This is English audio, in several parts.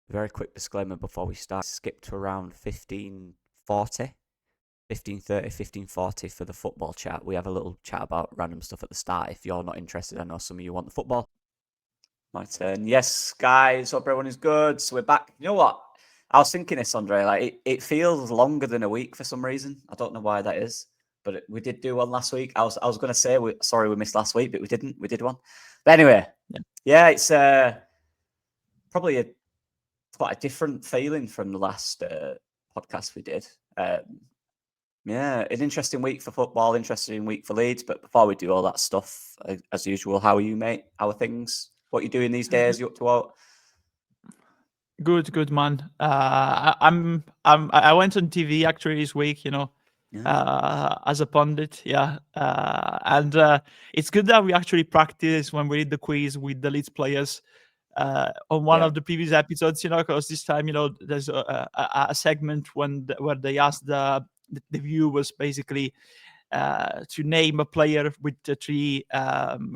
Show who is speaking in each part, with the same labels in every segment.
Speaker 1: Very quick disclaimer before we start. Skip to around 15:40, 15:30, 15:40 for the football chat. We have a little chat about random stuff at the start. If you're not interested, I know some of you want the football. My turn. Yes, guys. Hope everyone is good. So we're back. You know what? I was thinking this, Andre. Like it feels longer than a week for some reason. I don't know why that is, but we did do one last week. I was going to say sorry we missed last week, but we didn't. We did one. But anyway, yeah, it's probably quite a different feeling from the last podcast we did. Yeah, an interesting week for football, interesting week for Leeds. But before we do all that stuff, as usual, how are you, mate? How are things? What are you doing these days? You up to what?
Speaker 2: Good, man. I went on TV actually this week, as a pundit, yeah. And it's good that we actually practice when we did the quiz with the Leeds players on one of the previous episodes, because this time, there's a segment where they asked the viewers basically to name a player with the three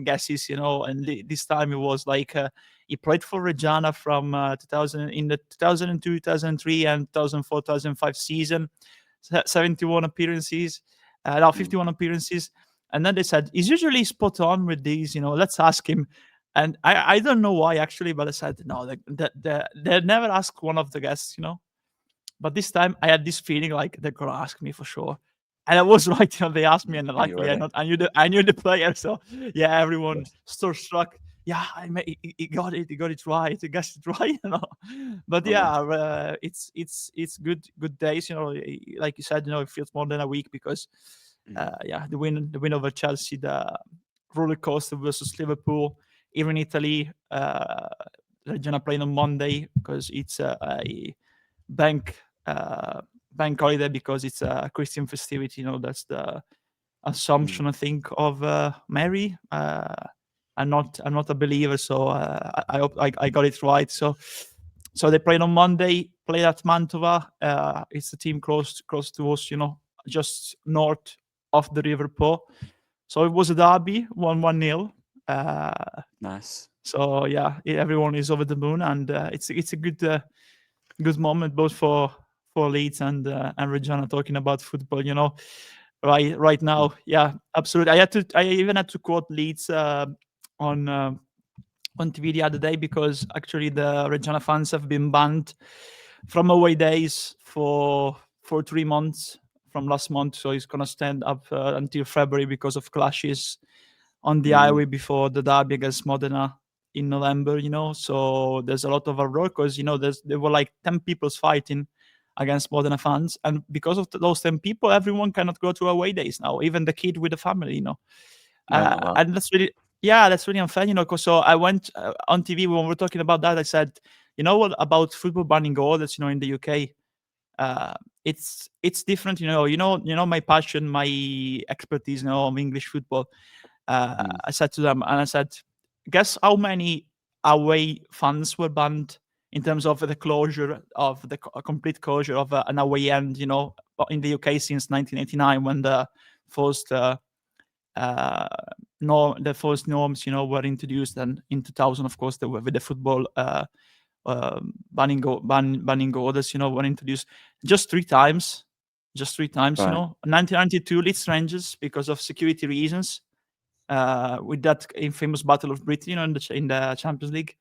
Speaker 2: guesses, and this time it was like he played for Reggiana from 2000 in the 2002, 2003, and 2004, 2005 season, 71 appearances, now 51 appearances, and then they said he's usually spot on with these. Let's ask him. And I don't know why actually, but I said no. They never ask one of the guests, But this time I had this feeling like they're gonna ask me for sure. And I was right. They asked me, and luckily I knew the player. So yeah, everyone so struck. Yeah, he got it. He got it right. He guessed it right. But yeah, it's good days. Like you said, it feels more than a week because yeah, the win over Chelsea, the roller coaster versus Liverpool. Here in Italy, Reggiana playing on Monday because it's a bank bank holiday because it's a Christian festivity. That's the assumption I think of Mary. I'm not a believer, so I hope I got it right. So they played on Monday. Played at Mantova. It's a team close to us. Just north of the River Po. So it was a derby, 1-0.
Speaker 1: Nice.
Speaker 2: So yeah, everyone is over the moon, and it's a good moment both for Leeds and Reggiana talking about football. Right now, yeah, absolutely. I even had to quote Leeds on TV the other day because actually the Reggiana fans have been banned from away days for 3 months from last month. So it's gonna stand up until February because of clashes on the highway before the derby against Modena in November. So there's a lot of uproar because there were like 10 people fighting against Modena fans, and because of those 10 people, everyone cannot go to away days now, even the kid with the family. And that's really unfair. Cause so I went on TV when we were talking about that. I said, what about football banning orders? In the UK, it's different. My passion, my expertise, of English football. I said to them, and I said, guess how many away fans were banned in terms of the closure of the complete closure of an away end, in the UK since 1989 when the first the first norms, were introduced, and in 2000, of course, with the football banning orders, were introduced just three times. Right. 1992 Leeds Rangers because of security reasons. With that infamous Battle of Britain, in the Champions League.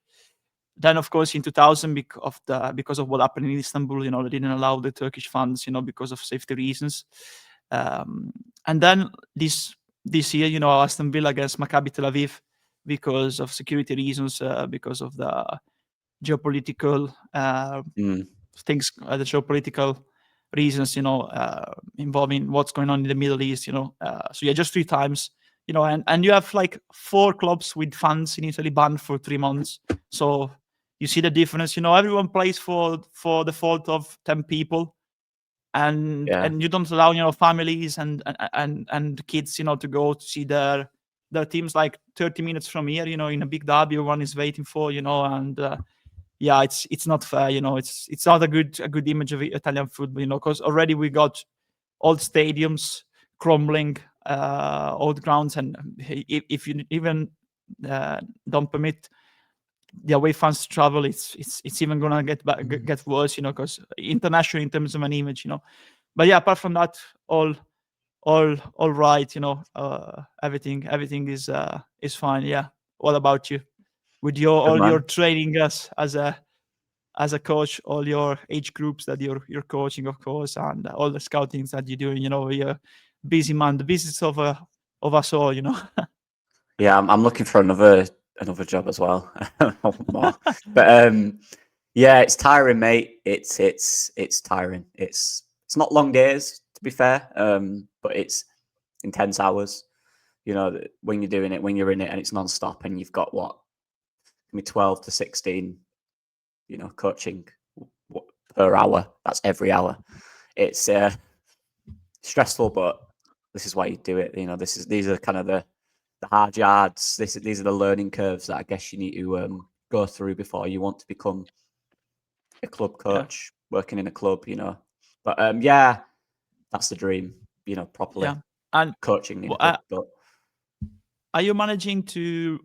Speaker 2: Then, of course, in 2000, because of what happened in Istanbul, they didn't allow the Turkish fans, because of safety reasons. And then this year, Aston Villa against Maccabi Tel Aviv because of security reasons, because of the geopolitical things, the geopolitical reasons, involving what's going on in the Middle East. So yeah, just three times. And you have like 4 clubs with fans in Italy banned for 3 months. So you see the difference. Everyone plays for the fault of 10 people, and you don't allow families and kids to go to see their teams like 30 minutes from here. In a big derby, everyone is waiting for. And yeah, it's not fair. It's not a good image of Italian football. Because already we got old stadiums crumbling, old grounds, and if you even don't permit the away fans travel, it's even gonna get worse, because internationally in terms of an image, But yeah, apart from that, all right, everything is fine. Yeah. What about you? With all your training as a coach, all your age groups that you're coaching, of course, and all the scoutings that you're doing, you're a busy man, the busiest of us all,
Speaker 1: Yeah, I'm looking for another job as well. More. But yeah, it's tiring, mate. It's tiring. It's not long days, to be fair. But it's intense hours. When you're doing it, when you're in it, and it's non-stop, and you've got 12 to 16, coaching per hour. That's every hour. It's stressful, but this is why you do it. These are kind of the hard yards. These are the learning curves that I guess you need to go through before you want to become a club coach, working in a club. But yeah, that's the dream. Properly
Speaker 2: and
Speaker 1: coaching in a club. But
Speaker 2: are you managing to,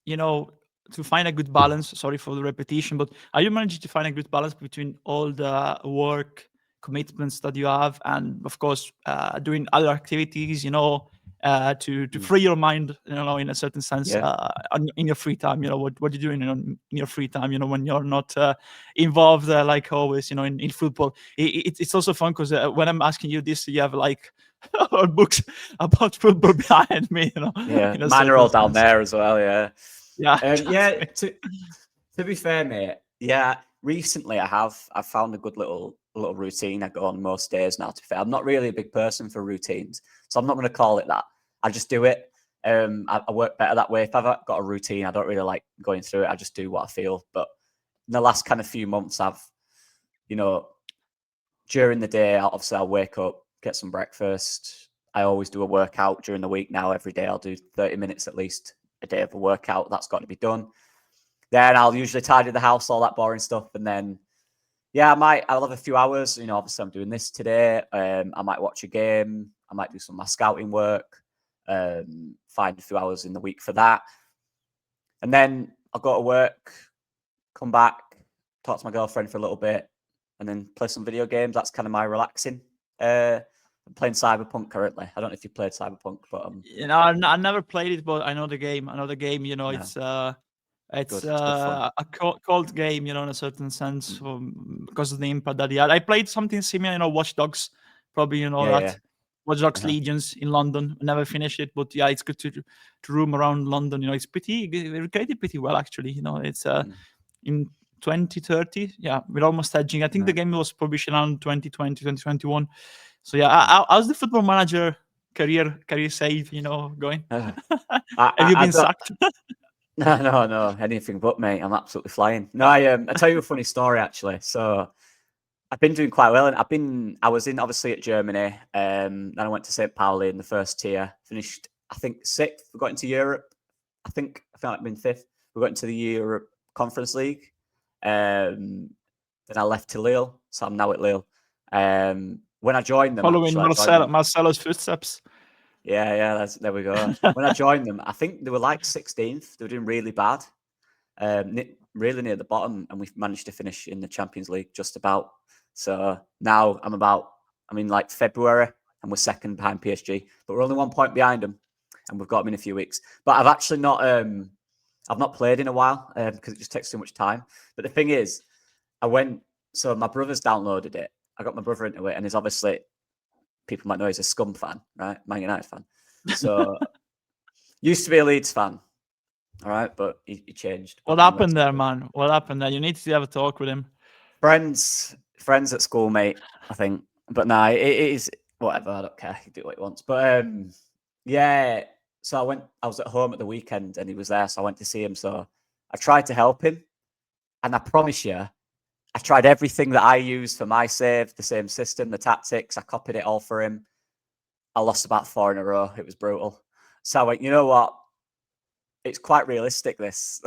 Speaker 2: to find a good balance? Sorry for the repetition, but are you managing to find a good balance between all the work commitments that you have, and of course doing other activities, to free your mind, in a certain sense, in your free time, what you're doing in your free time, when you're not involved like always, in football. It's also fun because when I'm asking you this, you have like books about football behind me,
Speaker 1: Yeah, mine are all down there as well. Yeah.
Speaker 2: Yeah.
Speaker 1: To be fair, mate. Yeah, recently I've found a good little routine I go on most days now. To be fair, I'm not really a big person for routines, so I'm not going to call it that. I just do it. I work better that way. If I've got a routine, I don't really like going through it. I just do what I feel. But in the last kind of few months, I've, during the day, obviously I'll wake up, get some breakfast. I always do a workout during the week now. Every day I'll do 30 minutes at least a day of a workout. That's got to be done. Then I'll usually tidy the house, all that boring stuff. And then, yeah, I'll have a few hours. Obviously I'm doing this today. I might watch a game. I might do some of my scouting work. Find a few hours in the week for that. And then I'll go to work, come back, talk to my girlfriend for a little bit, and then play some video games. That's kind of my relaxing. I'm playing Cyberpunk currently. I don't know if you played Cyberpunk, but
Speaker 2: I never played it, but I know the game. It's a cold game, in a certain sense, because of the impact that he had. I played something similar, Watch Dogs, probably that. Watch Dogs Legions in London. I never finished it, but yeah, it's good to roam around London. It's recreated pretty well, actually. It's in 2030. Yeah, we're almost edging. I think the game was published around 2020, 2021. So yeah, how's the Football Manager career save, going? Have you been sacked?
Speaker 1: No, anything but, mate. I'm absolutely flying. No, I tell you a funny story actually. So I've been doing quite well, and I was in obviously at Germany. Then I went to St. Pauli in the first tier. Finished, I think, 6th. We got into Europe. I think I've been 5th. We got into the Europe Conference League. Then I left to Lille, so I'm now at Lille. When I joined them,
Speaker 2: following Marcelo's footsteps.
Speaker 1: Yeah, there we go. When I joined them, I think they were like 16th. They were doing really bad, really near the bottom, and we've managed to finish in the Champions League just about. So now I'm in like February, and we're second behind PSG, but we're only 1 point behind them, and we've got them in a few weeks. But I've actually not, I've not played in a while because it just takes too much time. But the thing is, so my brother's downloaded it. I got my brother into it, and he's obviously, people might know he's a Scum fan, right? Man United fan. So used to be a Leeds fan, all right, but he changed.
Speaker 2: What happened there, man? What happened there? You need to have a talk with him.
Speaker 1: Friends at school, mate, I think. But no, it is whatever. I don't care. He can do what he wants. But yeah. So I was at home at the weekend, and he was there, so I went to see him. So I tried to help him, and I promise you, I tried everything that I used for my save, the same system, the tactics. I copied it all for him. I lost about 4 in a row. It was brutal. So I went, you know what? It's quite realistic, this.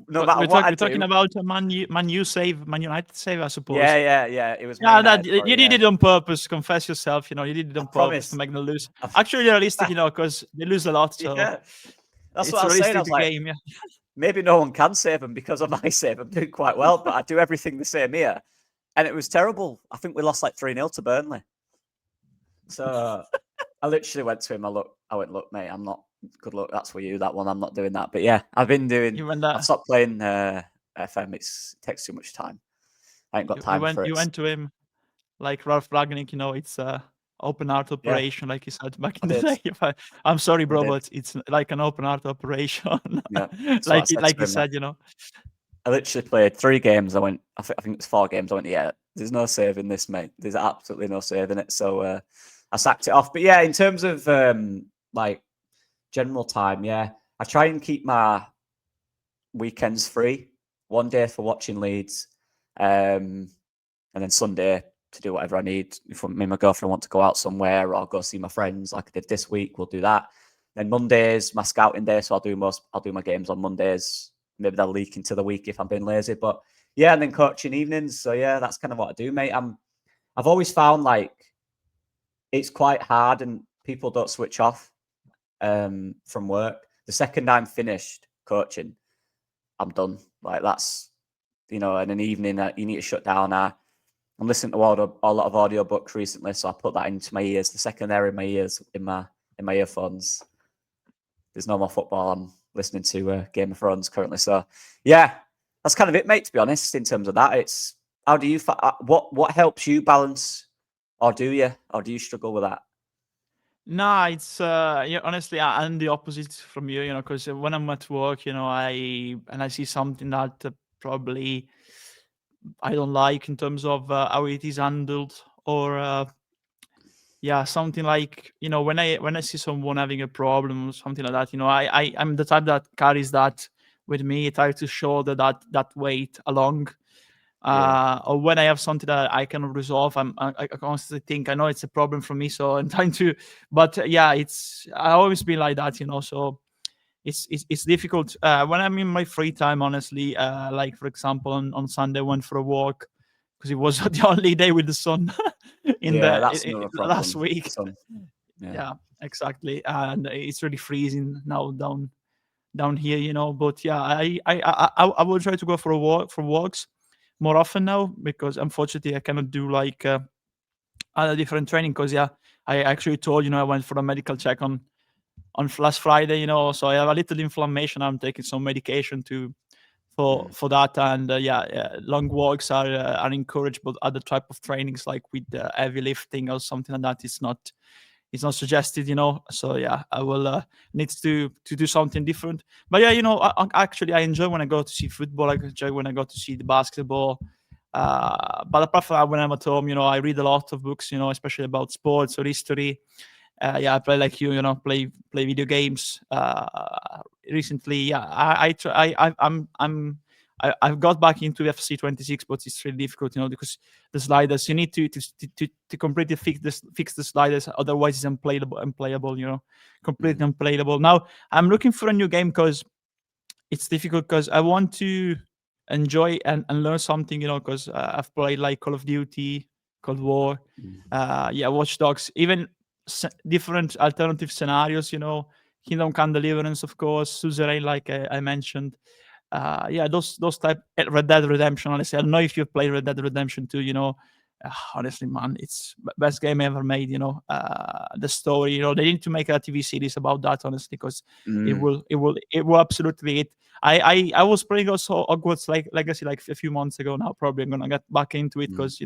Speaker 1: No matter what
Speaker 2: we're talking about a Man United save, I suppose.
Speaker 1: Yeah. It was.
Speaker 2: You did it on purpose. Confess yourself. You did it on purpose to make them lose. Actually, realistic, because they lose a lot. So
Speaker 1: yeah. That's what I was saying. I was like,
Speaker 2: game, yeah.
Speaker 1: maybe no one can save them because of my save. I'm doing quite well, but I do everything the same here. And it was terrible. I think we lost like 3-0 to Burnley. So I literally went to him. I went, look, mate, I'm not, good luck. That's for you, that one. I'm not doing that. But yeah, I've stopped playing FM. It takes too much time. I ain't got time for it.
Speaker 2: You went to him like Ralph Ragnick, it's a open art operation, like he said back in the day. I'm sorry, bro, but it's like an open art operation.
Speaker 1: Yeah,
Speaker 2: like he said,
Speaker 1: I literally played 3 games. I think it's 4 games. I went, yeah, there's no saving this, mate. There's absolutely no saving it. So I sacked it off. But yeah, in terms of like general time, yeah, I try and keep my weekends free. One day for watching Leeds, and then Sunday to do whatever I need. If me and my girlfriend want to go out somewhere or go see my friends, like I did this week, we'll do that. Then Mondays, my scouting day, so I'll do my games on Mondays. Maybe they'll leak into the week if I'm being lazy, but yeah, and then coaching evenings. So yeah, that's kind of what I do, mate. I've always found like it's quite hard and people don't switch off from work. The second I'm finished coaching, I'm done. Like that's, in an evening you need to shut down. I'm listening to a lot of audiobooks recently, so I put that into my ears. The second they're in my ears, in my earphones, there's no more football. I'm listening to Game of Thrones currently. So yeah, that's kind of it, mate, to be honest, in terms of that. It's how do you what helps you balance, or do you struggle with that?
Speaker 2: No, it's honestly, I'm the opposite from you, because when I'm at work, I see something that probably I don't like in terms of how it is handled, or something like, when I see someone having a problem or something like that, I'm the type that carries that with me. I try to shoulder that weight along. Or when I have something that I cannot resolve, I constantly think, I know it's a problem for me, so I'm trying to. But I always been like that, so it's difficult when I'm in my free time. Honestly, like for example, on Sunday, I went for a walk because it was the only day with the sun
Speaker 1: That's another problem.
Speaker 2: last week.
Speaker 1: Yeah,
Speaker 2: exactly, and it's really freezing now down here, But yeah, I will try to go for walks more often now, because unfortunately I cannot do like other different training, because I actually told I went for a medical check on last Friday, so I have a little inflammation. I'm taking some medication for that, and long walks are encouraged, but other type of trainings like with heavy lifting or something like that, it's not suggested, so I will need to do something different. But actually I enjoy when I go to see football. I enjoy when I go to see the basketball, but apart from that, when I'm at home, I read a lot of books, especially about sports or history. I play like you, play video games. Recently, I've got back into FC 26, but it's really difficult, because the sliders, you need to completely fix the sliders, otherwise it's unplayable, completely unplayable. Now I'm looking for a new game because it's difficult, because I want to enjoy and learn something, because I've played like Call of Duty, Cold War, Watch Dogs, even different alternative scenarios, Kingdom Come Deliverance, of course, Suzerain, like I mentioned. Those type. Red Dead Redemption, honestly, I don't know if you've played Red Dead Redemption 2, honestly, man, it's best game ever made. The story, they need to make a TV series about that, honestly, because it will absolutely hit. I was playing also Hogwarts Legacy like a few months ago. Now probably I'm gonna get back into it, because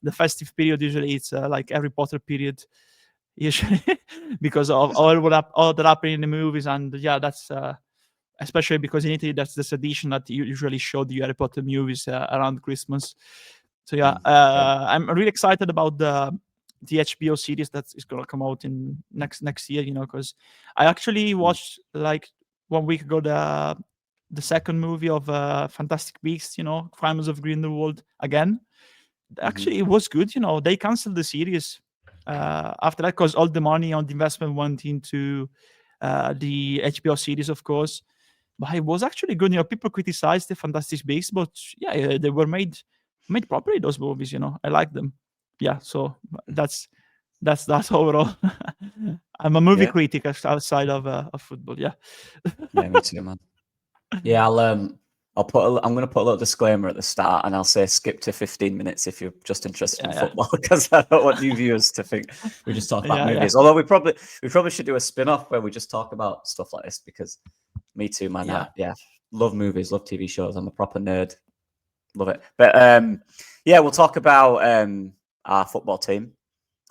Speaker 2: the festive period usually it's like Harry Potter period usually, because of all that happened in the movies. And that's especially because in Italy that's the tradition that you usually show the Harry Potter movies around Christmas. So I'm really excited about the HBO series that is gonna come out in next year, because I actually watched like 1 week ago the second movie of Fantastic Beasts, Crimes of Grindelwald again. Actually, it was good. They canceled the series after that, because all the money on the investment went into the HBO series, of course. But it was actually good. People criticized the Fantastic Beasts, but they were made properly. Those movies, I like them. Yeah, so that's that overall. I'm a movie critic outside of football. Yeah.
Speaker 1: Yeah, me too, man. Yeah, I'm going to put a little disclaimer at the start, and I'll say skip to 15 minutes if you're just interested in
Speaker 2: Yeah,
Speaker 1: football, because I don't want new viewers to think we just talk about
Speaker 2: yeah, yeah,
Speaker 1: movies. Although we probably should do a spin-off where we just talk about stuff like this, because me too, man.
Speaker 2: yeah.
Speaker 1: Yeah, love movies, love TV shows. I'm a proper nerd, love it. But yeah, we'll talk about our football team,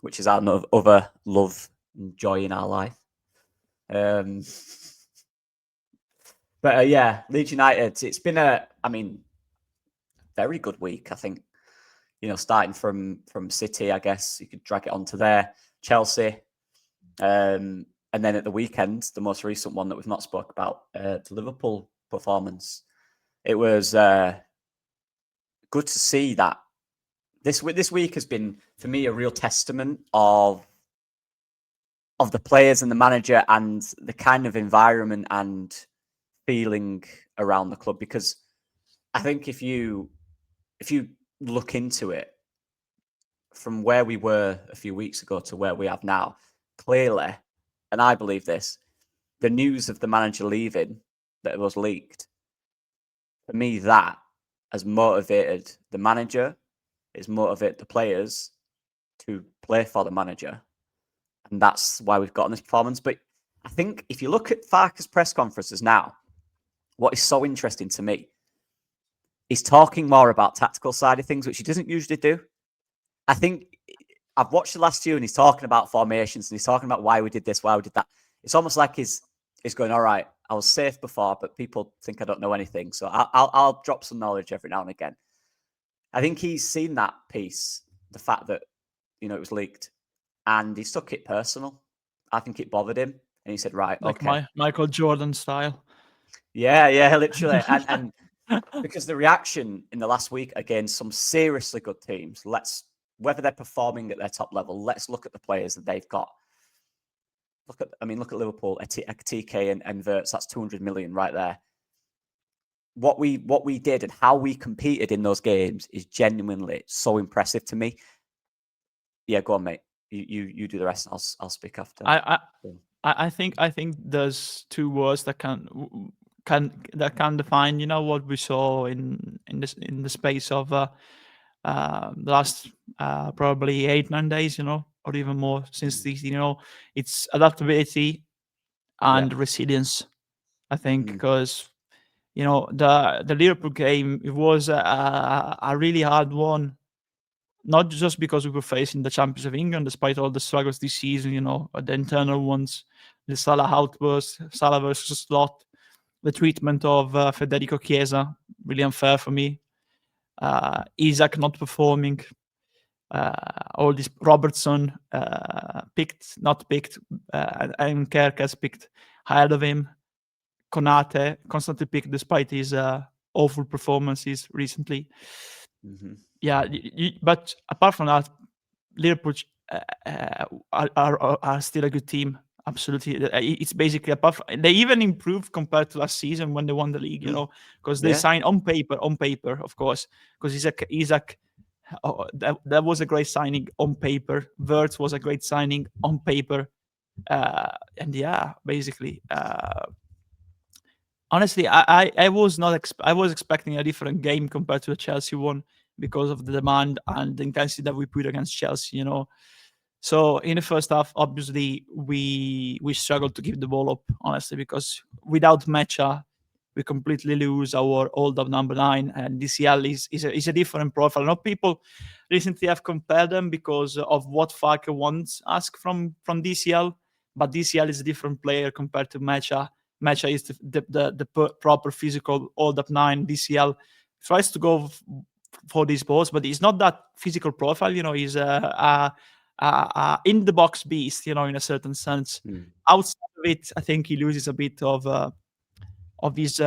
Speaker 1: which is our other love and joy in our life. Um, but yeah, Leeds United. It's been very good week. I think, starting from City, I guess you could drag it onto there. Chelsea, and then at the weekend, the most recent one that we've not spoke about, the Liverpool performance. It was good to see that this week has been, for me, a real testament of the players and the manager and the kind of environment and feeling around the club. Because I think if you look into it, from where we were a few weeks ago to where we have now, clearly, and I believe this, the news of the manager leaving that was leaked, for me, that has motivated the manager, it's motivated the players to play for the manager. And that's why we've gotten this performance. But I think if you look at Farke's press conferences now, what is so interesting to me, he's talking more about tactical side of things, which he doesn't usually do. I think I've watched the last few, and he's talking about formations, and he's talking about why we did this, why we did that. It's almost like he's going, all right, I was safe before, but people think I don't know anything, so I'll drop some knowledge every now and again. I think he's seen that piece, the fact that it was leaked, and he took it personal. I think it bothered him, and he said, right,
Speaker 2: Like
Speaker 1: okay,
Speaker 2: my Michael Jordan style.
Speaker 1: yeah, literally, and because the reaction in the last week against some seriously good teams, whether they're performing at their top level, let's look at the players that they've got. Look at Liverpool, TK and Verts. That's 200 million right there. What we did and how we competed in those games is genuinely so impressive to me. Yeah, go on, mate. You do the rest. I'll speak after.
Speaker 2: I think there's two words that can define what we saw in the space of the last probably 8-9 days, or even more since these. It's adaptability and resilience. I think because the Liverpool game, it was a really hard one. Not just because we were facing the champions of England, despite all the struggles this season, the internal ones, the Salah outburst, Salah versus Slot, the treatment of Federico Chiesa, really unfair for me. Isaac not performing. All this Robertson not picked. And Kerkez picked ahead of him. Konate constantly picked despite his awful performances recently. Yeah, but apart from that, Liverpool are still a good team. Absolutely, it's basically apart from, they even improved compared to last season when they won the league. Because they signed on paper, of course. Because Isaac, that was a great signing on paper. Wirtz was a great signing on paper, and yeah, basically. Honestly, I was not I was expecting a different game compared to the Chelsea one because of the demand and the intensity that we put against Chelsea. So in the first half, obviously we struggled to keep the ball up, honestly, because without Mecha, we completely lose our hold up number 9, and DCL is a different profile. Not people recently have compared them because of what Farke wants ask from DCL, but DCL is a different player compared to Mecha. Mecha is the proper physical hold up 9. DCL tries to go for these balls, but he's not that physical profile. He's in the box beast, in a certain sense. Outside of it, I think he loses a bit of his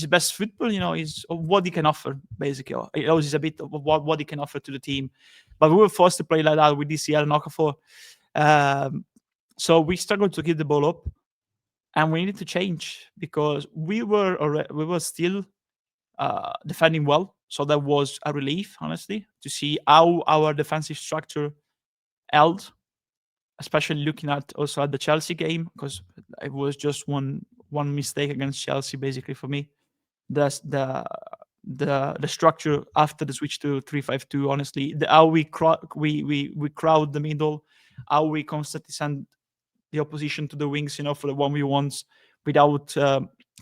Speaker 2: best football. Is what he can offer, basically. He loses a bit of what he can offer to the team. But we were forced to play like that with DCL and Okafor. So we struggled to keep the ball up, and we needed to change because we were still defending well. So that was a relief, honestly, to see how our defensive structure held, especially looking at also at the Chelsea game, because it was just one one mistake against Chelsea, basically for me. The the structure after the switch to 3-5-2. Honestly, how we crowd the middle, how we constantly send the opposition to the wings, for the 1v1s without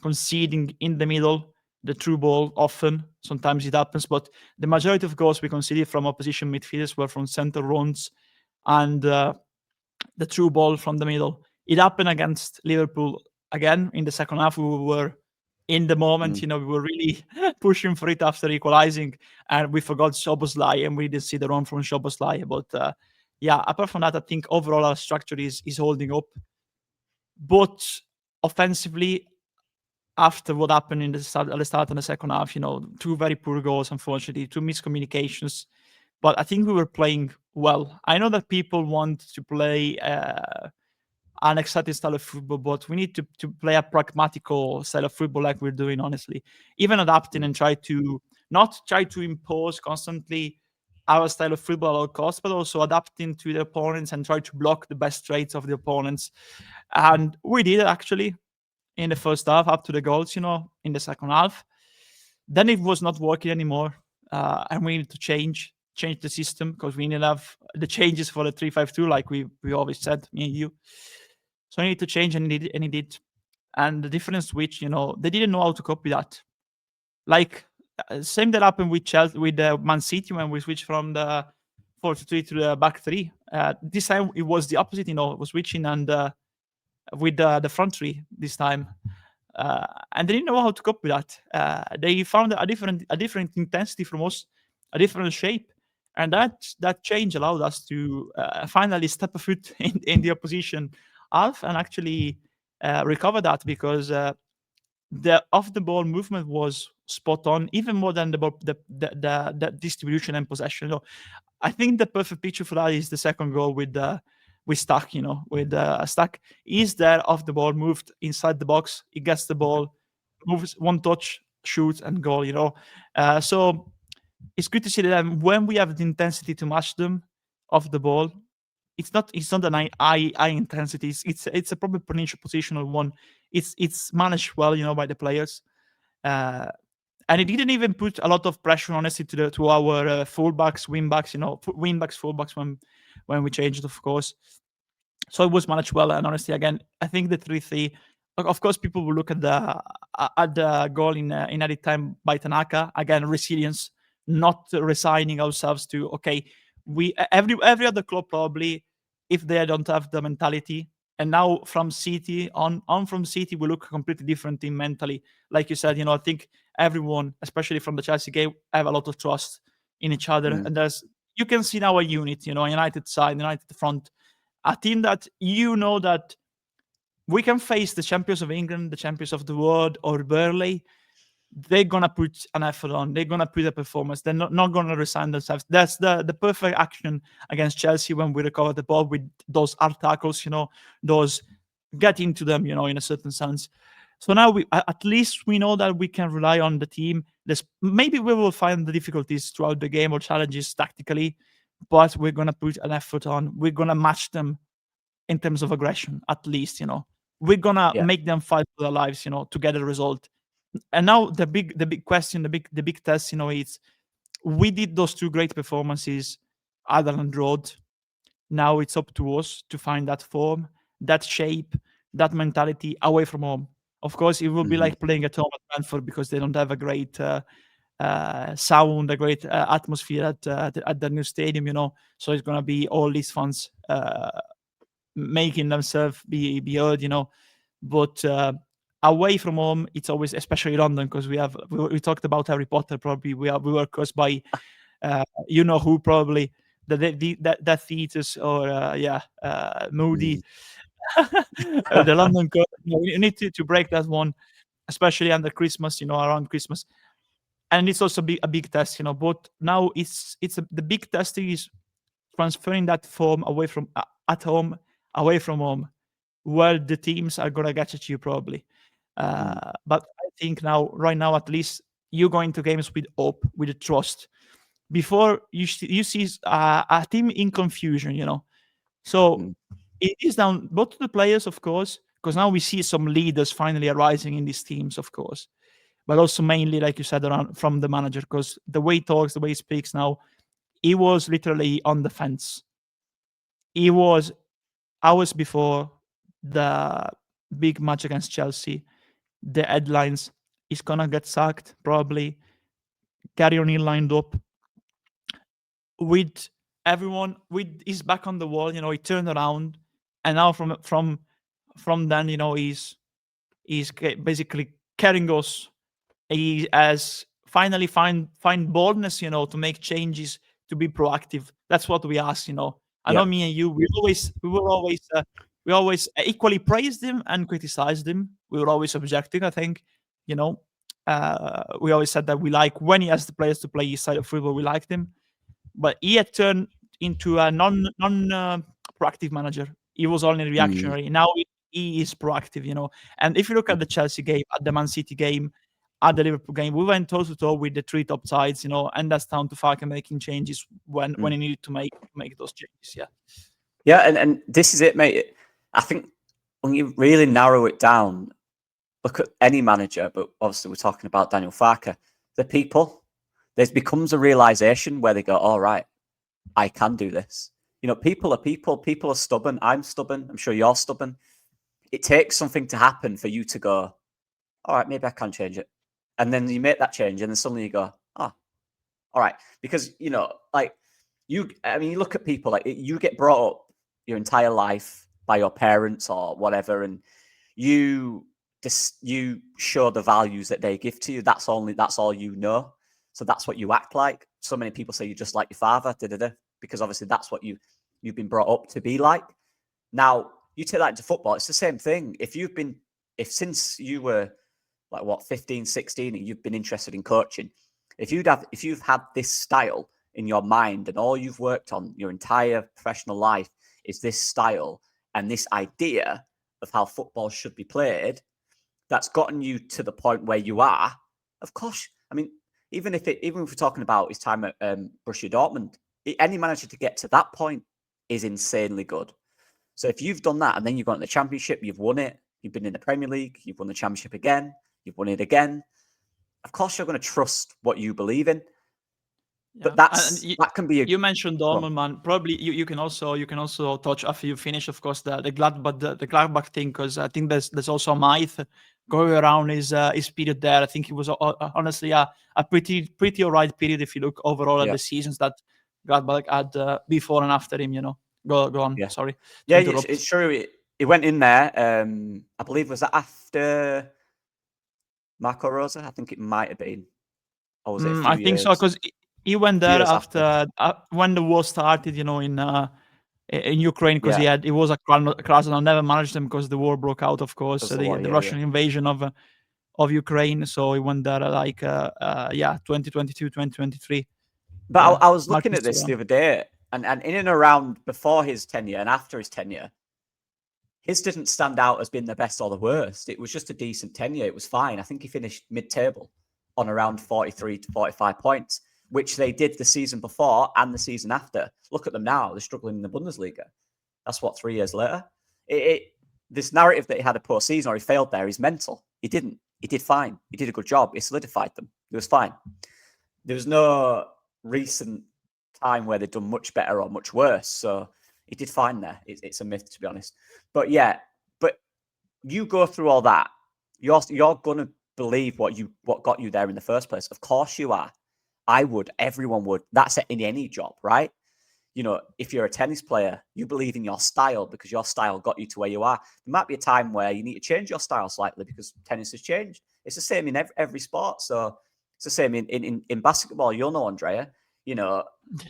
Speaker 2: conceding in the middle the true ball often. Sometimes it happens, but the majority of goals we conceded from opposition midfielders were from center runs and the true ball from the middle. It happened against Liverpool again in the second half. We were in the moment,
Speaker 1: Mm.
Speaker 2: we were really pushing for it after equalizing, and we forgot Szoboszlai, and we didn't see the run from Szoboszlai. But yeah, apart from that, I think overall our structure is holding up. But offensively, after what happened at the start of the second half, two very poor goals, unfortunately, two miscommunications. But I think we were playing well. I know that people want to play an exciting style of football, but we need to play a pragmatical style of football like we're doing, honestly. Even adapting
Speaker 1: Mm.
Speaker 2: and not try to impose constantly our style of football at all costs, but also adapting to the opponents and try to block the best traits of the opponents. And we did actually in the first half up to the goals, in the second half. Then it was not working anymore, and we needed to change the system because we need to have the changes for the 3-5-2, like we always said, me and you. So I need to change, and he did. And the difference, which they didn't know how to cope with that. Like same that happened with Chelsea, with Man City when we switched from the 4-3 to the back three. This time it was the opposite. It was switching and with the front three this time. And they didn't know how to cope with that. They found a different intensity from us, a different shape, and that change allowed us to finally step a foot in the opposition half and actually recover that because the off the ball movement was spot on, even more than the distribution and possession. I think the perfect picture for that is the second goal with Stack, with Stack. He's there off the ball, moved inside the box. He gets the ball, moves one touch, shoots, and goal, So it's good to see that when we have the intensity to match them off the ball, it's not an high intensity. It's a proper positional one. It's managed well, by the players. And it didn't even put a lot of pressure, honestly, to our fullbacks, wingbacks, wingbacks, fullbacks when we changed, of course. So it was managed well. And honestly, again, I think the 3-3. Of course, people will look at the goal in added time by Tanaka. Again, resilience, not resigning ourselves to every other club probably, if they don't have the mentality. And now from City on from City, we look completely different team mentally. Like you said, I think everyone, especially from the Chelsea game, have a lot of trust in each other.
Speaker 1: Mm.
Speaker 2: And you can see now a unit, United side, United front, a team that that we can face the champions of England, the champions of the world, or Burnley. They're gonna put an effort on. They're gonna put a performance. They're not gonna resign themselves. That's the perfect action against Chelsea when we recover the ball with those hard tackles. Those get into them. In a certain sense. So now at least we know that we can rely on the team. Maybe we will find the difficulties throughout the game or challenges tactically, but we're gonna put an effort on. We're gonna match them in terms of aggression, at least. We're gonna
Speaker 1: Yeah.
Speaker 2: make them fight for their lives, to get a result. And now the big question, the big test, is we did those two great performances, Ireland Road. Now it's up to us to find that form, that shape, that mentality away from home. Of course, it will be
Speaker 1: Hmm.
Speaker 2: like playing at home at Brentford because they don't have a great sound, a great atmosphere at the new stadium. So it's gonna be all these fans making themselves be heard. But away from home, it's always, especially London, because we talked about Harry Potter. Probably we were cursed by who, probably that theaters or Moody.
Speaker 1: Mm.
Speaker 2: The London curse. We need to break that one, especially under Christmas. Around Christmas, and it's also a big test. But now the big test is transferring that form away from at home, away from home, where the teams are gonna get at you probably.
Speaker 1: Mm.
Speaker 2: But I think right now, at least you go into games with hope, with trust. Before you see a team in confusion. So
Speaker 1: Mm.
Speaker 2: it is down both to the players, of course, because now we see some leaders finally arising in these teams, of course, but also mainly, like you said, around from the manager, because the way he talks, the way he speaks now, he was literally on the fence. He was hours before the big match against Chelsea, the headlines, he's gonna get sacked, probably. Gary O'Neill lined up with everyone with his back on the wall. He turned around, and now from then, he's basically carrying us. He has finally find boldness, to make changes, to be proactive. That's what we ask. I know
Speaker 1: Yeah.
Speaker 2: me and you. We always equally praised him and criticized him. We were always objecting. I think, you know, we always said that we like when he has the players to play his side of football. We liked him, but he had turned into a non proactive manager. He was only reactionary. Now he is proactive. And if you look at the Chelsea game, at the Man City game, at the Liverpool game, we went toe to toe with the three top sides, and that's down to Farke making changes when he needed to make those changes. Yeah.
Speaker 1: Yeah, and this is it, mate. I think when you really narrow it down, look at any manager, but obviously we're talking about Daniel Farke, the people, there becomes a realization where they go, all right, I can do this. People are people. People are stubborn. I'm stubborn. I'm sure you're stubborn. It takes something to happen for you to go, all right, maybe I can change it. And then you make that change, and then suddenly you go, oh, all right. Because, you look at people, like you get brought up your entire life by your parents or whatever, and you show the values that they give to you. That's all you know. So that's what you act like. So many people say you're just like your father, because obviously that's what you've been brought up to be like. Now, you take that into football, it's the same thing. If since you were like 15, 16, and you've been interested in coaching, if you've had this style in your mind and all you've worked on your entire professional life is this style and this idea of how football should be played, that's gotten you to the point where you are. Of course, even if we're talking about his time at Borussia Dortmund, any manager to get to that point is insanely good. So if you've done that and then you've gone to the Championship, you've won it, you've been in the Premier League, you've won the Championship again, you've won it again, of course you're going to trust what you believe in.
Speaker 2: Yeah.
Speaker 1: But that can be.
Speaker 2: You mentioned Dortmund, man. Probably you can also touch after you finish, of course, the Gladbach thing, because I think there's also a myth going around his period there. I think it was honestly a pretty alright period if you look overall at the seasons that Gladbach had before and after him. Go on.
Speaker 1: Yeah.
Speaker 2: Sorry.
Speaker 1: Yeah, it's true. He went in there. I believe, was that after Marco Rosa? I think it might have been. Or was it a few
Speaker 2: I think so, because he went there after when the war started, in Ukraine, because he was a Krasnodar, never managed them because the war broke out, of course, the Russian invasion of Ukraine. So he went there 2022, 2023.
Speaker 1: But I was looking at this the other day, and in and around before his tenure and after his tenure, his didn't stand out as being the best or the worst. It was just a decent tenure. It was fine. I think he finished mid-table on around 43 to 45 points, which they did the season before and the season after. Look at them now. They're struggling in the Bundesliga. That's 3 years later. This narrative that he had a poor season or he failed there is mental. He didn't. He did fine. He did a good job. He solidified them. It was fine. There was no recent time where they've done much better or much worse. So he did fine there. It's a myth, to be honest. But you go through all that. You're going to believe what got you there in the first place. Of course you are. I would. Everyone would. That's in any job, right? If you're a tennis player, you believe in your style because your style got you to where you are. There might be a time where you need to change your style slightly because tennis has changed. It's the same in every sport. So it's the same in basketball. You'll know, Andrea.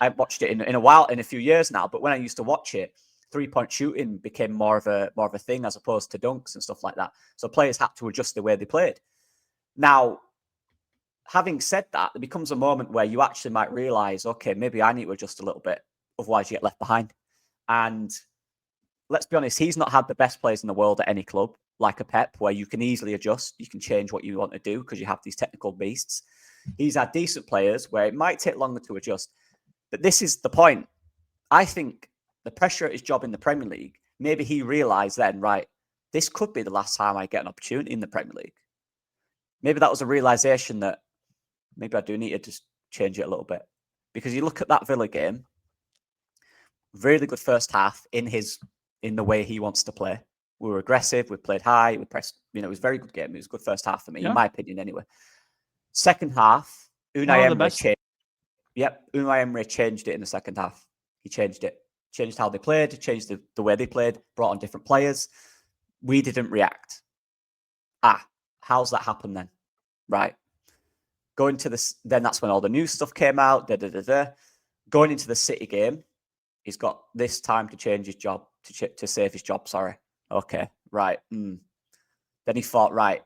Speaker 1: I've watched it in a few years now. But when I used to watch it, 3-point shooting became more of a thing as opposed to dunks and stuff like that. So players had to adjust the way they played. Now, having said that, there becomes a moment where you actually might realize, okay, maybe I need to adjust a little bit. Otherwise, you get left behind. And let's be honest, he's not had the best players in the world at any club, like a Pep, where you can easily adjust. You can change what you want to do because you have these technical beasts. He's had decent players where it might take longer to adjust. But this is the point. I think the pressure at his job in the Premier League, maybe he realised then, right, this could be the last time I get an opportunity in the Premier League. Maybe that was a realization that maybe I do need to just change it a little bit. Because you look at that Villa game, really good first half in the way he wants to play. We were aggressive, we played high, we pressed, it was a very good game. It was a good first half for me, in my opinion anyway. Second half, Unai Emery changed. Unai Emery changed it in the second half. He changed it. Changed how they played, changed the way they played, brought on different players. We didn't react. How's that happen then? Right. Going to this, then that's when all the new stuff came out. Going into the City game, he's got this time to change his job, to save his job, sorry. Okay, right. Then he thought, right,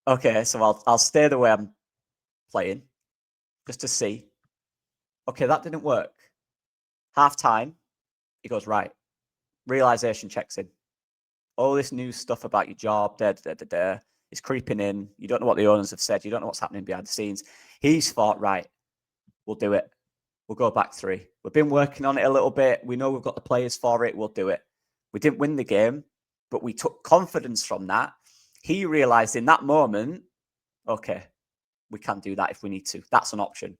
Speaker 1: okay, so I'll stay the way I'm playing, just to see. Okay, that didn't work. Half time, he goes, right. Realization checks in. All this new stuff about your job, is creeping in. You don't know what the owners have said. You don't know what's happening behind the scenes. He's thought, right, we'll do it. We'll go back 3. We've been working on it a little bit. We know we've got the players for it. We'll do it. We didn't win the game, but we took confidence from that. He realized in that moment, okay, we can do that if we need to. That's an option.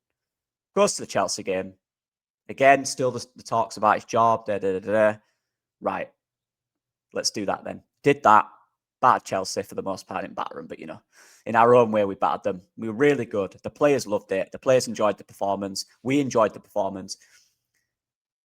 Speaker 1: Goes to the Chelsea game. Again, still the talks about his job. Right. Let's do that then. Did that. Battered Chelsea for the most part. Didn't batter them, but in our own way, we battered them. We were really good. The players loved it. The players enjoyed the performance. We enjoyed the performance.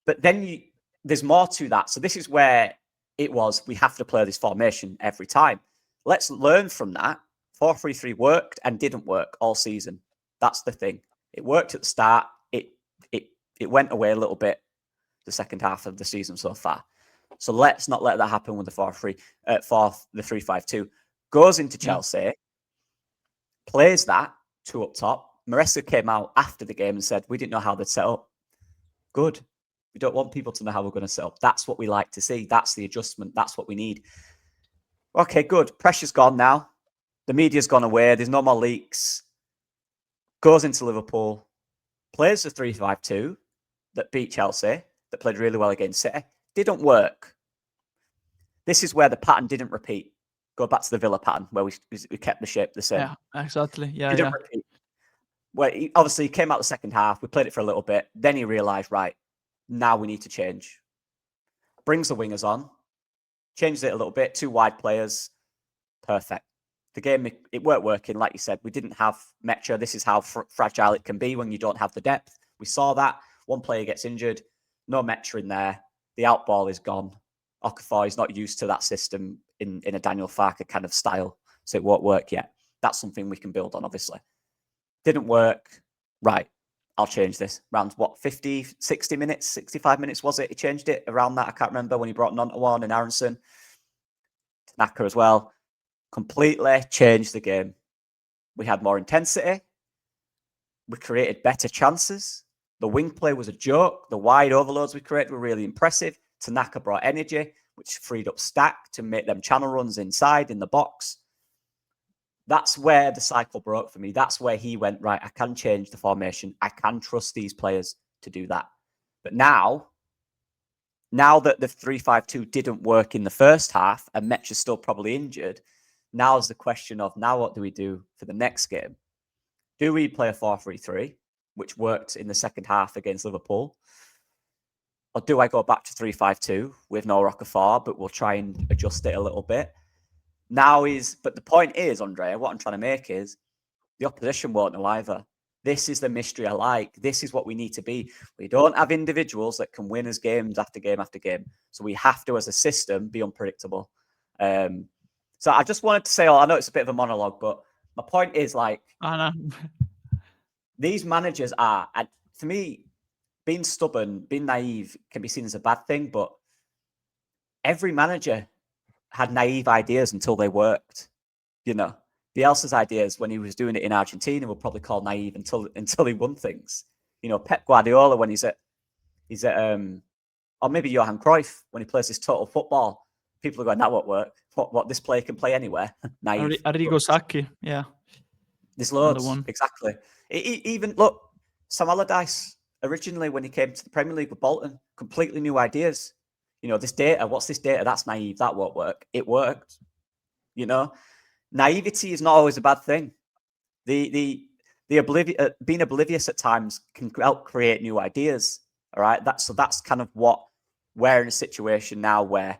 Speaker 1: But then there's more to that. So this is where it was, we have to play this formation every time. Let's learn from that. 4-3-3 worked and didn't work all season. That's the thing. It worked at the start. It went away a little bit the second half of the season so far. So let's not let that happen with the 3-5-2. Goes into Chelsea, plays that 2 up top. Maresca came out after the game and said, we didn't know how they'd set up. Good. We don't want people to know how we're going to set up. That's what we like to see. That's the adjustment. That's what we need. Okay, good. Pressure's gone now. The media's gone away. There's no more leaks. Goes into Liverpool. Plays the 3-5-2 that beat Chelsea, that played really well against City. Didn't work. This is where the pattern didn't repeat. Go back to the Villa pattern where we kept the shape the same.
Speaker 2: Yeah, exactly. Yeah,
Speaker 1: didn't repeat. Well, obviously, he came out the second half. We played it for a little bit. Then he realised, right, now we need to change. Brings the wingers on. Changes it a little bit. 2 wide players. Perfect. The game, it weren't working. Like you said, we didn't have Mecha. This is how fragile it can be when you don't have the depth. We saw that. One player gets injured. No Mecha in there. The out ball is gone. Okafor is not used to that system in a Daniel Farke kind of style, so it won't work yet. That's something we can build on, obviously. Didn't work. Right, I'll change this. Around, 50, 60 minutes, 65 minutes was it? He changed it around that. I can't remember when he brought Nonta and Aronson. Tanaka as well. Completely changed the game. We had more intensity. We created better chances. The wing play was a joke. The wide overloads we created were really impressive. Tanaka brought energy, which freed up Stack to make them channel runs inside in the box. That's where the cycle broke for me. That's where he went, right, I can change the formation. I can trust these players to do that. But now that the 3-5-2 didn't work in the first half and Metch is still probably injured, now's the question of, now what do we do for the next game? Do we play a 4-3-3, which worked in the second half against Liverpool? Or do I go back to 3-5-2 with no Okafor, but we'll try and adjust it a little bit? But the point is, Andre, what I'm trying to make is the opposition won't know either. This is the mystery I like. This is what we need to be. We don't have individuals that can win us games after game after game. So we have to, as a system, be unpredictable. So I just wanted to say, I know it's a bit of a monologue, but my point is, these managers are, and for me, being stubborn, being naive can be seen as a bad thing, but every manager had naive ideas until they worked. Bielsa's ideas when he was doing it in Argentina were probably called naive until he won things. Pep Guardiola when he's at or maybe Johan Cruyff when he plays this total football, people are going, that won't work. What this player can play anywhere. Naive.
Speaker 2: Arrigo Sacchi, yeah.
Speaker 1: There's loads, exactly. Even look, Sam Allardyce originally when he came to the Premier League with Bolton, completely new ideas. This data, what's this data? That's naive. That won't work. It worked. Naivety is not always a bad thing. The being oblivious at times can help create new ideas. All right. That's kind of what we're in a situation now where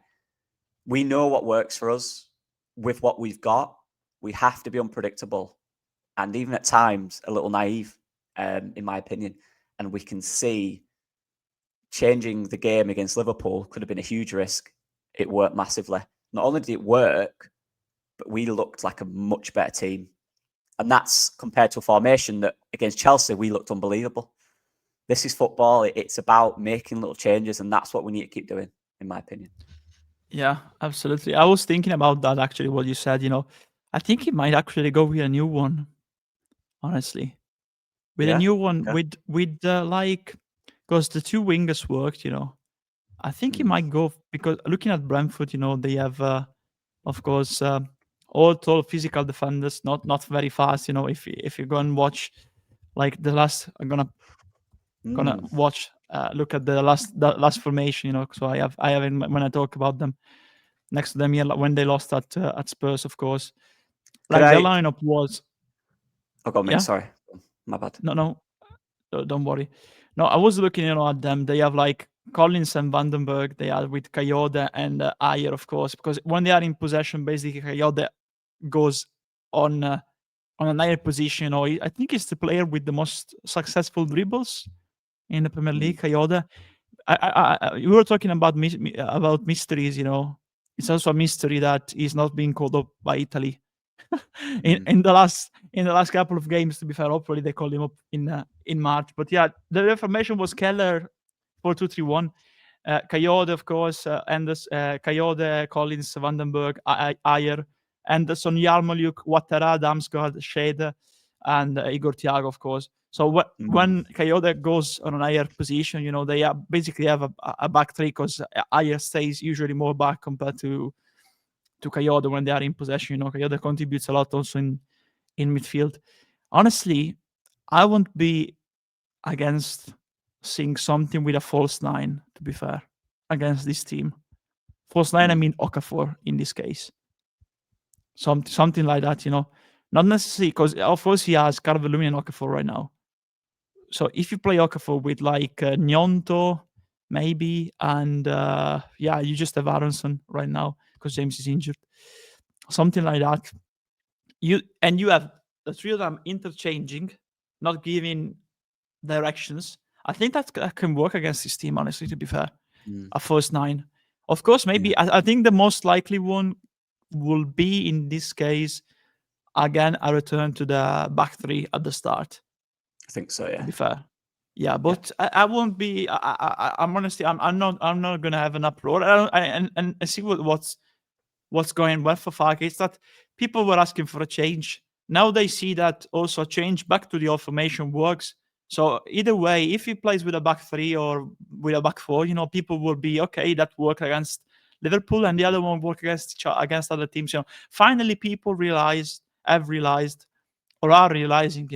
Speaker 1: we know what works for us with what we've got. We have to be unpredictable and even at times a little naive, in my opinion. And we can see changing the game against Liverpool could have been a huge risk. It worked massively. Not only did it work, but we looked like a much better team. And that's compared to a formation that against Chelsea, we looked unbelievable. This is football. It's about making little changes, and that's what we need to keep doing, in my opinion.
Speaker 2: Yeah, absolutely. I was thinking about that actually, what you said. I think it might actually go with a new one, honestly. With a new one,
Speaker 1: Okay.
Speaker 2: because the two wingers worked. I think he might go because looking at Brentford, they have, of course, all tall physical defenders, not very fast. If you go and watch, like the last, I'm gonna watch, look at the last formation. So I have it when I talk about them next to them here, when they lost at Spurs, of course. Like their lineup was.
Speaker 1: Oh, God, mate.
Speaker 2: Yeah.
Speaker 1: Sorry, my bad.
Speaker 2: No, don't worry. No, I was looking, at them. They have like Collins and Vandenberg. They are with Coyote and Ayer, of course, because when they are in possession, basically Coyote goes on an Ayer position. Or I think it's the player with the most successful dribbles in the Premier League, Coyote. We were talking about mysteries. It's also a mystery that he's not being called up by Italy. in the last couple of games, to be fair. Hopefully they called him up in March. But yeah, the reformation was Keller 4-2-3-1. Coyote, of course, Coyote, Collins, Vandenberg, Ayer, Anderson, Yarmolyuk, Ouattara, Damsgaard, Shade, and Igor Thiago, of course. So when Coyote goes on an Ayer position, they basically have a back three, because Ayer stays usually more back compared to Coyote when they are in possession. Coyote contributes a lot also in midfield. Honestly, I won't be against seeing something with a false nine, to be fair, against this team. False nine, I mean Okafor in this case. Something like that, Not necessarily, because of course he has Calvert-Lewin and Okafor right now. So if you play Okafor with like Nyonto, maybe, and you just have Aronson right now because James is injured. Something like that. You have the three of them interchanging, not giving directions. I think that can work against this team, honestly, to be fair. A first nine. Of course, maybe I think the most likely one will be, in this case, again, a return to the back three at the start.
Speaker 1: I think so, yeah.
Speaker 2: To be fair. Yeah, but I won't be. I'm honestly, I'm not gonna have an uproar. And I see what's going well for Farke is that people were asking for a change. Now they see that also a change back to the old formation works. So either way, if he plays with a back three or with a back four, people will be okay. That work against Liverpool, and the other one work against other teams. Finally, people have realized, or are realizing,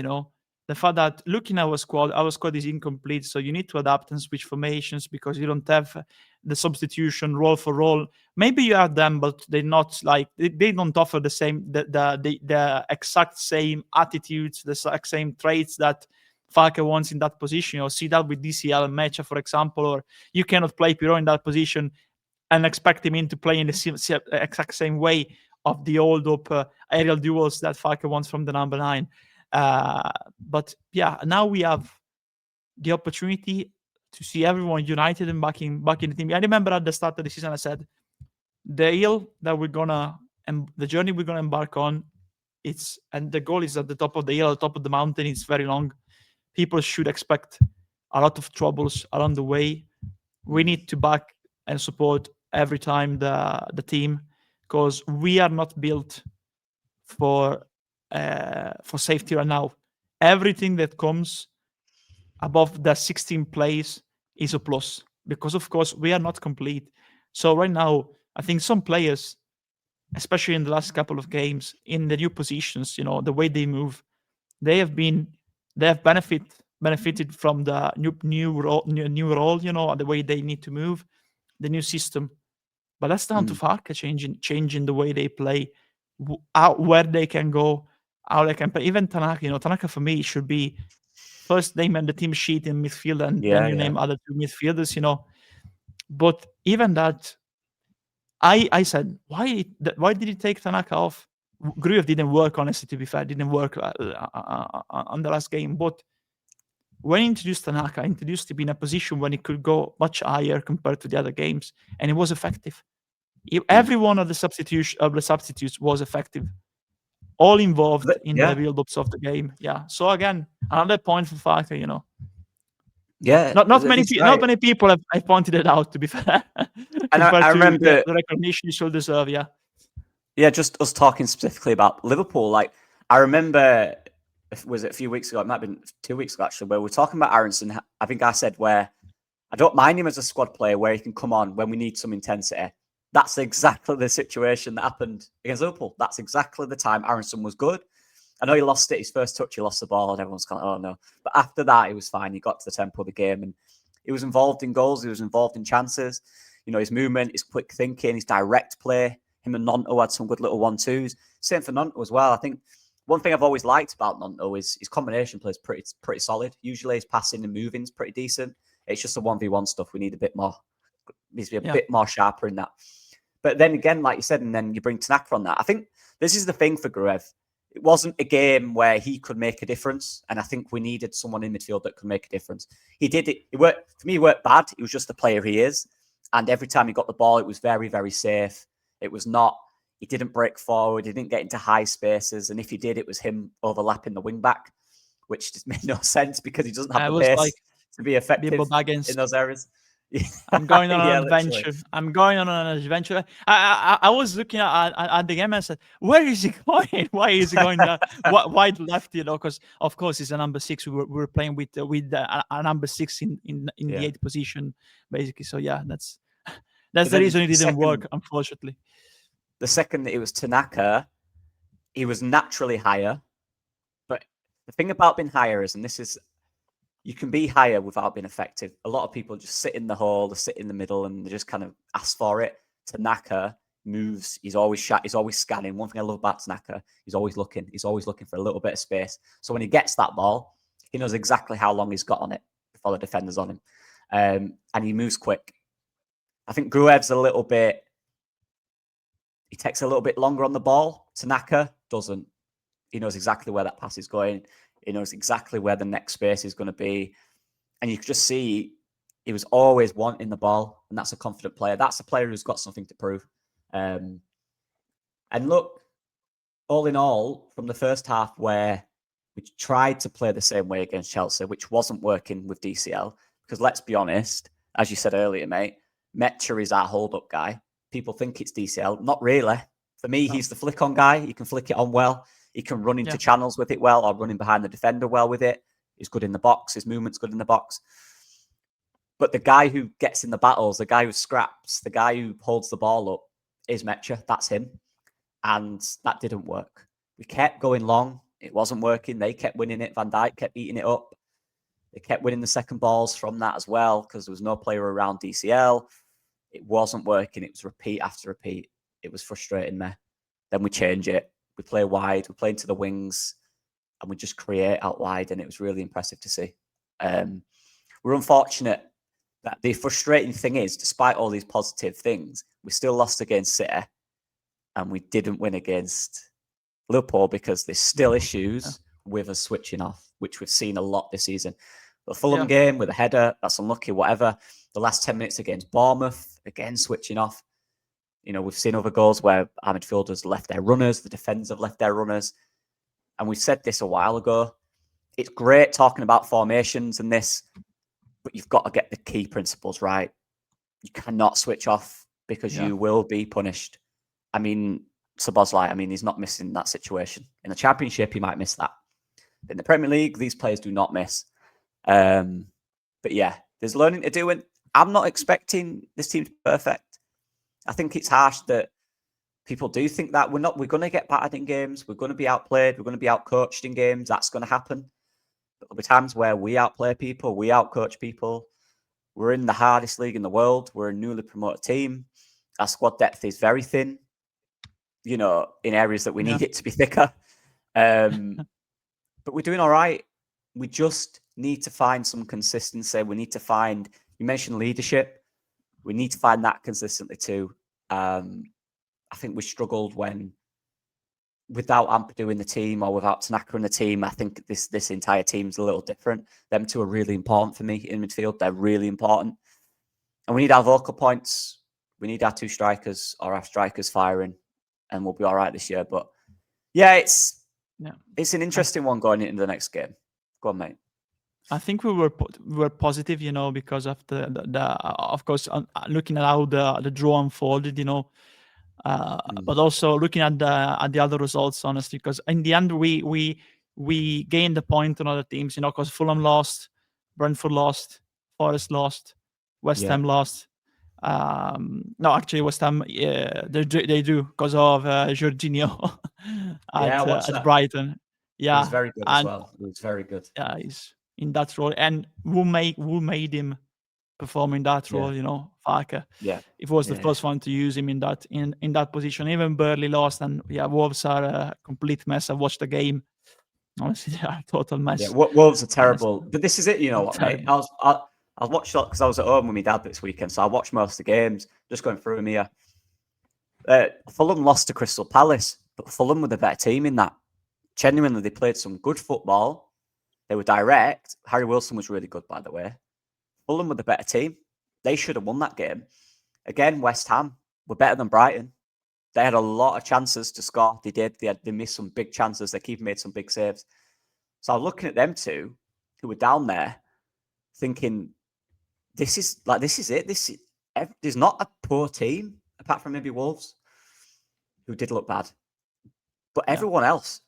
Speaker 2: the fact that looking at our squad is incomplete. So you need to adapt and switch formations because you don't have the substitution role for role. Maybe you have them, but they're not like they don't offer the same the exact same attitudes, the exact same traits that Farke wants in that position. See that with DCL and Mecha, for example, or you cannot play Pirlo in that position and expect him to play in the exact same way of the old up aerial duels that Farke wants from the number 9. But yeah, now we have the opportunity to see everyone united and back in the team. I remember at the start of the season I said the hill that we're gonna and the journey we're gonna embark on, and the goal is at the top of the hill, at the top of the mountain. It's very long. People should expect a lot of troubles along the way. We need to back and support every time the team, because we are not built for safety right now. Everything that comes above the 16 place is a plus, because of course we are not complete. So right now, I think some players, especially in the last couple of games, in the new positions, the way they move, they have benefited from the new role, the way they need to move. the new system. But that's down to
Speaker 1: Mm.
Speaker 2: Farke changing the way they play, out where they can go, how they can play. Even Tanaka, Tanaka for me should be first name on the team sheet in midfield, and then
Speaker 1: Yeah,
Speaker 2: you
Speaker 1: yeah.
Speaker 2: name other two midfielders. But even that, I said, why did he take Tanaka off? Gruev didn't work, honestly, to be fair, didn't work on the last game. But when he introduced Tanaka, introduced him in a position when he could go much higher compared to the other games, and it was effective. Every one of the substitutes was effective, all involved in the
Speaker 1: Yeah,
Speaker 2: build-ups of the game. Yeah. So again, another point for Farke.
Speaker 1: yeah.
Speaker 2: Not many
Speaker 1: This
Speaker 2: not
Speaker 1: guy,
Speaker 2: many people have pointed it out, to be fair,
Speaker 1: and I
Speaker 2: compared to the
Speaker 1: remember,
Speaker 2: recognition he should deserve. Yeah.
Speaker 1: yeah, just us talking specifically about Liverpool. Like, I remember, was it a few weeks ago? It might have been 2 weeks ago, actually, where we were talking about Aronson. I think I said where I don't mind him as a squad player, where he can come on when we need some intensity. That's exactly the situation that happened against Liverpool. That's exactly the time Aronson was good. I know he lost it. His first touch, he lost the ball, and everyone's kind of, oh no. But after that, he was fine. He got to the tempo of the game, and he was involved in goals. He was involved in chances. His movement, his quick thinking, his direct play. Him and Nonto had some good little 1-2s. Same for Nonto as well. I think one thing I've always liked about Nonto is his combination play is pretty solid. Usually his passing and moving is pretty decent. It's just the 1v1 stuff. We need a bit more, needs to be a bit more sharper in that. But then again, like you said, and then you bring Tanaka on that. I think this is the thing for Gruev. It wasn't a game where he could make a difference. And I think we needed someone in midfield that could make a difference. He did it. It worked. For me, it worked bad. He was just the player he is. And every time he got the ball, it was very, very safe. It was not, he didn't break forward. He didn't get into high spaces. And if he did, it was him overlapping the wing back, which just made no sense because he doesn't have
Speaker 2: It
Speaker 1: the
Speaker 2: was
Speaker 1: pace
Speaker 2: like
Speaker 1: to be effective
Speaker 2: Bilbo Baggins.
Speaker 1: in those areas.
Speaker 2: I'm going on
Speaker 1: Yeah,
Speaker 2: an adventure.
Speaker 1: literally.
Speaker 2: I'm going on an adventure. I was looking at the game and I said, where is he going? Why is he going wide left? Because of course he's a number 6. We were playing with a number 6 in
Speaker 1: Yeah.
Speaker 2: the 8th position, basically. So yeah, that's
Speaker 1: But
Speaker 2: the
Speaker 1: then
Speaker 2: reason it didn't
Speaker 1: second,
Speaker 2: work, unfortunately.
Speaker 1: the second that it was Tanaka, he was naturally higher. But the thing about being higher is, and this is, you can be higher without being effective. A lot of people just sit in the hole, they sit in the middle, and they just kind of ask for it. Tanaka moves. He's always he's always scanning. One thing I love about Tanaka, he's always looking. He's always looking for a little bit of space. So when he gets that ball, he knows exactly how long he's got on it before the defender's on him. And he moves quick. I think Gruev's a little bit, he takes a little bit longer on the ball. Tanaka doesn't. He knows exactly where that pass is going. He knows exactly where the next space is going to be. And you could just see he was always wanting the ball. And that's a confident player. That's a player who's got something to prove. And look, all in all, from the first half where we tried to play the same way against Chelsea, which wasn't working with DCL, because let's be honest, as you said earlier, mate, Metcher is our hold-up guy. People think it's DCL. Not really. For me, he's the flick-on guy. He can flick it on well. He can run into channels with it well, or running behind the defender well with it. He's good in the box. His movement's good in the box. But the guy who gets in the battles, the guy who scraps, the guy who holds the ball up is Metcher. That's him. And that didn't work. We kept going long. It wasn't working. They kept winning it. Van Dijk kept eating it up. They kept winning the second balls from that as well because there was no player around DCL. It wasn't working. It was repeat after repeat. It was frustrating me. Then we change it. We play wide. We play into the wings. And we just create out wide. And it was really impressive to see. We're unfortunate that the frustrating thing is, despite all these positive things, we still lost against City. And we didn't win against Liverpool because there's still issues with us switching off, which we've seen a lot this season. The Fulham game with a header, that's unlucky, whatever. The last 10 minutes against Bournemouth, again, switching off. We've seen other goals where our midfielders left their runners, the defenders have left their runners. And we said this a while ago. It's great talking about formations and this, but you've got to get the key principles right. You cannot switch off because you will be punished. I mean, Szoboszlai, he's not missing that situation. In the Championship, he might miss that. In the Premier League, these players do not miss. But yeah, there's learning to do. And I'm not expecting this team to be perfect. I think it's harsh that people do think that we're going to get battered in games. We're going to be outplayed. We're going to be outcoached in games. That's going to happen. But there'll be times where we outplay people. We outcoach people. We're in the hardest league in the world. We're a newly promoted team. Our squad depth is very thin, in areas that we need it to be thicker. But we're doing all right. We just need to find some consistency. We need to find, you mentioned leadership. We need to find that consistently too. I think we struggled without Ampadu in the team or without Tanaka in the team. I think this entire team's a little different. Them two are really important for me in midfield. They're really important. And we need our vocal points. We need our two strikers or our strikers firing, and we'll be all right this year. But yeah, it's an interesting one going into the next game. Go on, mate.
Speaker 2: I think we were positive, because of the of course looking at how the draw unfolded, but also looking at the other results, honestly, because in the end we gained the point on other teams, because Fulham lost, Brentford lost, Forest lost, West Ham lost. No, actually, West Ham, they do because of Jorginho at Brighton. Yeah,
Speaker 1: it was very good as well. It was very good.
Speaker 2: Yeah, he's in that role, and who made him perform in that role? Farke.
Speaker 1: Yeah,
Speaker 2: it was the first one to use him in that position. Even Burnley lost, and Wolves are a complete mess. I watched the game. Honestly, they are a total mess.
Speaker 1: Yeah, Wolves are terrible. But this is it, what, mate? I watched that because I was at home with my dad this weekend, so I watched most of the games. Just going through them here. Fulham lost to Crystal Palace, but Fulham were the better team in that. Genuinely, they played some good football. They were direct. Harry Wilson was really good, by the way. Fulham were the better team. They should have won that game. Again, West Ham were better than Brighton. They had a lot of chances to score. They did. They missed some big chances. Their keeper made some big saves. So I was looking at them two who were down there thinking, this is it. There's not a poor team, apart from maybe Wolves, who did look bad. But everyone else,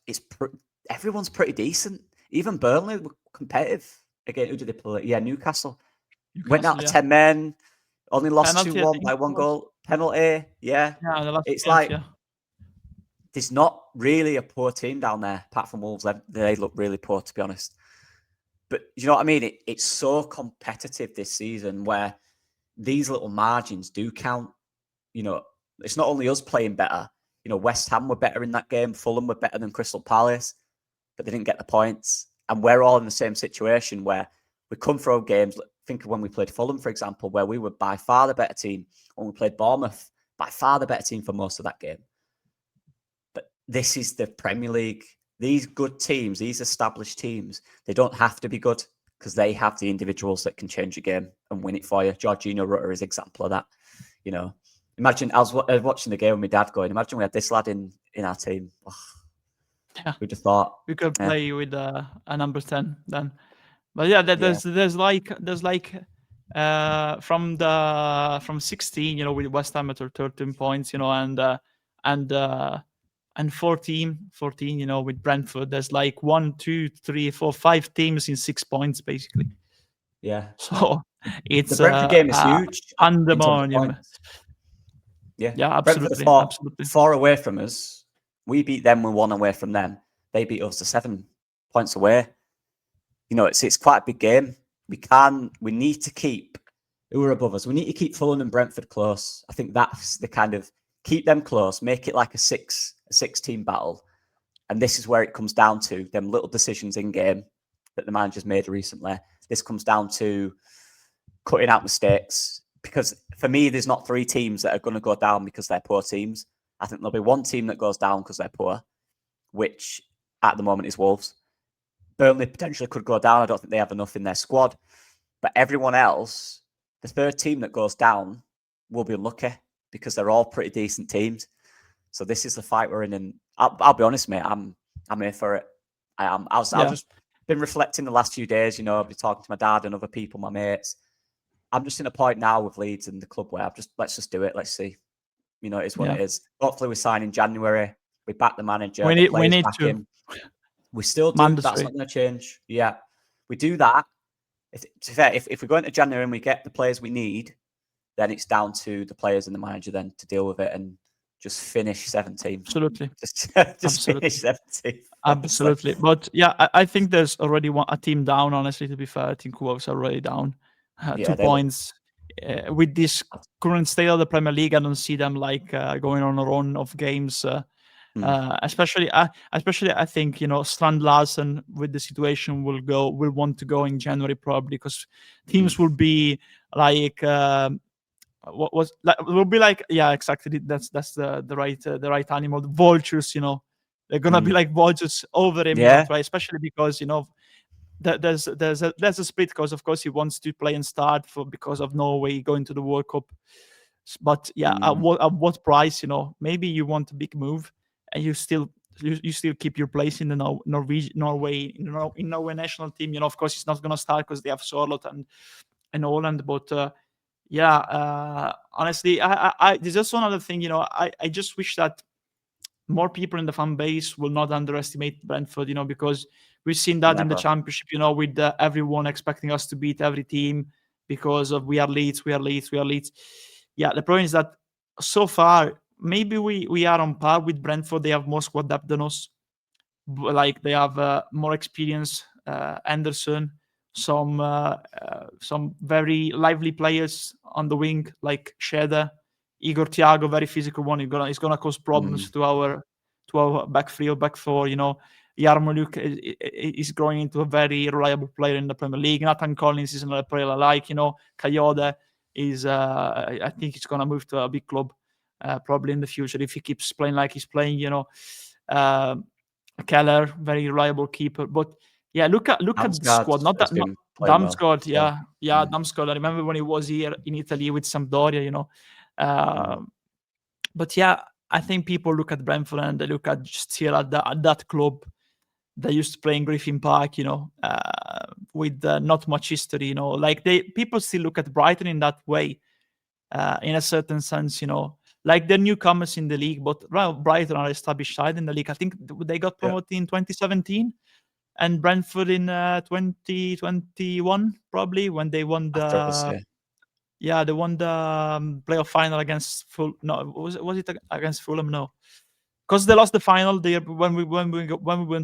Speaker 1: everyone's pretty decent. Even Burnley were competitive. Again, who did they play? Yeah, Newcastle. Went out to 10 men, only lost 2-1 by one goal. Penalty, yeah. It's like, there's not really a poor team down there, apart from Wolves. They look really poor, to be honest. But you know what I mean? It's so competitive this season where these little margins do count. It's not only us playing better. West Ham were better in that game. Fulham were better than Crystal Palace, but they didn't get the points. And we're all in the same situation where we come through games. Think of when we played Fulham, for example, where we were by far the better team. When we played Bournemouth, by far the better team for most of that game. But this is the Premier League. These good teams, these established teams, they don't have to be good because they have the individuals that can change a game and win it for you. Jorginho Rutter is an example of that. Imagine, I was watching the game with my dad going, imagine we had this lad in our team. Oh, who'd have thought?
Speaker 2: We could play with a number 10 then. But yeah, there's like from 16, with West Ham at 13 points, and 14, with Brentford. There's like 1, 2, 3, 4, 5 teams in 6 points basically.
Speaker 1: Yeah.
Speaker 2: So it's
Speaker 1: the Brentford game is huge.
Speaker 2: Pandemonium.
Speaker 1: Yeah,
Speaker 2: absolutely.
Speaker 1: Brentford
Speaker 2: absolutely.
Speaker 1: 4 away from us. We beat them. We're 1 away from them. They beat us to 7 points away. It's quite a big game. We need to keep who are above us. We need to keep Fulham and Brentford close. I think that's the kind of keep them close, make it like a 6-team battle. And this is where it comes down to them little decisions in game that the manager's made recently. This comes down to cutting out mistakes. Because for me, there's not 3 teams that are going to go down because they're poor teams. I think there'll be 1 team that goes down because they're poor, which at the moment is Wolves. Burnley potentially could go down. I don't think they have enough in their squad. But everyone else, the 3rd team that goes down will be unlucky because they're all pretty decent teams. So this is the fight we're in. And I'll be honest, mate, I'm here for it. I am. I've just been reflecting the last few days, I've been talking to my dad and other people, my mates. I'm just in a point now with Leeds and the club where let's just do it. Let's see. It's what it is. Hopefully we sign in January. We back the manager.
Speaker 2: We need to.
Speaker 1: Him. We still do.
Speaker 2: Mandatory.
Speaker 1: That's not going to change. Yeah. We do that. If we go into January and we get the players we need, then it's down to the players and the manager then to deal with it and just finish 17th.
Speaker 2: Absolutely.
Speaker 1: Just finish 17th.
Speaker 2: Absolutely. But yeah, I think there's already a team down, honestly, to be fair. I think Wolves are already down.
Speaker 1: Yeah,
Speaker 2: two
Speaker 1: they look.
Speaker 2: points. With this current state of the Premier League, I don't see them like going on a run of games.
Speaker 1: Mm,
Speaker 2: Especially, I think Strand Larsen with the situation will want to go in January probably because teams will
Speaker 1: mm,
Speaker 2: be like what was like will be like yeah exactly that's the right animal, the vultures. They're gonna be
Speaker 1: mm.
Speaker 2: like vultures over him.
Speaker 1: Yeah.
Speaker 2: Try especially because there's a split because of course he wants to play and start for because of Norway going to the World Cup. But yeah,
Speaker 1: Mm,
Speaker 2: at what price? Maybe you want a big move and you still keep your place in the Norway in Norway national team. Of course he's not gonna start because they have Charlotte and Holland, but yeah, honestly, there's also another thing. I just wish that more people in the fan base will not underestimate Brentford, because we've seen that in the
Speaker 1: never.
Speaker 2: championship, with everyone expecting us to beat every team because of we are Leeds, we are Leeds, we are Leeds. Yeah, the problem is that so far, maybe we are on par with Brentford. They have more squad depth than us. Like they have more experience, Anderson, some very lively players on the wing like Sheda, Igor Thiago, very physical one. He's gonna cause problems
Speaker 1: Mm,
Speaker 2: to our back three or back four. Yarmolyuk is growing into a very reliable player in the Premier League. Nathan Collins is another player I like. Kayode is. I think he's gonna move to a big club probably in the future if he keeps playing like he's playing. Um Keller, very reliable keeper. But yeah, look at the
Speaker 1: Damsgaard
Speaker 2: squad. Not
Speaker 1: has
Speaker 2: that not
Speaker 1: been playing well
Speaker 2: Damsgaard.
Speaker 1: as well.
Speaker 2: Yeah,
Speaker 1: Mm,
Speaker 2: Damsgaard. I remember when he was here in Italy with Sampdoria.
Speaker 1: mm.
Speaker 2: Um, but yeah, I think people look at Brentford and they look at still at that club. They used to play in Griffin Park, with not much history. Like people still look at Brighton in that way, in a certain sense. Like they're newcomers in the league, but well, Brighton are established side in the league. I think they got
Speaker 1: Yeah,
Speaker 2: promoted in 2017, and Brentford in 2021, probably when they won
Speaker 1: I struggle to
Speaker 2: the
Speaker 1: say.
Speaker 2: yeah they won the playoff final against Full. No, was it against Fulham? No, because they lost the final there when we went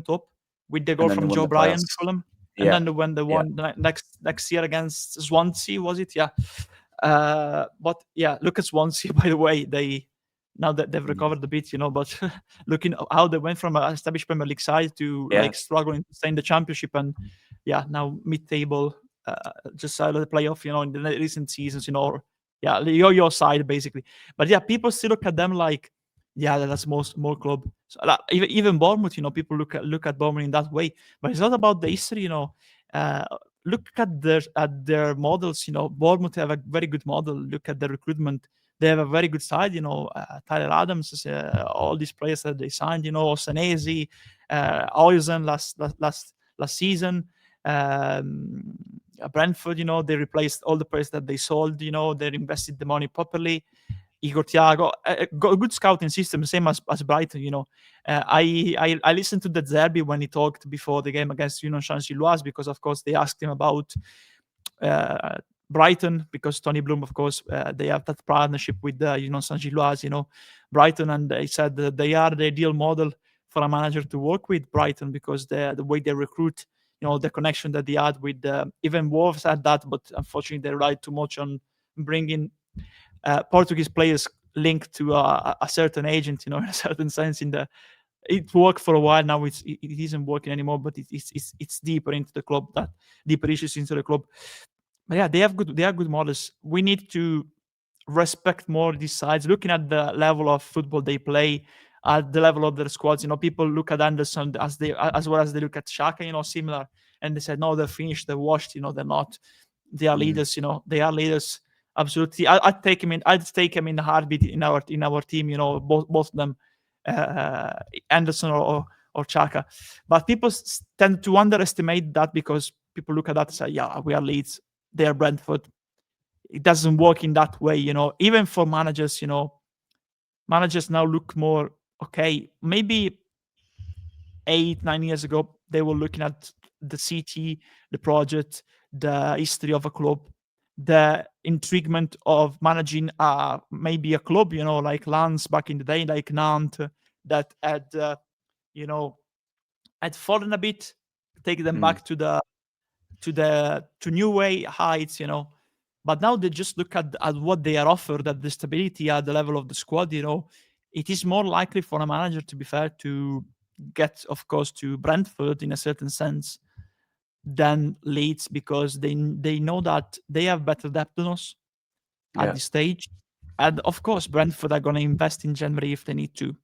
Speaker 2: up with the
Speaker 1: And
Speaker 2: goal
Speaker 1: then they
Speaker 2: from
Speaker 1: won
Speaker 2: Joe
Speaker 1: the
Speaker 2: Bryan,
Speaker 1: playoffs.
Speaker 2: Fulham, and
Speaker 1: Yeah,
Speaker 2: then when they
Speaker 1: yeah,
Speaker 2: won the next year against Swansea, was it? Yeah. But yeah, look at Swansea. By the way, they now that they've
Speaker 1: mm,
Speaker 2: recovered a bit, but looking how they went from an established Premier League side to
Speaker 1: yeah.
Speaker 2: like struggling to stay in the Championship, and yeah, now mid-table, just out of the playoff, in the recent seasons, yeah, you're your side basically. But yeah, people still look at them like, yeah, that's most small club. So, like, even Bournemouth, people look at Bournemouth in that way. But it's not about the history, Uh, Look at their models. Bournemouth have a very good model. Look at the recruitment. They have a very good side. Tyler Adams, all these players that they signed. Senesi, Oysen last season. Um, Brentford, they replaced all the players that they sold. They invested the money properly. Igor Thiago, got a good scouting system, same as Brighton. I listened to the Zerbi when he talked before the game against Saint-Gilloise, because of course they asked him about uh, Brighton, because Tony Bloom, of course, they have that partnership with Saint-Gilloise, Brighton, and they said that they are the ideal model for a manager to work with, Brighton, because the way they recruit, the connection that they had with even Wolves had that, but unfortunately they relied too much on bringing Portuguese players linked to a certain agent, in a certain sense. It worked for a while. Now it isn't working anymore, but it's deeper into the club, that deeper issues into the club. But yeah, they are good models. We need to respect more these sides. Looking at the level of football they play, at the level of their squads, people look at Anderson as well as they look at Shaka, similar, and they said no, they're finished, they're washed. They're not. They are
Speaker 1: Mm,
Speaker 2: leaders. They are leaders. Absolutely, I'd take him in. I'd take him in the heartbeat in our team. Both of them, uh, Anderson or Chaka. But people tend to underestimate that because people look at that and say, yeah, we are Leeds, they are Brentford. It doesn't work in that way. Even for managers, managers now look more okay. Maybe 8-9 years ago, they were looking at the city, the project, the history of a club, the intriguement of managing maybe a club, like Lens back in the day, like Nantes, that you know had fallen a bit, take them
Speaker 1: mm,
Speaker 2: back to new way heights. But now they just look at what they are offered, at the stability, at the level of the squad. It is more likely for a manager, to be fair, to get, of course, to Brentford in a certain sense than Leeds, because they know that they have better depth than us at this stage. And of course, Brentford are going to invest in January if they need to.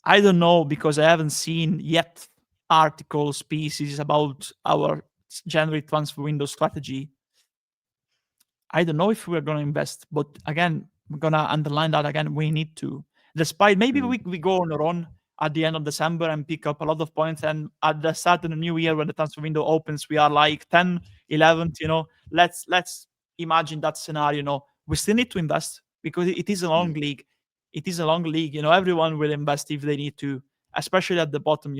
Speaker 2: I don't know, because I haven't seen yet articles, pieces about our January transfer window strategy. I don't know if we're going to invest, but again, we're going to underline that again. We need to, despite maybe we go on a run at the end of December and pick up a lot of points. And at the start of the new year, when the transfer window opens, we are like 10, 11th. Let's imagine that scenario. We still need to invest because it is a long league. It is a long league. Everyone will invest if they need to, especially at the bottom.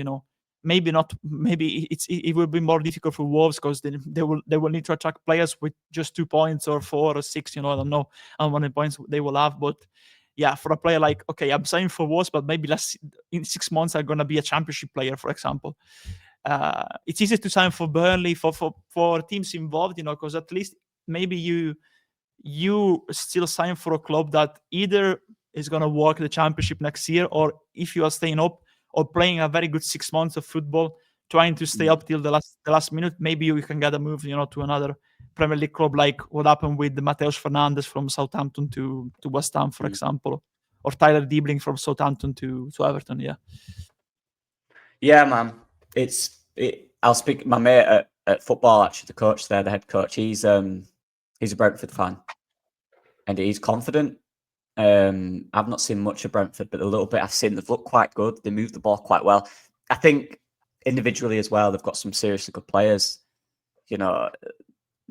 Speaker 2: Maybe not. Maybe it will be more difficult for Wolves because they will need to attract players with just 2 points or 4 or 6. I don't know how many points they will have, but yeah, for a player like, okay, I'm signing for Wolves, but maybe in 6 months I'm gonna be a championship player, for example. It's easy to sign for Burnley, for teams involved, because at least maybe you still sign for a club that either is gonna work the championship next year, or if you are staying up or playing a very good 6 months of football, trying to stay up till the last minute, maybe you can get a move, to another Premier League club, like what happened with Mateus Fernandes from Southampton to West Ham, for example, or Tyler Diebling from Southampton to Everton.
Speaker 1: Yeah, man. I'll speak. My mate at football, actually, the coach there, the head coach. He's a Brentford fan, and he's confident. I've not seen much of Brentford, but a little bit I've seen, they've looked quite good. They move the ball quite well. I think individually as well, they've got some seriously good players.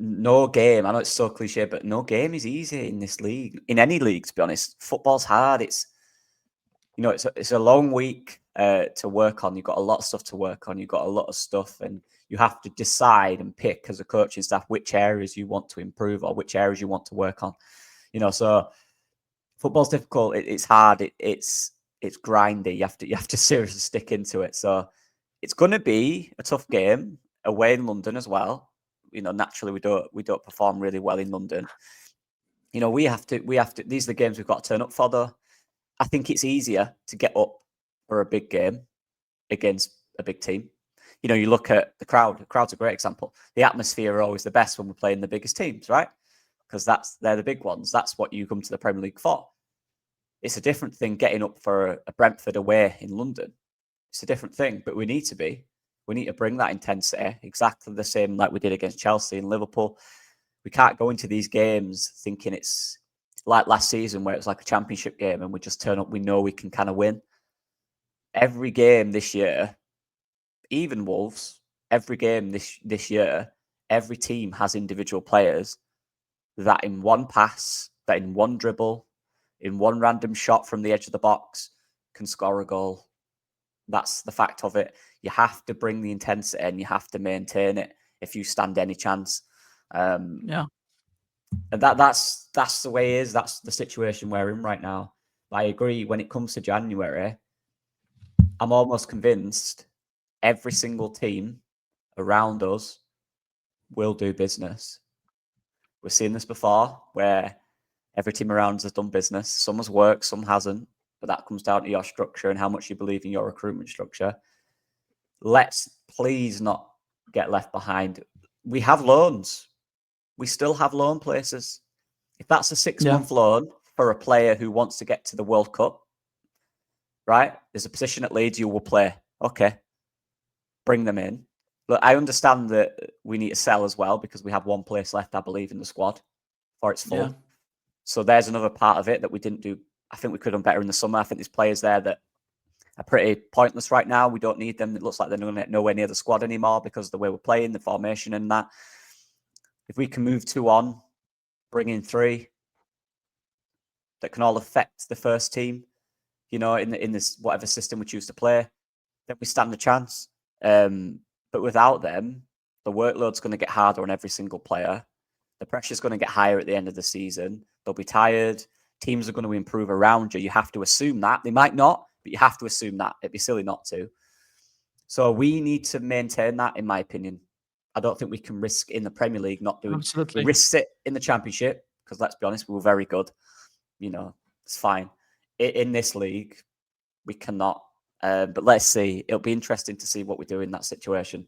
Speaker 1: No game, I know it's so cliche, but no game is easy in this league, in any league, to be honest. Football's hard. It's a long week to work on. You've got a lot of stuff to work on. You've got a lot of stuff, and you have to decide and pick as a coaching staff which areas you want to improve or which areas you want to work on. So football's difficult. It's hard. It's grindy. You have to seriously stick into it. So it's going to be a tough game away in London as well. Naturally we don't perform really well in London. We have to. These are the games we've got to turn up for, though. I think it's easier to get up for a big game against a big team. You look at the crowd. The crowd's a great example. The atmosphere are always the best when we're playing the biggest teams, right? Because they're the big ones. That's what you come to the Premier League for. It's a different thing getting up for a Brentford away in London. It's a different thing, but we need to bring that intensity exactly the same like we did against Chelsea and Liverpool. We can't go into these games thinking it's like last season where it was like a championship game and we just turn up, we know we can kind of win. Every game this year, even Wolves, every game this year, every team has individual players that in one pass, that in one dribble, in one random shot from the edge of the box can score a goal. That's the fact of it. You have to bring the intensity and you have to maintain it if you stand any chance.
Speaker 2: Yeah.
Speaker 1: And that's the way it is. That's the situation we're in right now. I agree. When it comes to January, I'm almost convinced every single team around us will do business. We've seen this before where every team around us has done business. Some has worked, some hasn't. But that comes down to your structure and how much you believe in your recruitment structure. Let's please not get left behind. We have loans. We still have loan places. If that's a 6-month loan for a player who wants to get to the World Cup, right? There's a position at Leeds you will play. Okay. Bring them in. Look, I understand that we need to sell as well because we have one place left, I believe, in the squad before it's full.
Speaker 2: Yeah.
Speaker 1: So there's another part of it that we didn't do. I think we could have done better in the summer. I think there's players there that are pretty pointless right now. We don't need them. It looks like they're nowhere near the squad anymore because of the way we're playing, the formation and that. If we can move 2 on, bring in 3 that can all affect the first team, in this whatever system we choose to play, then we stand a chance. But without them, the workload's going to get harder on every single player. The pressure's going to get higher at the end of the season. They'll be tired. Teams are going to improve around you. You have to assume that. They might not, but you have to assume that. It'd be silly not to. So we need to maintain that, in my opinion. I don't think we can risk in the Premier League not doing. We
Speaker 2: Absolutely.
Speaker 1: risked it in the Championship because let's be honest, we were very good. It's fine. In this league, we cannot. But let's see. It'll be interesting to see what we do in that situation.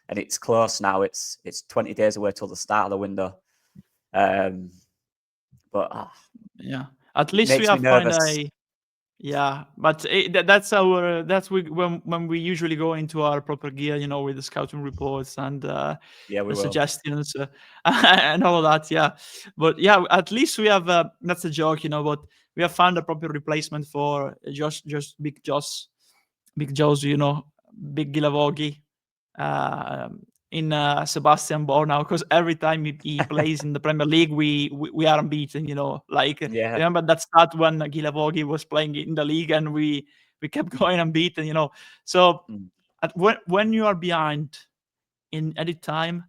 Speaker 1: And it's close now. It's 20 days away till the start of the window. But
Speaker 2: yeah, at
Speaker 1: it
Speaker 2: least we
Speaker 1: makes me
Speaker 2: have find
Speaker 1: nervous.
Speaker 2: but that's our when we usually go into our proper gear, with the scouting reports and
Speaker 1: Yeah, we
Speaker 2: the
Speaker 1: will.
Speaker 2: suggestions and all that. Yeah, but yeah, at least we have that's a joke, but we have found a proper replacement for just Big Joss, Big Joe's, Big Gilavogi, in Sebastian Bornau, because every time he plays in the Premier League, we are unbeaten. Like
Speaker 1: Yeah.
Speaker 2: remember that start when Gilavogi was playing in the league and we kept going unbeaten. So when you are behind in any time,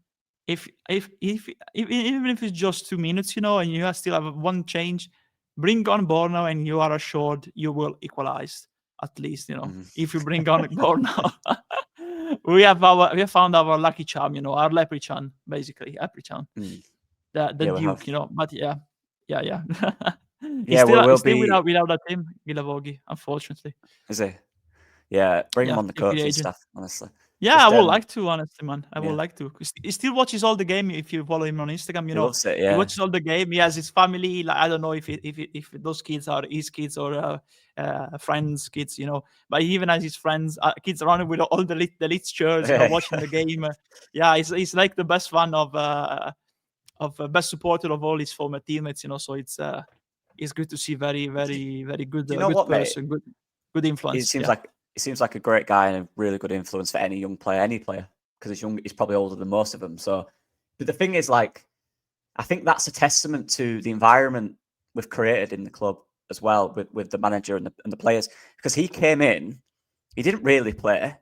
Speaker 2: if even if it's just 2 minutes, and you still have one change, bring on Bornau and you are assured you will equalize at least. If you bring on Bornau. we have found our lucky charm, our leprechaun, basically leprechaun, the
Speaker 1: Yeah, we
Speaker 2: Duke,
Speaker 1: have.
Speaker 2: But yeah.
Speaker 1: Yeah,
Speaker 2: he's
Speaker 1: we'll
Speaker 2: still
Speaker 1: be.
Speaker 2: without that team, Gilavogi, unfortunately.
Speaker 1: Is he? Yeah, bring him
Speaker 2: Yeah,
Speaker 1: on the
Speaker 2: due to the
Speaker 1: coaching
Speaker 2: agent.
Speaker 1: staff. Honestly,
Speaker 2: Yeah, I
Speaker 1: just
Speaker 2: would like to, honestly, man. I would
Speaker 1: yeah,
Speaker 2: like to. 'Cause he still watches all the game. If you follow him on Instagram,
Speaker 1: he loves it.
Speaker 2: he
Speaker 1: Yeah,
Speaker 2: watches all the game. He has his family. Like, I don't know if those kids are his kids or friends' kids, But he even has his friends, kids around him with all the Leeds shirts, watching the game. Yeah, he's like the best fan of best supporter of all his former teammates, So it's good to see very, very, very good,
Speaker 1: Do you know
Speaker 2: good
Speaker 1: what, mate?
Speaker 2: person, good
Speaker 1: It
Speaker 2: influence.
Speaker 1: seems
Speaker 2: Yeah.
Speaker 1: like a great guy and a really good influence for any young player, because he's young. He's probably older than most of them. So, but the thing is, like, I think that's a testament to the environment we've created in the club as well, with the manager and the players. Because he came in, he didn't really play,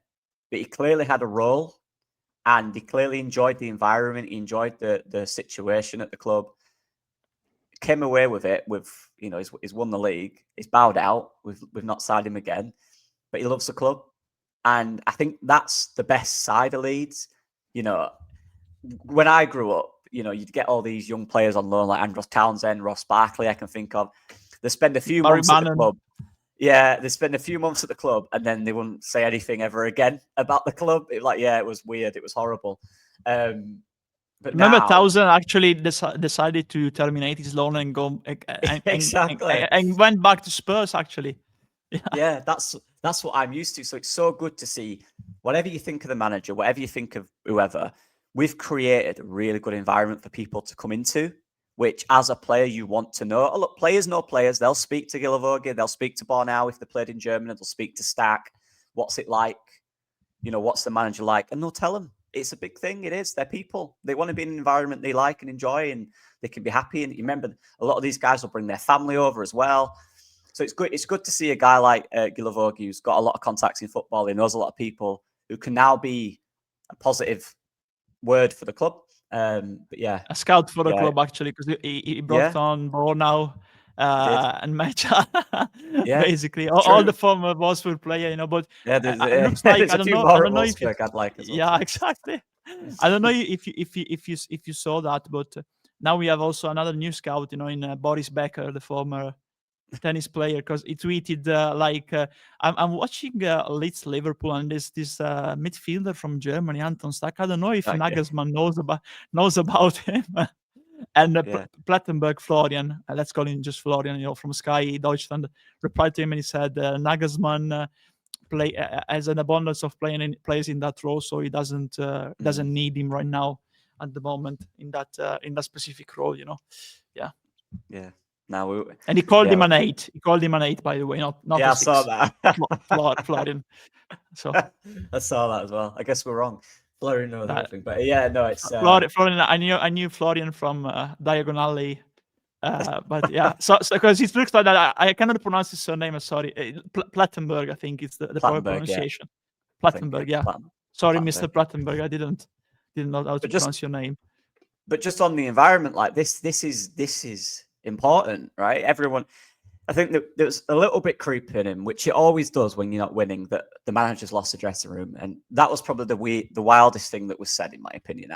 Speaker 1: but he clearly had a role, and he clearly enjoyed the environment. He enjoyed the situation at the club. Came away with it. He's won the league. He's bowed out. We've not signed him again, but he loves the club, and I think that's the best side of Leeds. When I grew up, you'd get all these young players on loan like Andros Townsend, Ross Barkley. I can think of. They spend a few
Speaker 2: Barry
Speaker 1: months at the
Speaker 2: Bannon.
Speaker 1: club. Yeah, they spend a few months at the club, and then they wouldn't say anything ever again about the club. It was weird. It was horrible. But
Speaker 2: Remember,
Speaker 1: now,
Speaker 2: Townsend actually decided to terminate his loan and go
Speaker 1: exactly.
Speaker 2: and went back to Spurs. Actually,
Speaker 1: Yeah, that's what I'm used to. So it's so good to see. Whatever you think of the manager, whatever you think of whoever, we've created a really good environment for people to come into, which as a player you want to know. Oh, look, players know players. They'll speak to Gilavogi, they'll speak to Bornau if they played in Germany, they'll speak to Stack. What's it like? What's the manager like? And they'll tell them it's a big thing. It is. They're people. They want to be in an environment they like and enjoy, and they can be happy. And you remember, a lot of these guys will bring their family over as well. So it's good. It's good to see a guy like Gilavogi, who's got a lot of contacts in football. He knows a lot of people, who can now be a positive word for the club. But yeah,
Speaker 2: a scout for the club actually, because he brought on Bornau and Mecha, basically all the former Wolfsburg player, But it looks like
Speaker 1: there's a few more at Wolfsburg I'd like as well.
Speaker 2: Yeah, exactly. I don't know if you saw that, but now we have also another new scout, in Boris Becker, the former tennis player, because he tweeted I'm watching Leeds Liverpool, and there's this midfielder from Germany, Anton Stack. I don't know if Nagelsmann knows about him. And Plattenberg Florian, let's call him just Florian, from Sky Deutschland, replied to him and he said Nagelsmann play has an abundance of players in that role, so he doesn't need him right now at the moment in that specific role. Yeah.
Speaker 1: Now
Speaker 2: and he called him an 8. He called him an 8, by the way, not
Speaker 1: a 6.
Speaker 2: I saw that. Florian. So
Speaker 1: I saw that as well. I guess we're wrong. Florian knows everything, but yeah, no, it's
Speaker 2: Florian. I knew Florian from Diagonally. But yeah, so because it looks like that, I cannot pronounce his surname. Sorry, Plattenberg. I think it's the proper pronunciation.
Speaker 1: Yeah.
Speaker 2: Plattenberg. Yeah. Sorry, Mr. Plattenberg. I didn't know how to pronounce your name.
Speaker 1: But just on the environment, like this is important, right? Everyone, I think that there's a little bit creep in him, which it always does when you're not winning, that the manager's lost the dressing room. And that was probably the wildest thing that was said, in my opinion.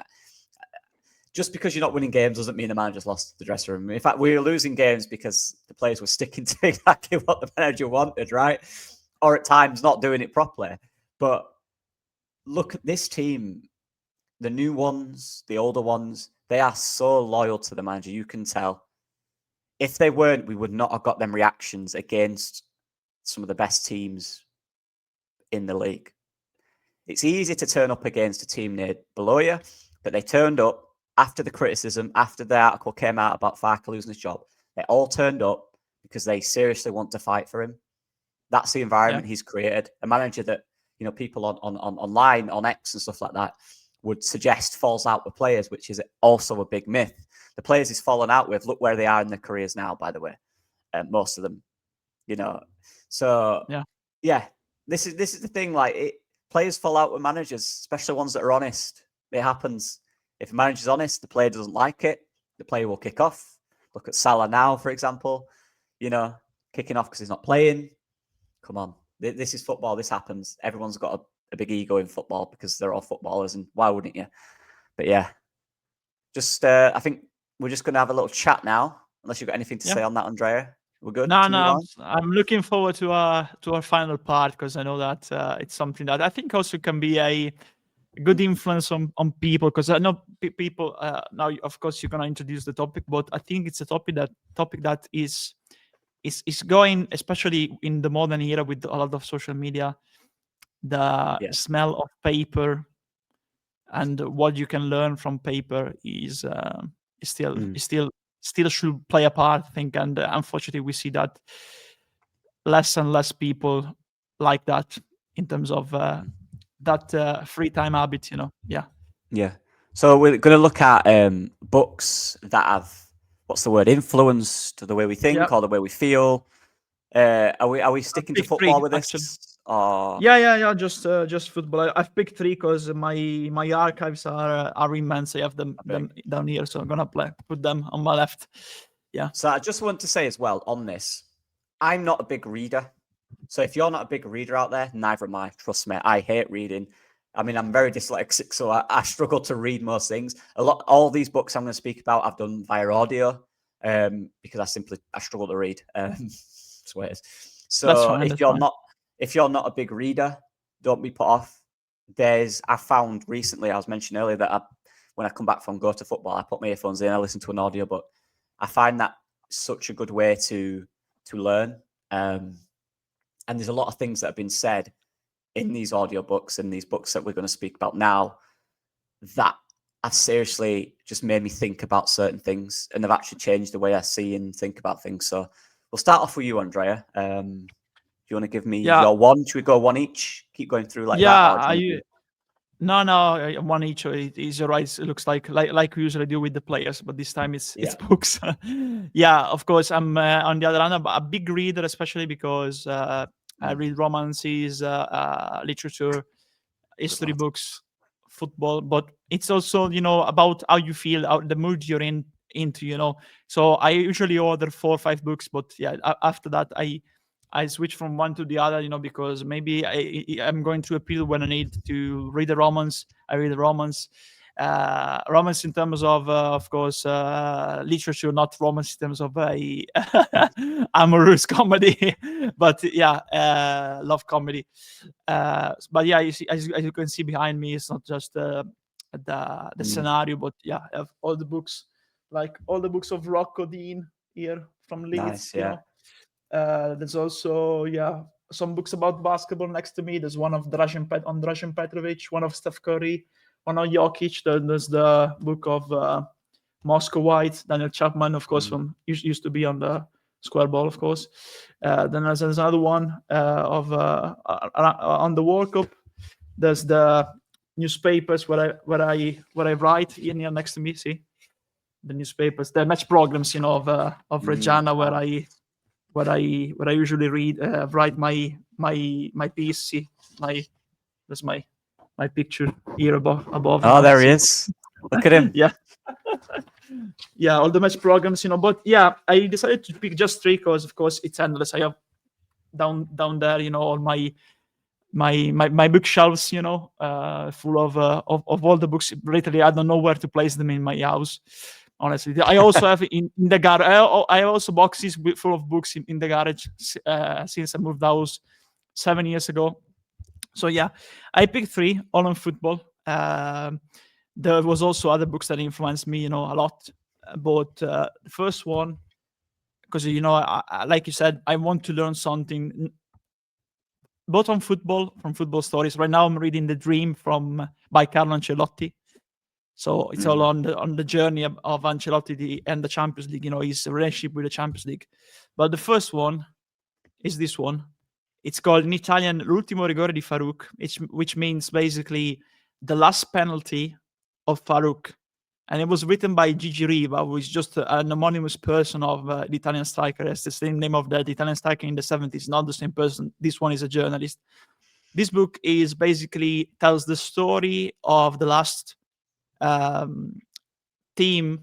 Speaker 1: Just because you're not winning games doesn't mean the manager's lost the dressing room. In fact, we were losing games because the players were sticking to exactly what the manager wanted, right? Or at times not doing it properly. But look at this team, the new ones, the older ones, they are so loyal to the manager. You can tell. If they weren't, we would not have got them reactions against some of the best teams in the league. It's easy to turn up against a team near below you, but they turned up after the criticism, after the article came out about Farke losing his job. They all turned up because they seriously want to fight for him. That's the environment he's created. A manager that, you know, people on online, on X and stuff like that would suggest falls out with players, which is also a big myth. The players he's fallen out with, look where they are in their careers now, by the way. Most of them, you know. So, yeah, this is the thing. Like, players fall out with managers, especially ones that are honest. It happens. If a manager's honest, the player doesn't like it, the player will kick off. Look at Salah now, for example. You know, kicking off because he's not playing. Come on. This is football. This happens. Everyone's got a big ego in football because they're all footballers, and why wouldn't you? But yeah, just I think we're just going to have a little chat now, unless you've got anything to say on that, Andrea. We're good?
Speaker 2: No, I'm looking forward to our final part, because I know that it's something that I think also can be a good influence on people, because I know people now, of course, you're going to introduce the topic, but I think it's a topic that is going, especially in the modern era with a lot of social media, the smell of paper and what you can learn from paper is still should play a part, I think. And unfortunately, we see that less and less people like that in terms of that free time habit, you know.
Speaker 1: Yeah. So we're going to look at books that have, what's the word, influenced the way we think or the way we feel. Are we sticking to football with this?
Speaker 2: Actually.
Speaker 1: Or...
Speaker 2: Yeah. Just football. I've picked three because my archives are immense. I have them down here, so I'm gonna put them on my left. Yeah.
Speaker 1: So I just want to say as well on this, I'm not a big reader. So if you're not a big reader out there, neither am I. Trust me, I hate reading. I mean, I'm very dyslexic, so I struggle to read most things. All these books I'm going to speak about, I've done via audio because I struggle to read. That's what it is. So if you're not a big reader, don't be put off. I found recently, I was mentioning earlier that when I come back from go to football, I put my earphones in, I listen to an audio book. I find that such a good way to learn. And there's a lot of things that have been said in these audiobooks and these books that we're going to speak about now that have seriously just made me think about certain things, and they've actually changed the way I see and think about things. So we'll start off with you, Andrea. Do you want to give me your one? Should we go one each? Keep going through like that?
Speaker 2: No, one each is your right. It looks like we usually do with the players, but this time it's books. Yeah, of course. I'm on the other hand, I'm a big reader, especially because I read romances, literature, history books, football. But it's also, you know, about how you feel, the mood you're into, you know. So I usually order 4 or 5 books, but yeah, after that I switch from one to the other, you know, because maybe I'm going through a period when I need to read a romance. I read a romance. Romance in terms of course, literature, not romance in terms of a amorous comedy, but yeah, love comedy. But yeah, you see, as you can see behind me, it's not just the scenario, but yeah, I have all the books, like all the books of Rocco Dean here from Leeds.
Speaker 1: Nice,
Speaker 2: you know. There's also some books about basketball next to me. There's one of Dražen Petrovic, one of Steph Curry, one of Jokic. Then there's the book of Moscow White, Daniel Chapman, of course, from used to be on the Square Ball, of course. Then there's another one of on the World Cup. There's the newspapers where I write in here next to me. See the newspapers, the match programs, you know, of Reggiana, where I usually write my piece. See, there's my picture here above.
Speaker 1: Oh, there he is. Look at him.
Speaker 2: Yeah. Yeah, all the match programs, but yeah, I decided to pick just three because, of course, it's endless. I have down there, all my bookshelves, full of all the books. Literally, I don't know where to place them in my house. Honestly, I also have in the garage. I have also boxes full of books in the garage since I moved house 7 years ago. So yeah, I picked three, all on football. There was also other books that influenced me, a lot. But the first one, because like you said, I want to learn something both on football, from football stories. Right now, I'm reading The Dream by Carlo Ancelotti. So it's all on the journey of Ancelotti and the Champions League. His relationship with the Champions League. But the first one is this one. It's called in Italian L'ultimo rigore di Farouk, which means basically the last penalty of Farouk. And it was written by Gigi Riva, who is just an anonymous person of the Italian striker. It's the same name of the Italian striker in the 70s, not the same person. This one is a journalist. This book is basically tells the story of the last team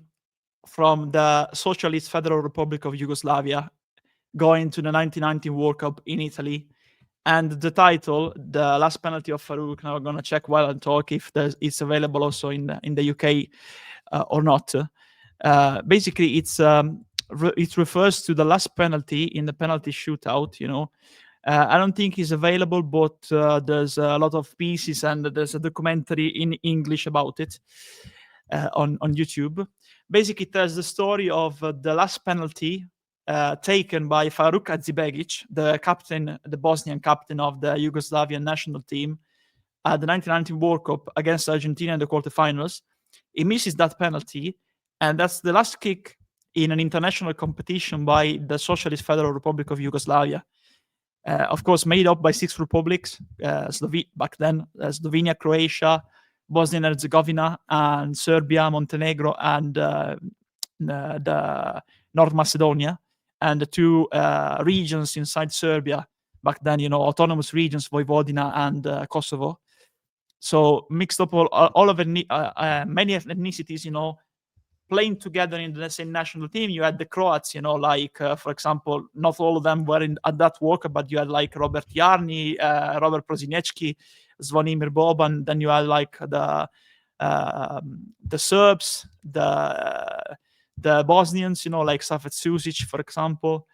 Speaker 2: from the Socialist Federal Republic of Yugoslavia going to the 1990 World Cup in Italy. And the title, The Last Penalty of Farouk, now I'm going to check while I talk if it's available also in the UK or not. Basically, it refers to the last penalty in the penalty shootout, I don't think it's available, but there's a lot of pieces and there's a documentary in English about it on YouTube. Basically, it tells the story of the last penalty taken by Faruk Hadzibegic, the Bosnian captain of the Yugoslavian national team at the 1990 World Cup against Argentina in the quarterfinals. He misses that penalty, and that's the last kick in an international competition by the Socialist Federal Republic of Yugoslavia. Of course, made up by 6 republics back then: Slovenia, Croatia, Bosnia and Herzegovina, and Serbia, Montenegro, and the North Macedonia, and the 2 regions inside Serbia back then, autonomous regions, Vojvodina and Kosovo. So mixed up all of many ethnicities, playing together in the same national team. You had the Croats, like, for example, not all of them were at that World Cup, but you had like Robert Jarni, Robert Prosinecki, Zvonimir Boban. Then you had like the Serbs, the Bosnians, like Safet Susic, for example,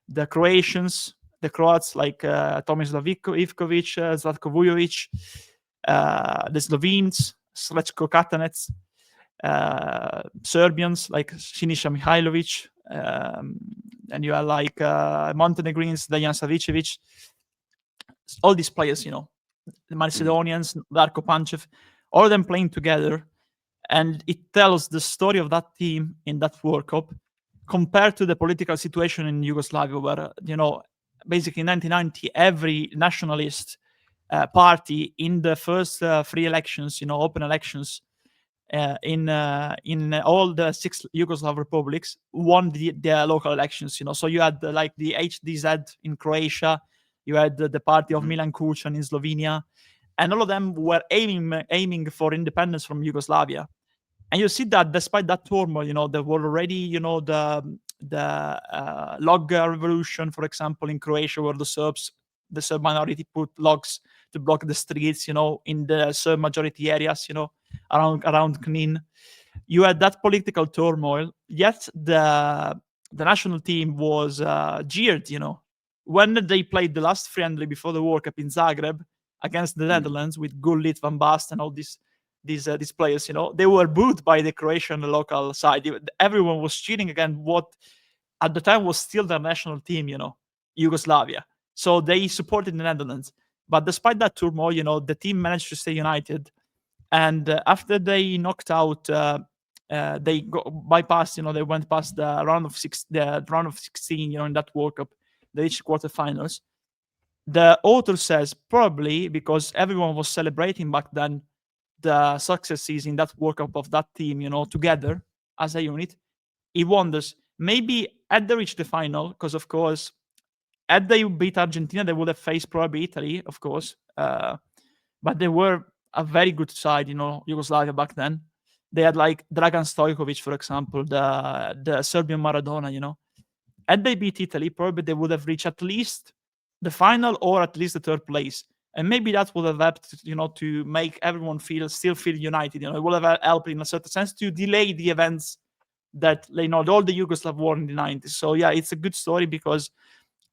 Speaker 2: the Croatians, the Croats like Tomislav Ivkovic, Zlatko Vujovic, the Slovenes, Srećko Katanec, Serbians like Sinisa Mihailovic, and you are like Montenegrins, Dejan Savicevic, all these players, the Macedonians, Darko Panchev, all of them playing together. And it tells the story of that team in that World Cup compared to the political situation in Yugoslavia, where, basically in 1990, every nationalist party in the first free elections, open elections, in all the 6 Yugoslav republics won their local elections. So you had like the HDZ in Croatia, you had the party of Milan Kucan in Slovenia, and all of them were aiming for independence from Yugoslavia. And you see that despite that turmoil, there were already, the log revolution, for example, in Croatia, where the Serb minority put logs to block the streets, in the Serb majority areas, around Knin. You had that political turmoil, yet the national team was jeered, when they played the last friendly before the World Cup in Zagreb against the Netherlands with Gullit, Van Basten, and all these players, they were booed by the Croatian local side. Everyone was cheering against what at the time was still their national team, Yugoslavia. So they supported the Netherlands. But despite that turmoil, the team managed to stay united. And after they knocked out, they bypassed, they went past the round of 16, in that World Cup. They reached quarterfinals. The author says probably because everyone was celebrating back then the successes in that World Cup of that team, together as a unit. He wonders maybe had they reached the final, because of course, had they beat Argentina, they would have faced probably Italy, of course. But they were a very good side, Yugoslavia back then. They had like Dragan Stojkovic, for example, the Serbian Maradona, Had they beat Italy, probably they would have reached at least the final or at least the third place. And maybe that would have helped, to make everyone still feel united. It would have helped in a certain sense to delay the events that, all the Yugoslav war in the 90s. So yeah, it's a good story because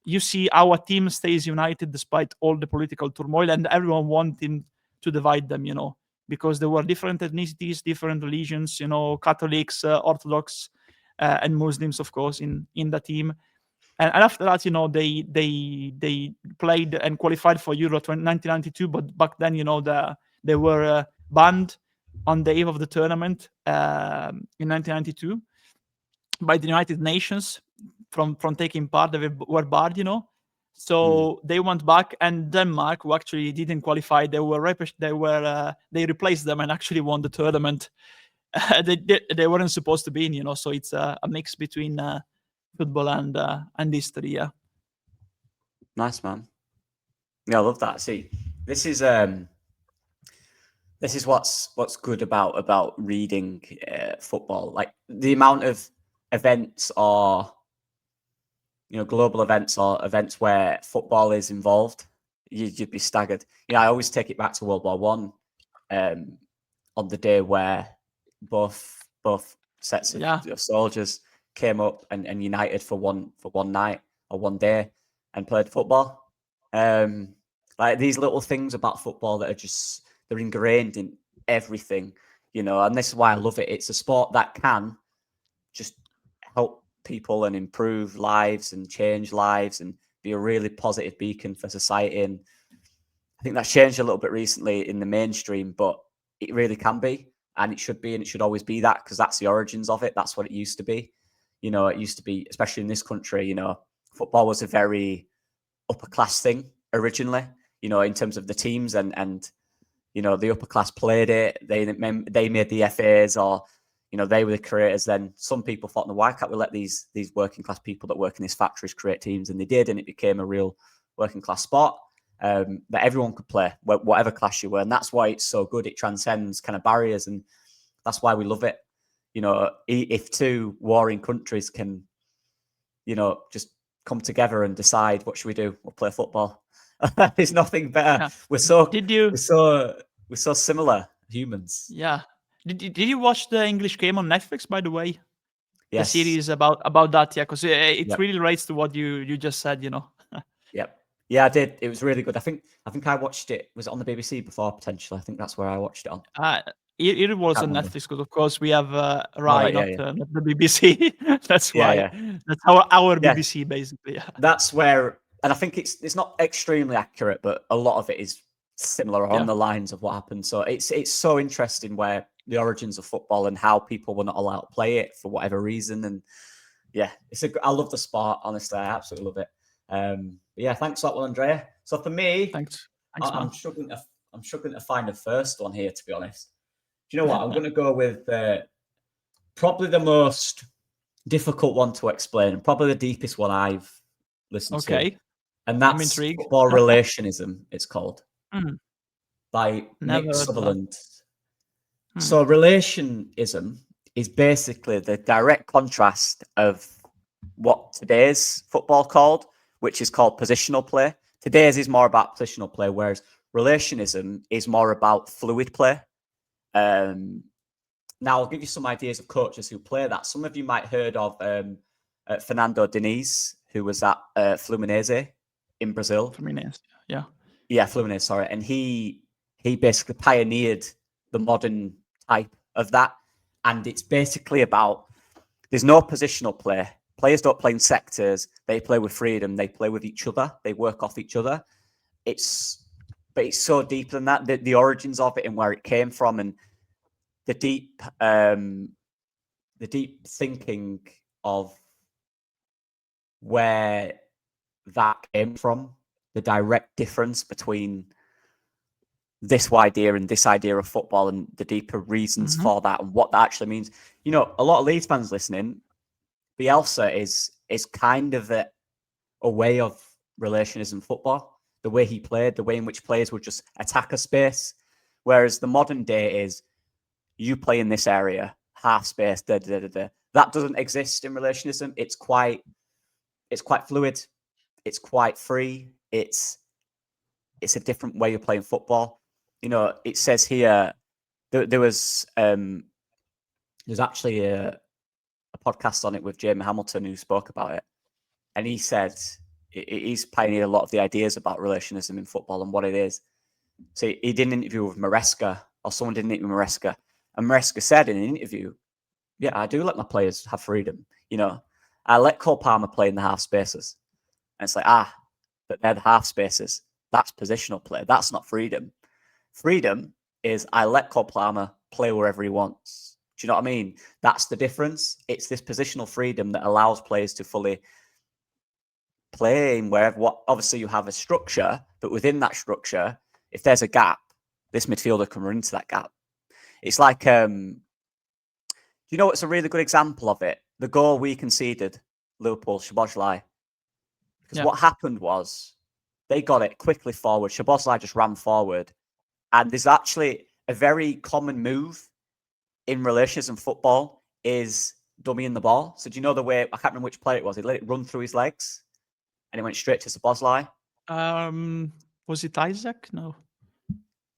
Speaker 2: you see our team stays united despite all the political turmoil and everyone wanting to divide them, because there were different ethnicities, different religions, Catholics, Orthodox, and Muslims, of course, in the team. And after that, they played and qualified for Euro 1992, but back then, they were banned on the eve of the tournament in 1992 by the United Nations from taking part. They were barred, So they went back, and Denmark, who actually didn't qualify, they replaced them and actually won the tournament. They weren't supposed to be in, So it's a mix between football and history. Yeah.
Speaker 1: Nice, man. Yeah, I love that. See, this is what's good about reading football. Like the amount of events or global events or events where football is involved, you'd be staggered. I always take it back to World War One, on the day where both sets of soldiers came up and united for one night or one day and played football. Like these little things about football that are they're ingrained in everything, and this is why I love it. It's a sport that can just help people and improve lives and change lives and be a really positive beacon for society. And I think that's changed a little bit recently in the mainstream, but it really can be, and it should be, and it should always be that, because that's the origins of it. That's what it used to be. It used to be, especially in this country, football was a very upper class thing originally, in terms of the teams and the upper class played it. They made the FAs, or they were the creators. Then some people thought, no, why can't we let these working class people that work in these factories create teams? And they did, and it became a real working class sport that everyone could play, whatever class you were. And that's why it's so good. It transcends kind of barriers, and that's why we love it. If two warring countries can, just come together and decide, what should we do? We'll play football. There's nothing better. Yeah. We're so similar humans.
Speaker 2: Yeah. Did you watch the English game on Netflix, by the way?
Speaker 1: Yes.
Speaker 2: The series about that, yeah, because it really relates to what you just said,
Speaker 1: Yep. Yeah, I did. It was really good. I think I watched it. Was it on the BBC before, potentially? I think that's where I watched it on.
Speaker 2: It was on Netflix, because of course we have Rai, not the BBC. That's why. That's our BBC, basically. Yeah.
Speaker 1: That's where, and I think it's not extremely accurate, but a lot of it is similar on the lines of what happened. So it's so interesting where the origins of football and how people were not allowed to play it for whatever reason. And yeah, I love the sport. Honestly, I absolutely love it. Yeah, thanks for that one, Andrea. So for me,
Speaker 2: thanks.
Speaker 1: I'm struggling to find the first one here, to be honest. Do you know what? I'm going to go with probably the most difficult one to explain, and probably the deepest one I've listened to. And that's Football Relationism, it's called, by Nick Sutherland. So relationism is basically the direct contrast of what today's football called, which is called positional play. Today's is more about positional play, whereas relationism is more about fluid play. Now, I'll give you some ideas of coaches who play that. Some of you might have heard of Fernando Diniz, who was at Fluminense in Brazil.
Speaker 2: Fluminense, yeah.
Speaker 1: Yeah, Fluminense, sorry. And he basically pioneered the modern type of that. And it's basically about, there's no positional play. Players don't play in sectors. They play with freedom. They play with each other. They work off each other. But it's so deeper than that. The origins of it and where it came from, and the deep thinking of where that came from, the direct difference between this idea and this idea of football, and the deeper reasons for that and what that actually means. A lot of Leeds fans listening, Bielsa is kind of a way of relationism football. The way he played, the way in which players would just attack a space. Whereas the modern day is, you play in this area, half space, da da da da. That doesn't exist in relationism. It's quite fluid. It's quite free. It's a different way of playing football. You know, it says here there's actually a podcast on it with Jamie Hamilton who spoke about it, and he said he's pioneered a lot of the ideas about relationism in football and what it is. So he did an interview with Maresca, or someone did an interview with Maresca, and Maresca said in an interview, "Yeah, I do let my players have freedom. You know, I let Cole Palmer play in the half spaces." And it's like, but they're the half spaces. That's positional play. That's not freedom. Freedom is I let Cole Palmer play wherever he wants. Do you know what I mean? That's the difference. It's this positional freedom that allows players to fully play in wherever. Obviously, you have a structure, but within that structure, if there's a gap, this midfielder can run into that gap. It's like, you know what's a really good example of it? The goal we conceded, Liverpool, Szoboszlai. Because what happened was they got it quickly forward. Szoboszlai just ran forward. And there's actually a very common move in relationism football is dummying the ball. So do you know the way, I can't remember which player it was, he let it run through his legs and it went straight to Szoboszlai.
Speaker 2: Was it Isaac? No.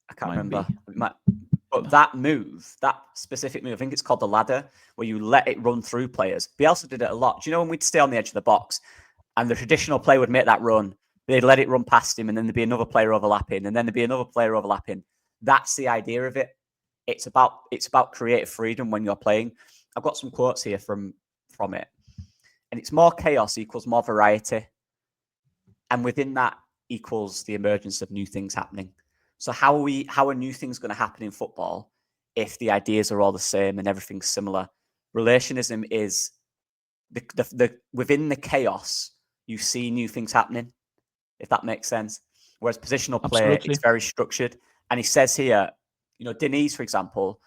Speaker 1: I can't remember. But that move, that specific move, I think it's called the ladder, where you let it run through players. Bielsa did it a lot. Do you know when we'd stay on the edge of the box and the traditional player would make that run, they'd let it run past him and then there'd be another player overlapping and then there'd be another player overlapping. That's the idea of it. It's about creative freedom when you're playing. I've got some quotes here from it. And it's more chaos equals more variety. And within that equals the emergence of new things happening. So how are new things going to happen in football if the ideas are all the same and everything's similar? Relationism is the within the chaos, you see new things happening, if that makes sense. Whereas positional play,
Speaker 2: Absolutely.
Speaker 1: it's very structured. And he says here, you know, Denise, for example,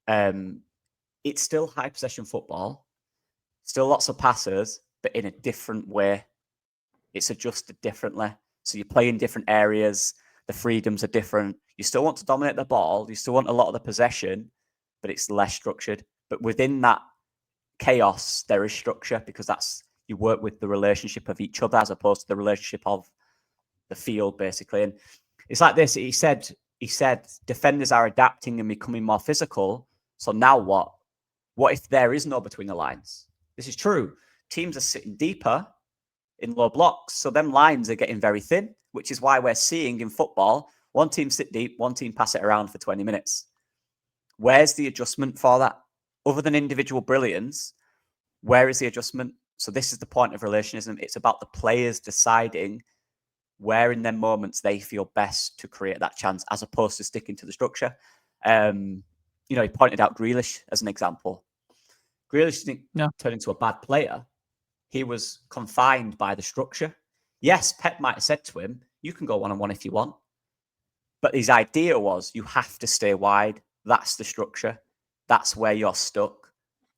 Speaker 1: it's still high possession football, still lots of passes, but in a different way. It's adjusted differently. So you play in different areas. The freedoms are different. You still want to dominate the ball. You still want a lot of the possession, but it's less structured. But within that chaos, there is structure because you work with the relationship of each other as opposed to the relationship of the field, basically. And it's like this. He said defenders are adapting and becoming more physical. So now what? What if there is no between the lines? This is true. Teams are sitting deeper in low blocks. So them lines are getting very thin, which is why we're seeing in football, one team sit deep, one team pass it around for 20 minutes. Where's the adjustment for that? Other than individual brilliance, where is the adjustment? So this is the point of relationism. It's about the players deciding where in their moments they feel best to create that chance as opposed to sticking to the structure. You know, he pointed out Grealish as an example. Grealish didn't turn into a bad player. He was confined by the structure. Yes, Pep might have said to him, you can go one-on-one if you want. But his idea was you have to stay wide. That's the structure. That's where you're stuck.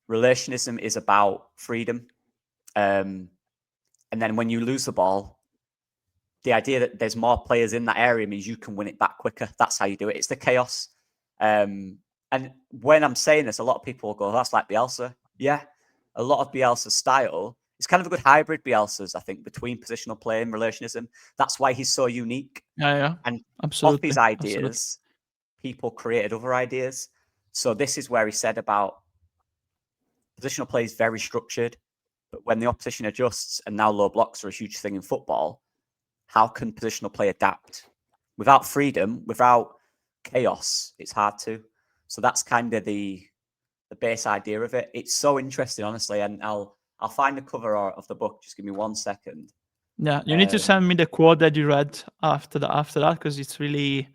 Speaker 1: Relationism is about freedom. And then when you lose the ball, the idea that there's more players in that area means you can win it back quicker. That's how you do it. It's the chaos. And when I'm saying this, a lot of people will go, that's like Bielsa. Yeah, a lot of Bielsa's style, it's kind of a good hybrid, Bielsa's, I think, between positional play and relationism. That's why he's so unique.
Speaker 2: Yeah,
Speaker 1: and
Speaker 2: absolutely.
Speaker 1: off his ideas, people created other ideas. So this is where he said about positional play is very structured, but when the opposition adjusts, and now low blocks are a huge thing in football, how can positional play adapt? Without freedom, without chaos, it's hard to. So that's kind of the base idea of it. It's so interesting, honestly, and I'll find the cover of the book. Just give me 1 second.
Speaker 2: Yeah, you need to send me the quote that you read after that because it's really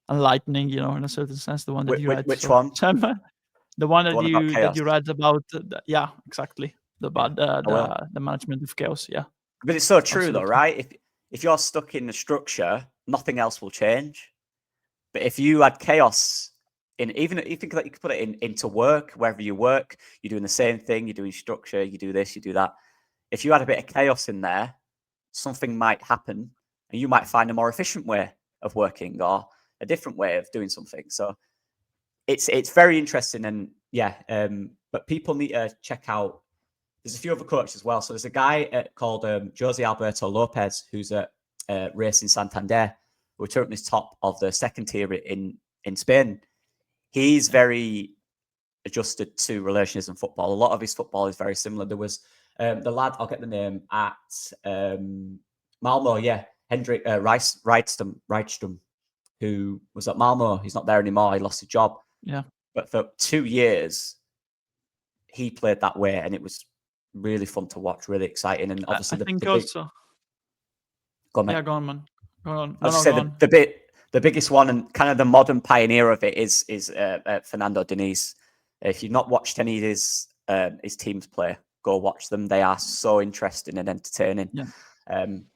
Speaker 2: enlightening, you know, in a certain sense. The one that you read.
Speaker 1: Which one?
Speaker 2: The one that you read about. Yeah, exactly. About the management of chaos. Yeah.
Speaker 1: But it's so true, though, right? If you're stuck in the structure, nothing else will change. But if you had chaos even if you think that you could put it into work, wherever you work, you're doing the same thing, you're doing structure, you do this, you do that. If you had a bit of chaos in there, something might happen and you might find a more efficient way of working or a different way of doing something. So it's very interesting, and but people need to check out. There's a few other coaches as well. So there's a guy called Jose Alberto Lopez, who's at Racing Santander, who are currently top of the second tier in Spain. He's very adjusted to relationism football. A lot of his football is very similar. There was the lad, I'll get the name, at Malmo, Hendrik Rydstrom, who was at Malmo. He's not there anymore. He lost his job.
Speaker 2: Yeah.
Speaker 1: But for 2 years, he played that way, and it was really fun to watch, really exciting. And obviously,
Speaker 2: I think
Speaker 1: big...
Speaker 2: also.
Speaker 1: Go on, mate.
Speaker 2: Yeah, go on, man. Go on.
Speaker 1: I was just saying the biggest one and kind of the modern pioneer of it is Fernando Diniz. If you've not watched any of his teams play, go watch them. They are so interesting and entertaining.
Speaker 2: Yeah.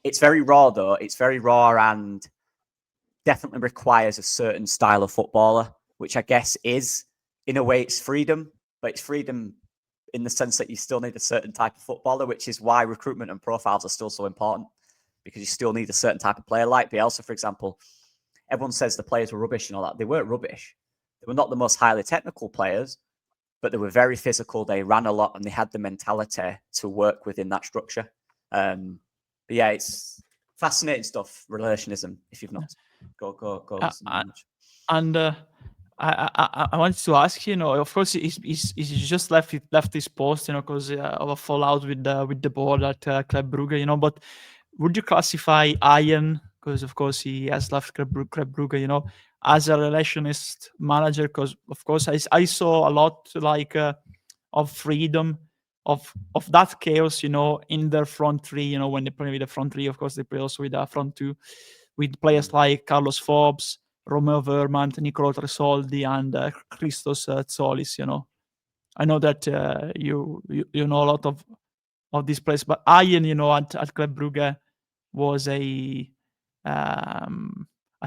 Speaker 1: It's very raw, though. It's very raw and definitely requires a certain style of footballer, which I guess is, in a way, it's freedom, but it's freedom in the sense that you still need a certain type of footballer, which is why recruitment and profiles are still so important, because you still need a certain type of player. Like Bielsa, for example, everyone says the players were rubbish and all that. They weren't rubbish. They were not the most highly technical players, but they were very physical. They ran a lot and they had the mentality to work within that structure. But yeah, it's fascinating stuff. Relationism. If you've not, go.
Speaker 2: And I wanted to ask you, of course, he's just left this post, because of a fallout with the board at Club Brugge, but would you classify Ian, because of course he has left Club Brugge, as a relationist manager? Because of course I saw a lot of freedom of that chaos, in their front three. When they play with the front three, of course they play also with the front two, with players like Carlos Forbes, Romeo Vermont, Nicolo Tresoldi, and Christos Tsolis. I know that you know a lot of these players, but Ian, at Club Brugge was I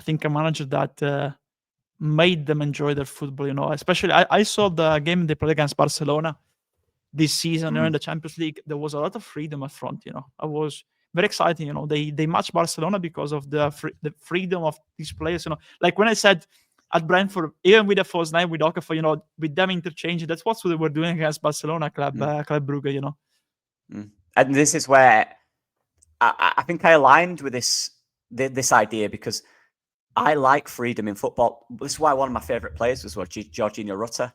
Speaker 2: think a manager that made them enjoy their football. Especially I saw the game they played against Barcelona this season, in the Champions League. There was a lot of freedom up front. I was very exciting. They matched Barcelona because of the freedom of these players. Like when I said at Brentford, even with the false nine with Okafor, with them interchanging, that's what they were doing against Barcelona, Club Brugge.
Speaker 1: And this is where I think I aligned with this idea, because I like freedom in football. This is why one of my favourite players was Jorginho Rutter.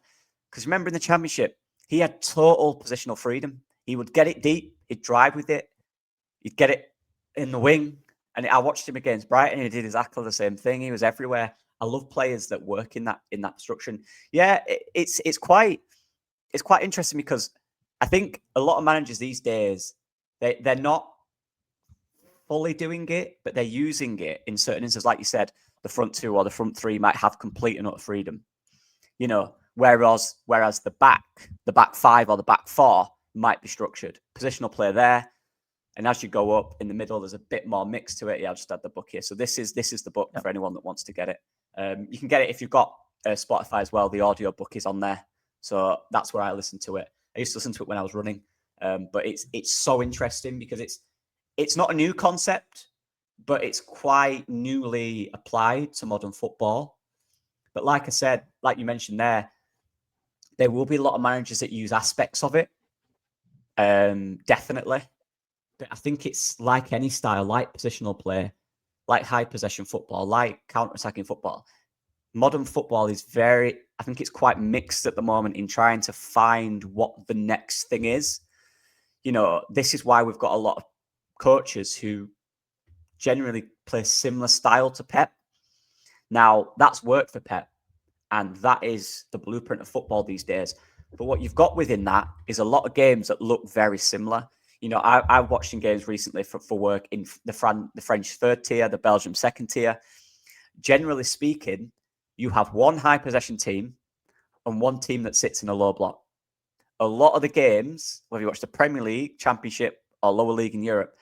Speaker 1: Because remember, in the Championship, he had total positional freedom. He would get it deep, he'd drive with it, he'd get it in the wing. And I watched him against Brighton, and he did exactly the same thing. He was everywhere. I love players that work in that structure. Yeah, it's quite interesting, because I think a lot of managers these days, they're not fully doing it, but they're using it in certain instances. Like you said, the front two or the front three might have complete and utter freedom. Whereas the back five or the back four might be structured. Positional play there. And as you go up in the middle, there's a bit more mix to it. Yeah, I'll just add the book here. So this is the book for anyone that wants to get it. You can get it if you've got Spotify as well. The audio book is on there. So that's where I listen to it. I used to listen to it when I was running. But it's so interesting, because it's not a new concept, but it's quite newly applied to modern football. But like I said, like you mentioned there will be a lot of managers that use aspects of it. Definitely. But I think it's like any style, like positional play, like high possession football, like counter-attacking football. Modern football is I think it's quite mixed at the moment in trying to find what the next thing is. This is why we've got a lot of coaches who generally play similar style to Pep. Now, that's worked for Pep, and that is the blueprint of football these days. But what you've got within that is a lot of games that look very similar. I've watched some games recently for work in the French third tier, the Belgium second tier. Generally speaking, you have one high possession team and one team that sits in a low block. A lot of the games, whether you watch the Premier League, Championship, or lower league in Europe,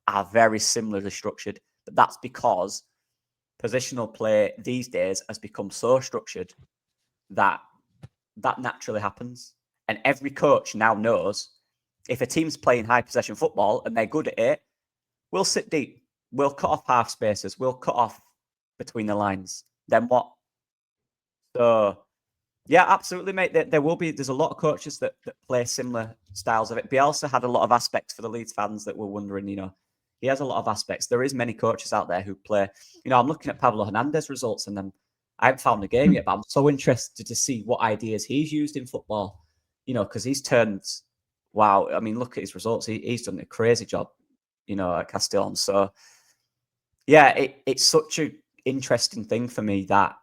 Speaker 1: are very similarly structured. But that's because positional play these days has become so structured that naturally happens. And every coach now knows, if a team's playing high possession football and they're good at it, we'll sit deep. We'll cut off half spaces. We'll cut off between the lines. Then what? So Yeah, absolutely, mate. There will be. There's a lot of coaches that play similar styles of it. Bielsa had a lot of aspects for the Leeds fans that were wondering. He has a lot of aspects. There is many coaches out there who play. I'm looking at Pablo Hernandez results, and then I haven't found the game yet, but I'm so interested to see what ideas he's used in football. Because he's turned. Wow, I mean, look at his results. He's done a crazy job. At Castellon. So yeah, it's such an interesting thing for me that.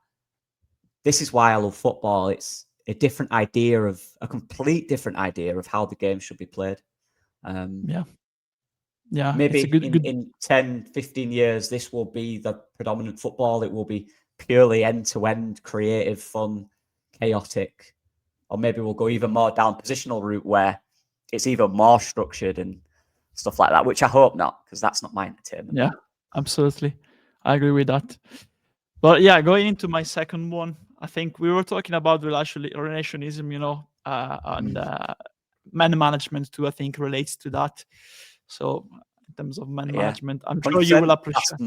Speaker 1: This is why I love football. It's a complete different idea of how the game should be played.
Speaker 2: Yeah, it's
Speaker 1: Maybe
Speaker 2: a good.
Speaker 1: in 10, 15 years, this will be the predominant football. It will be purely end-to-end, creative, fun, chaotic. Or maybe we'll go even more down positional route where it's even more structured and stuff like that, which I hope not, because that's not my entertainment.
Speaker 2: Yeah, absolutely. I agree with that. But yeah, going into my second one, I think we were talking about relationism, and man management too. I think relates to that. So in terms of man management, I'm sure you will
Speaker 1: 100%.
Speaker 2: appreciate.
Speaker 1: That's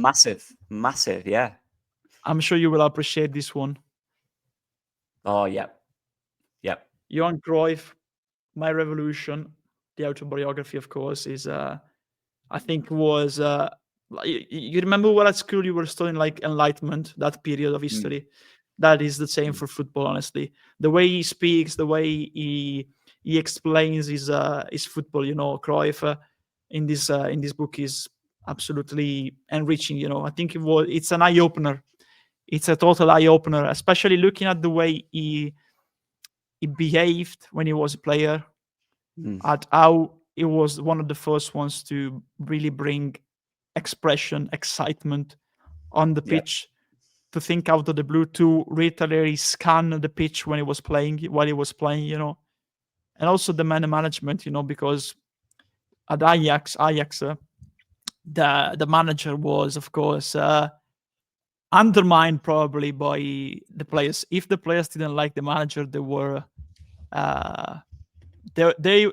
Speaker 1: massive. Yeah.
Speaker 2: I'm sure you will appreciate this one.
Speaker 1: Oh yeah. Yep.
Speaker 2: Johan Cruyff, My Revolution, the autobiography, of course, is I think was you remember what at school you were studying like Enlightenment, that period of history. That is the same for football, honestly. The way he speaks, the way he explains his football, Cruyff in this book is absolutely enriching. I think it's an eye opener. It's a total eye opener, especially looking at the way he behaved when he was a player, at how he was one of the first ones to really bring expression, excitement on the pitch, to think out of the blue, to literally scan the pitch when he was playing, while he was playing, and also the man management, because at Ajax, the manager was, of course, undermined probably by the players. If the players didn't like the manager, they were they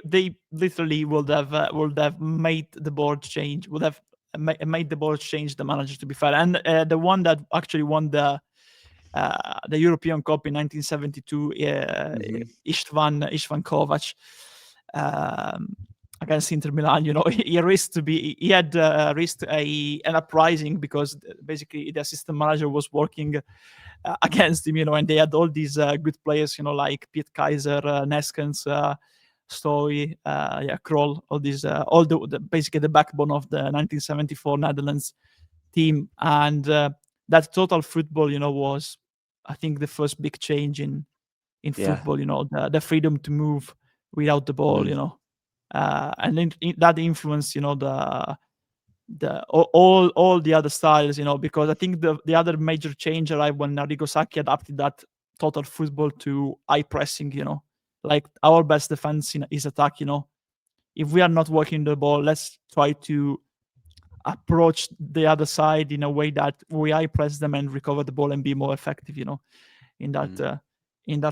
Speaker 2: literally would have made the board change, would have made the board change the manager, to be fair. And the one that actually won the European Cup in 1972, Istvan Kovac, against Inter Milan, he had risked an uprising because basically the assistant manager was working against him, and they had all these good players, like Piet Kaiser, Neskens, Stoy, Krol, all these, all the basically the backbone of the 1974 Netherlands team, and that total football, was, I think, the first big change in football. The freedom to move without the ball, and that influenced, all the other styles, because I think the other major change arrived when Arrigo Sacchi adapted that total football to high pressing, like our best defense is attack, if we are not working the ball, let's try to approach the other side in a way that we high press them and recover the ball and be more effective, in that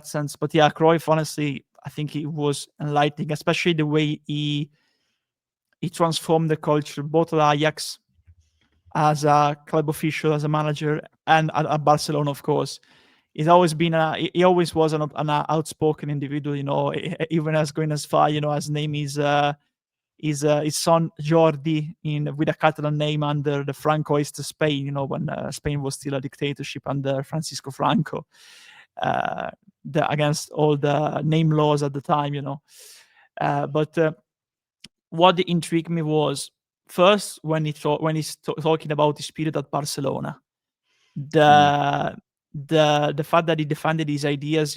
Speaker 2: sense. But yeah, Cruyff, honestly, I think it was enlightening, especially the way he transformed the culture, both at Ajax as a club official, as a manager, and at Barcelona, of course. He always was an outspoken individual, even as going as far, his name is his son Jordi, with a Catalan name, under the Francoist Spain, when Spain was still a dictatorship under Francisco Franco, against all the name laws at the time, but what intrigued me was, first, when he's talking about his period at Barcelona, the fact that he defended his ideas,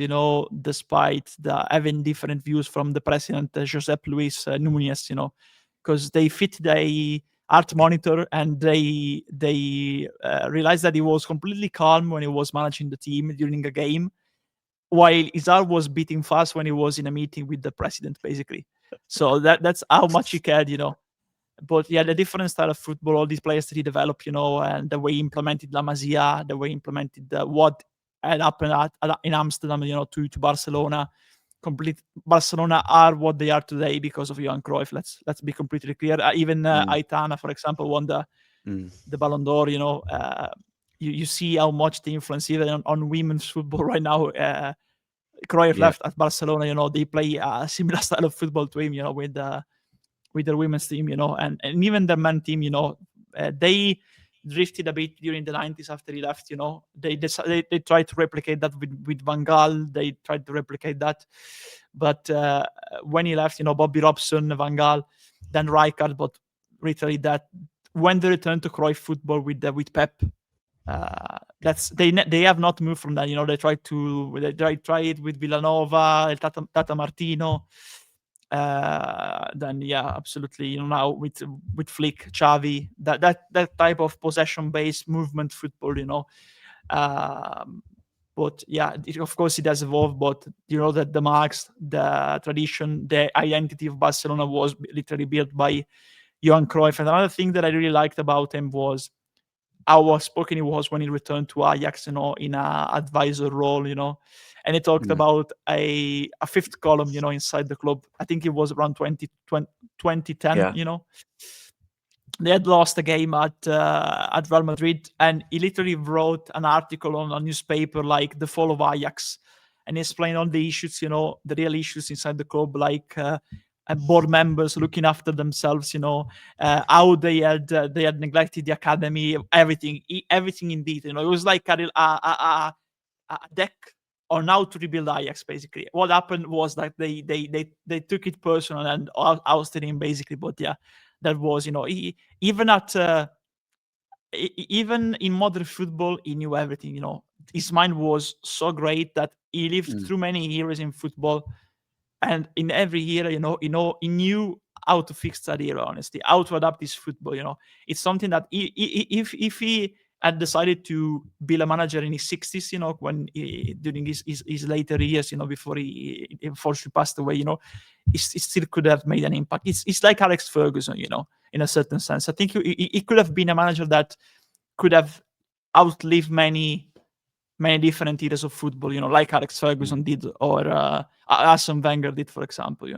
Speaker 2: despite having different views from the president, Josep Luis Núñez, because they fit the art monitor, and they realized that he was completely calm when he was managing the team during a game, while his heart was beating fast when he was in a meeting with the president, basically. So that's how much he cared, But yeah, the different style of football, all these players that he developed, and the way he implemented La Masia, the way he implemented what had happened in Amsterdam, to Barcelona. Barcelona are what they are today because of Johan Cruyff. Let's be completely clear. Even Aitana, for example, won the Ballon d'Or. You see how much the influence even on women's football right now. Cruyff left at Barcelona, they play a similar style of football to him, with their women's team, and even the men team, they drifted a bit during the 90s after he left. They tried to replicate that with Van Gaal. They tried to replicate that, but when he left, Bobby Robson, Van Gaal, then Rijkaard, but literally that when they returned to Cruyff football with Pep, they have not moved from that. They try it with Villanova, Tata Martino. Then absolutely. Now with Flick, Xavi, that type of possession-based movement football. But of course it has evolved. But that the marks, the tradition, the identity of Barcelona was literally built by Johan Cruyff. And another thing that I really liked about him was how outspoken he was when he returned to Ajax, in an advisor role, and he talked about a fifth column, inside the club. I think it was around 2010, They had lost a game at Real Madrid, and he literally wrote an article on a newspaper like The Fall of Ajax, and he explained all the issues, the real issues inside the club, like board members looking after themselves, how they had neglected the academy, everything in detail. It was like a deck on how to rebuild Ajax. Basically, what happened was that they took it personal and ousted him, basically. But that was, even in modern football, he knew everything. His mind was so great that he lived through many eras in football. And in every era, he knew how to fix that era, honestly, how to adapt his football. It's something that if he had decided to be a manager in his 60s, during his later years, before he unfortunately passed away, he still could have made an impact. It's like Alex Ferguson, in a certain sense. I think he could have been a manager that could have outlived many different eras of football, like Alex Ferguson did, or Arsene Wenger did, for example,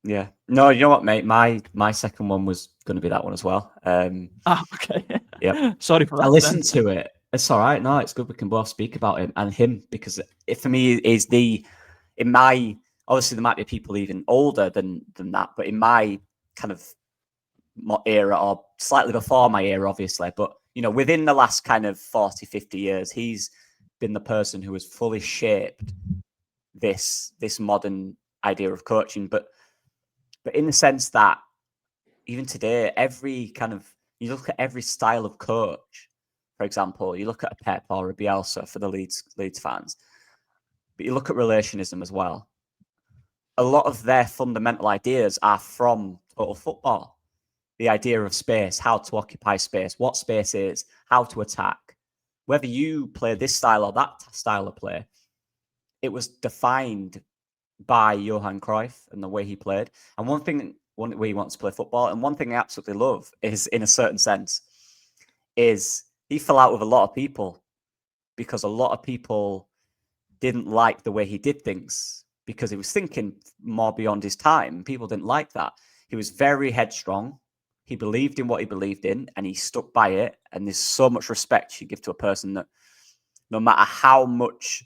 Speaker 1: Yeah. No, you know what, mate? My second one was going to be that one as well.
Speaker 2: Okay.
Speaker 1: Yeah.
Speaker 2: Sorry for that.
Speaker 1: I listened to it. It's all right. No, it's good. We can both speak about him because for me is obviously there might be people even older than that, but in my kind of era, or slightly before my era, obviously, but within the last kind of 40, 50 years, he's been the person who has fully shaped this modern idea of coaching, but in the sense that even today, you look at every style of coach. For example, you look at a Pep or a Bielsa for the Leeds fans, but you look at relationism as well. A lot of their fundamental ideas are from total football. The idea of space, how to occupy space, what space is, how to attack. Whether you play this style or that style of play, it was defined by Johan Cruyff and the way he played. And one way he wants to play football, and one thing I absolutely love is, in a certain sense, is he fell out with a lot of people because a lot of people didn't like the way he did things because he was thinking more beyond his time. People didn't like that. He was very headstrong. He believed in what he believed in, and he stuck by it. And there's so much respect you give to a person that no matter how much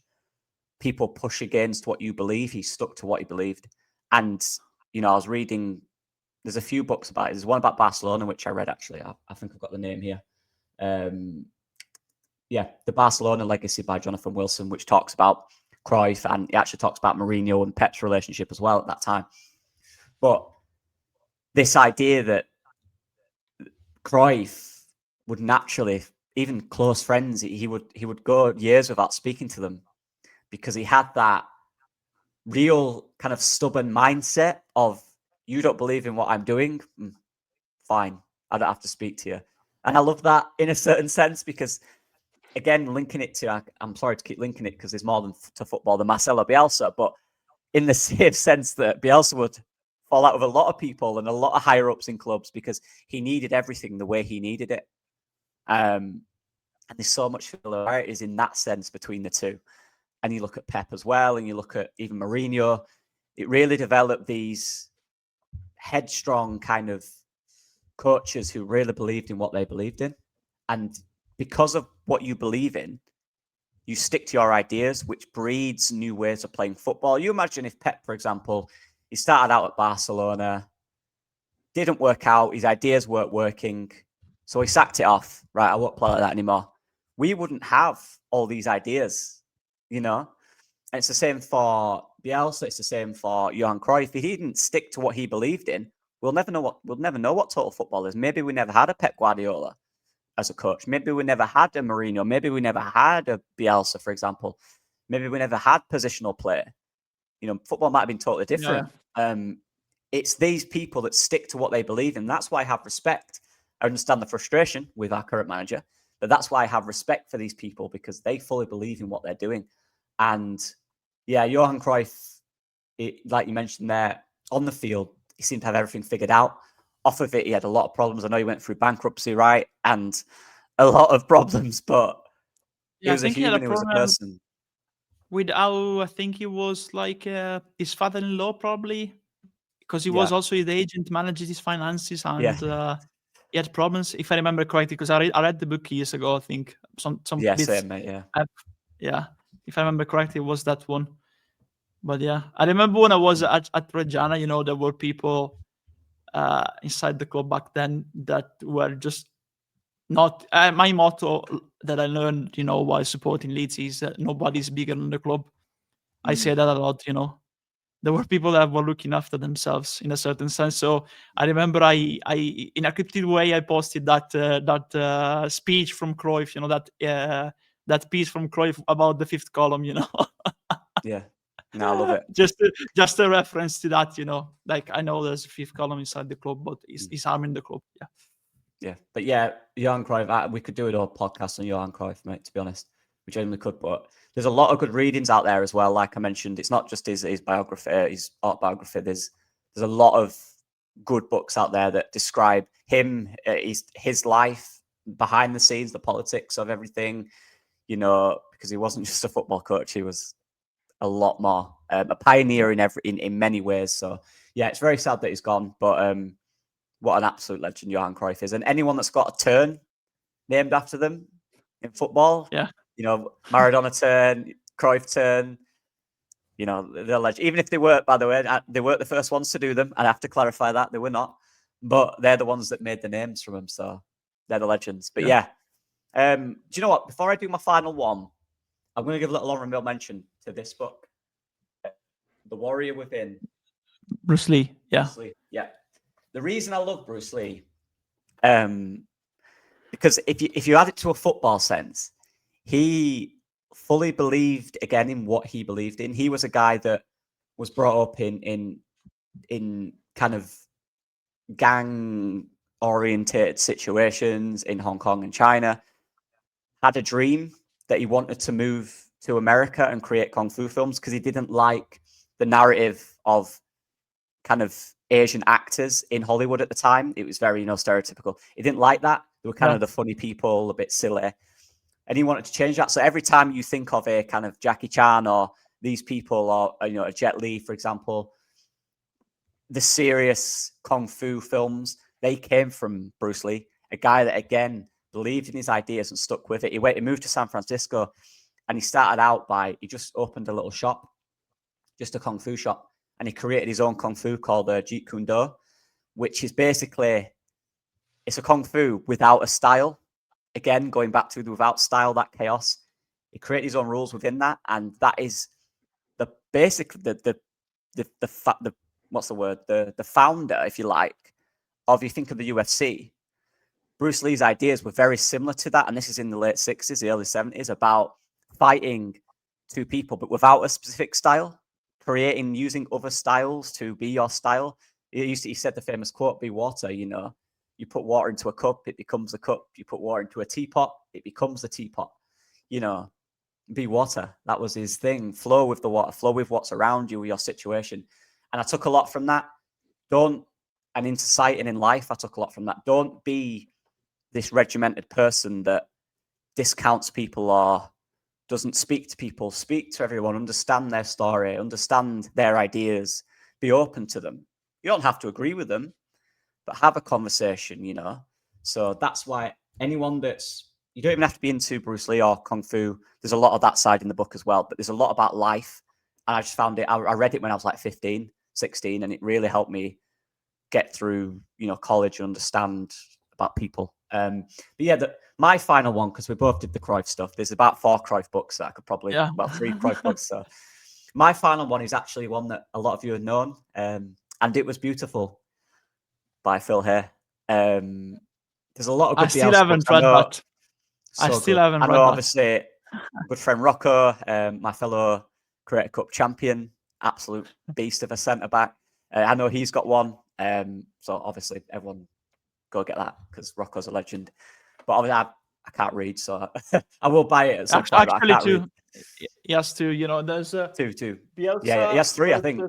Speaker 1: people push against what you believe, he stuck to what he believed. And, I was reading, there's a few books about it. There's one about Barcelona, which I read, actually. I think I've got the name here. The Barcelona Legacy by Jonathan Wilson, which talks about Cruyff, and it actually talks about Mourinho and Pep's relationship as well at that time. But this idea that Cruyff would naturally, even close friends, he would go years without speaking to them because he had that real kind of stubborn mindset of, you don't believe in what I'm doing, fine, I don't have to speak to you. And I love that in a certain sense because, again, linking it to, I'm sorry to keep linking it because there's more to football than Marcelo Bielsa, but in the same sense that Bielsa would fall out with a lot of people and a lot of higher ups in clubs because he needed everything the way he needed it. And there's so much similarities in that sense between the two. And you look at Pep as well, and you look at even Mourinho. It really developed these headstrong kind of coaches who really believed in what they believed in. And because of what you believe in, You stick to your ideas, which breeds new ways of playing football. You imagine if Pep, for example, he started out at Barcelona, didn't work out, his ideas weren't working, so he sacked it off. Right, I won't play like that anymore. We wouldn't have all these ideas, you know? And it's the same for Bielsa. It's the same for Johan Cruyff. If he didn't stick to what he believed in, we'll never know what total football is. Maybe we never had a Pep Guardiola as a coach. Maybe we never had a Mourinho. Maybe we never had a Bielsa, for example. Maybe we never had positional play. Football might have been totally different. It's these people that stick to what they believe in. That's why I have respect. I understand the frustration with our current manager, but that's why I have respect for these people, because they fully believe in what they're doing. And yeah, Johan Cruyff, like you mentioned there, on the field, he seemed to have everything figured out. Off of it, he had a lot of problems. I know he went through bankruptcy, right? And a lot of problems, but he
Speaker 2: Yeah, I
Speaker 1: was a
Speaker 2: think he had a
Speaker 1: human, he was a
Speaker 2: problem
Speaker 1: person.
Speaker 2: with how I think he was like his father-in-law, probably, because he was
Speaker 1: Yeah.
Speaker 2: also the agent, manages his finances,
Speaker 1: Yeah.
Speaker 2: and he had problems, if I remember correctly, because I read the book years ago. I think some
Speaker 1: Yeah,
Speaker 2: bits.
Speaker 1: same, mate. Yeah.
Speaker 2: Yeah, if I remember correctly, it was that one. But yeah, I remember when I was at Reggiana, there were people inside the club back then that were just not. My motto that I learned, while supporting Leeds is that nobody's bigger than the club. I say that a lot. There were people that were looking after themselves in a certain sense. So I remember I in a cryptic way, I posted that speech from Cruyff, that piece from Cruyff about the fifth column,
Speaker 1: Yeah. No, I love it.
Speaker 2: just a reference to that, like I know there's a fifth column inside the club, but he's harming the club. Yeah.
Speaker 1: Yeah. But yeah, Johan Cruyff, we could do an whole podcast on Johan Cruyff, mate, to be honest. We genuinely could. But there's a lot of good readings out there as well. Like I mentioned, it's not just his biography, his autobiography. There's a lot of good books out there that describe him, his life behind the scenes, the politics of everything, because he wasn't just a football coach. He was a lot more, a pioneer in many ways. So yeah, it's very sad that he's gone, but what an absolute legend Johan Cruyff is. And anyone that's got a turn named after them in football,
Speaker 2: Yeah.
Speaker 1: Maradona turn, Cruyff turn, they're legend. Even if they weren't, by the way, they weren't the first ones to do them. I have to clarify that they were not, but they're the ones that made the names from them. So they're the legends. But yeah, do you know what? Before I do my final one, I'm going to give a little honorable mention to this book, The Warrior Within.
Speaker 2: Bruce Lee. Yeah.
Speaker 1: Bruce Lee. Yeah. The reason I love Bruce Lee, because if you add it to a football sense, he fully believed again in what he believed in. He was a guy that was brought up in kind of gang oriented situations in Hong Kong and China. Had a dream that he wanted to move to America and create kung fu films because he didn't like the narrative of kind of Asian actors in Hollywood at the time. It was very, stereotypical. He didn't like that. They were kind of the funny people, a bit silly. And he wanted to change that. So every time you think of a kind of Jackie Chan or these people or, a Jet Li, for example, the serious kung fu films, they came from Bruce Lee, a guy that, again, believed in his ideas and stuck with it. He moved to San Francisco and he started out he just opened a little shop, just a kung fu shop. And he created his own kung fu called Jeet Kune Do, which is basically, it's a kung fu without a style. Again, going back to the without style, that chaos. He created his own rules within that, and that is the basic, the what's the word? The founder, if you like, of, you think of the UFC. Bruce Lee's ideas were very similar to that, and this is in the late 60s, the early 70s, about fighting two people, but without a specific style. Using other styles to be your style. He said the famous quote, "Be water." You put water into a cup, it becomes a cup. You put water into a teapot, it becomes a teapot. Be water. That was his thing. Flow with the water. Flow with what's around you, your situation. And I took a lot from that. And in society and in life, I took a lot from that. Don't be this regimented person that discounts people or doesn't speak to people. Speak to everyone, understand their story, understand their ideas, be open to them. You don't have to agree with them, but have a conversation, So that's why anyone that's you don't even have to be into Bruce Lee or Kung Fu. There's a lot of that side in the book as well, but there's a lot about life. And I just found it, I read it when I was like 15, 16, and it really helped me get through, college and understand about people. But yeah, my final one, because we both did the Cruyff stuff, there's about 4 Cruyff books that I could probably, well, 3 Cruyff books. So my final one is actually one that a lot of you have known, and It Was Beautiful by Phil Hay. There's a lot of good
Speaker 2: I still
Speaker 1: Bielsa
Speaker 2: haven't
Speaker 1: books.
Speaker 2: read that.
Speaker 1: So
Speaker 2: I still
Speaker 1: good.
Speaker 2: haven't
Speaker 1: I
Speaker 2: read
Speaker 1: know,
Speaker 2: that.
Speaker 1: obviously, good friend Rocco, my fellow Creator Cup champion, absolute beast of a centre back. I know he's got one. So obviously, everyone go get that because Rocco's a legend. But obviously, I can't read, so I will buy it at some point. But I
Speaker 2: Actually,
Speaker 1: can't read.
Speaker 2: he has two. There's
Speaker 1: Two.
Speaker 2: Bielsa.
Speaker 1: Yeah, he has 3, I think.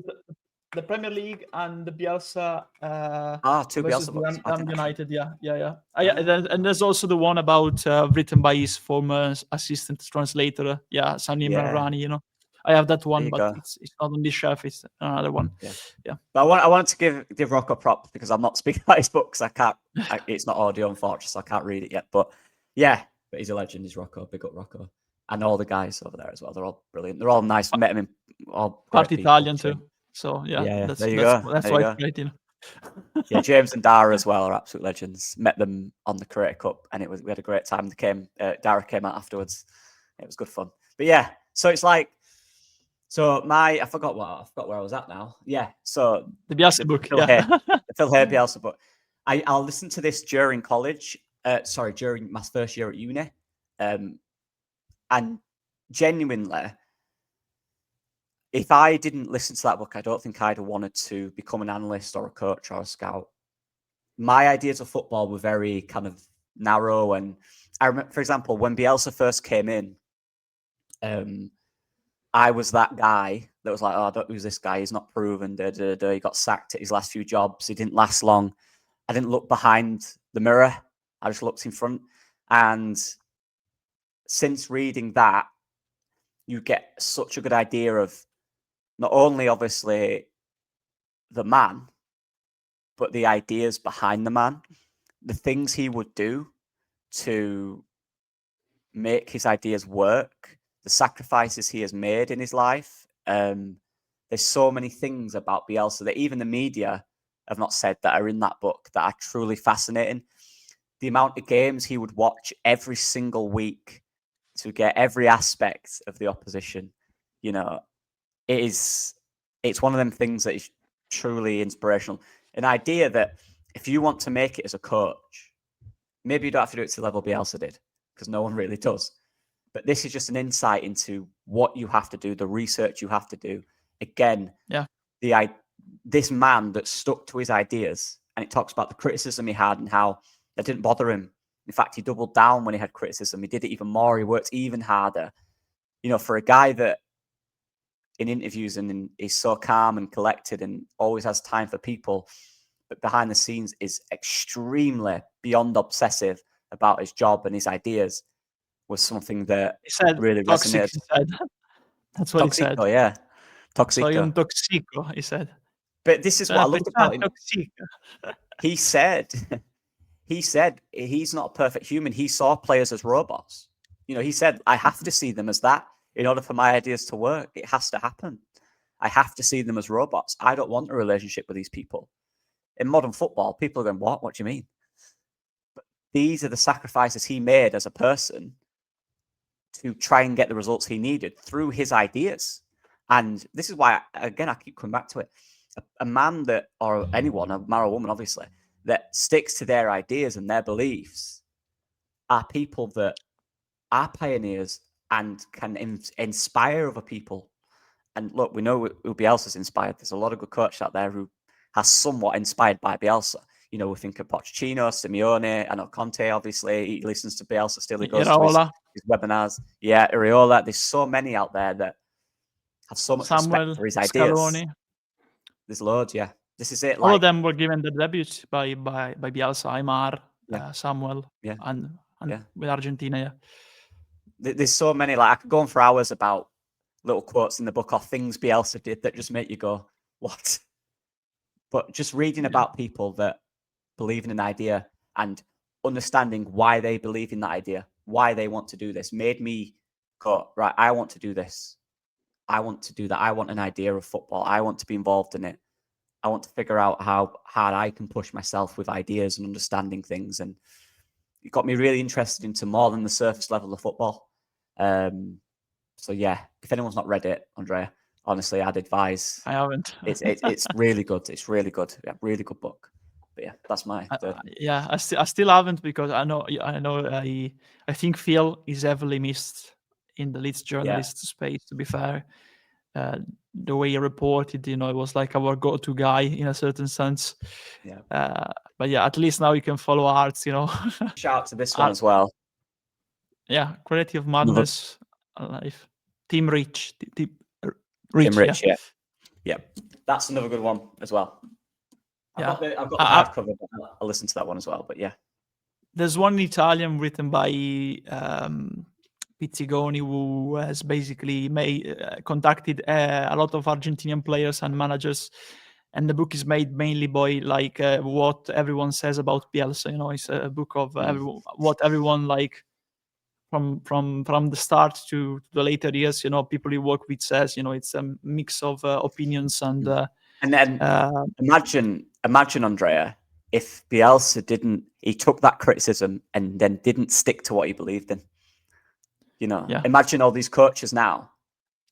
Speaker 2: The Premier League and the Bielsa
Speaker 1: 2
Speaker 2: versus
Speaker 1: Bielsa books.
Speaker 2: United. Yeah. And there's also the one about written by his former assistant translator. Yeah, Sani Marrani. I have that one, but it's not on this shelf. It's another one. Yeah.
Speaker 1: But I wanted to give Rocco props because I'm not speaking about his books. I can't. It's not audio, unfortunately, so I can't read it yet. But yeah, but he's a legend. He's Rocco. Big up Rocco, and all the guys over there as well. They're all brilliant. They're all nice. Met him in all
Speaker 2: part Italian
Speaker 1: people,
Speaker 2: too. So
Speaker 1: yeah.
Speaker 2: That's why it's great.
Speaker 1: Yeah, James and Dara as well are absolute legends. Met them on the Creator Cup, and we had a great time. Dara came out afterwards. It was good fun. But yeah, so it's like. So I forgot where I was at now. Yeah, so
Speaker 2: the Bielsa book,
Speaker 1: the Phil Hay Bielsa book. I'll listen to this during college. During my first year at uni, and genuinely, if I didn't listen to that book, I don't think I'd have wanted to become an analyst or a coach or a scout. My ideas of football were very kind of narrow, and I remember, for example, when Bielsa first came in, I was that guy that was like, oh, who's this guy? He's not proven. He got sacked at his last few jobs. He didn't last long. I didn't look behind the mirror. I just looked in front. And since reading that, you get such a good idea of not only, obviously, the man, but the ideas behind the man, the things he would do to make his ideas work, the sacrifices he has made in his life. There's so many things about Bielsa that even the media have not said that are in that book that are truly fascinating. The amount of games he would watch every single week to get every aspect of the opposition, it's one of them things that is truly inspirational. An idea that if you want to make it as a coach, maybe you don't have to do it to the level Bielsa did, because no one really does. But this is just an insight into what you have to do, the research you have to do. Again, this man that stuck to his ideas, and it talks about the criticism he had and how that didn't bother him. In fact, he doubled down when he had criticism. He did it even more. He worked even harder. For a guy that in interviews and is so calm and collected and always has time for people, but behind the scenes is extremely beyond obsessive about his job and his ideas, was something that
Speaker 2: he said
Speaker 1: really
Speaker 2: toxic,
Speaker 1: resonated.
Speaker 2: He said. That's what he said.
Speaker 1: Yeah. Toxico.
Speaker 2: Soy un toxico, he said.
Speaker 1: But this is what I loved about him. He said he's not a perfect human. He saw players as robots. He said, I have to see them as that in order for my ideas to work. It has to happen. I have to see them as robots. I don't want a relationship with these people. In modern football, people are going, what? What do you mean? But these are the sacrifices he made as a person to try and get the results he needed through his ideas. And this is why, again, I keep coming back to it. A man that, or anyone, a man or woman, obviously, that sticks to their ideas and their beliefs are people that are pioneers and can inspire other people. And look, we know who Bielsa's inspired. There's a lot of good coaches out there who are somewhat inspired by Bielsa. We think of Pochettino, Simeone. I know Conte, obviously, he listens to Bielsa still. He goes to his webinars. Yeah, Areola. There's so many out there that have so much respect for his ideas.
Speaker 2: Scaloni.
Speaker 1: There's loads, yeah. This is it.
Speaker 2: All of them were given the debut by Bielsa, Aymar, Samuel, and with Argentina, yeah.
Speaker 1: There's so many. I could go on for hours about little quotes in the book or things Bielsa did that just make you go, what? But just reading about people that believe in an idea and understanding why they believe in that idea, why they want to do this made me go, right, I want to do this. I want to do that. I want an idea of football. I want to be involved in it. I want to figure out how hard I can push myself with ideas and understanding things. And it got me really interested into more than the surface level of football. So yeah, if anyone's not read it, Andrea, honestly, I'd advise.
Speaker 2: I haven't.
Speaker 1: It's really good. It's really good. Yeah, really good book. But yeah, that's my third.
Speaker 2: Yeah, I still haven't, because I think Phil is heavily missed in the Leeds journalist space. To be fair, the way he reported, it was like our go-to guy in a certain sense.
Speaker 1: Yeah.
Speaker 2: But yeah, at least now you can follow Arts.
Speaker 1: Shout out to this one as well.
Speaker 2: Yeah, Creative Madness, Alive, Team Rich,
Speaker 1: Team Rich, yeah. That's another good one as well.
Speaker 2: Yeah.
Speaker 1: I've got the hardcover, but I'll listen to that one as well. But yeah,
Speaker 2: there's one in Italian written by Pizzigoni, who has basically contacted a lot of Argentinian players and managers, and the book is made mainly by what everyone says about Bielsa. It's a book of what everyone from the start to the later years. People you work with says. It's a mix of opinions and
Speaker 1: then imagine, Andrea, if Bielsa he took that criticism and then didn't stick to what he believed in. Imagine all these coaches now,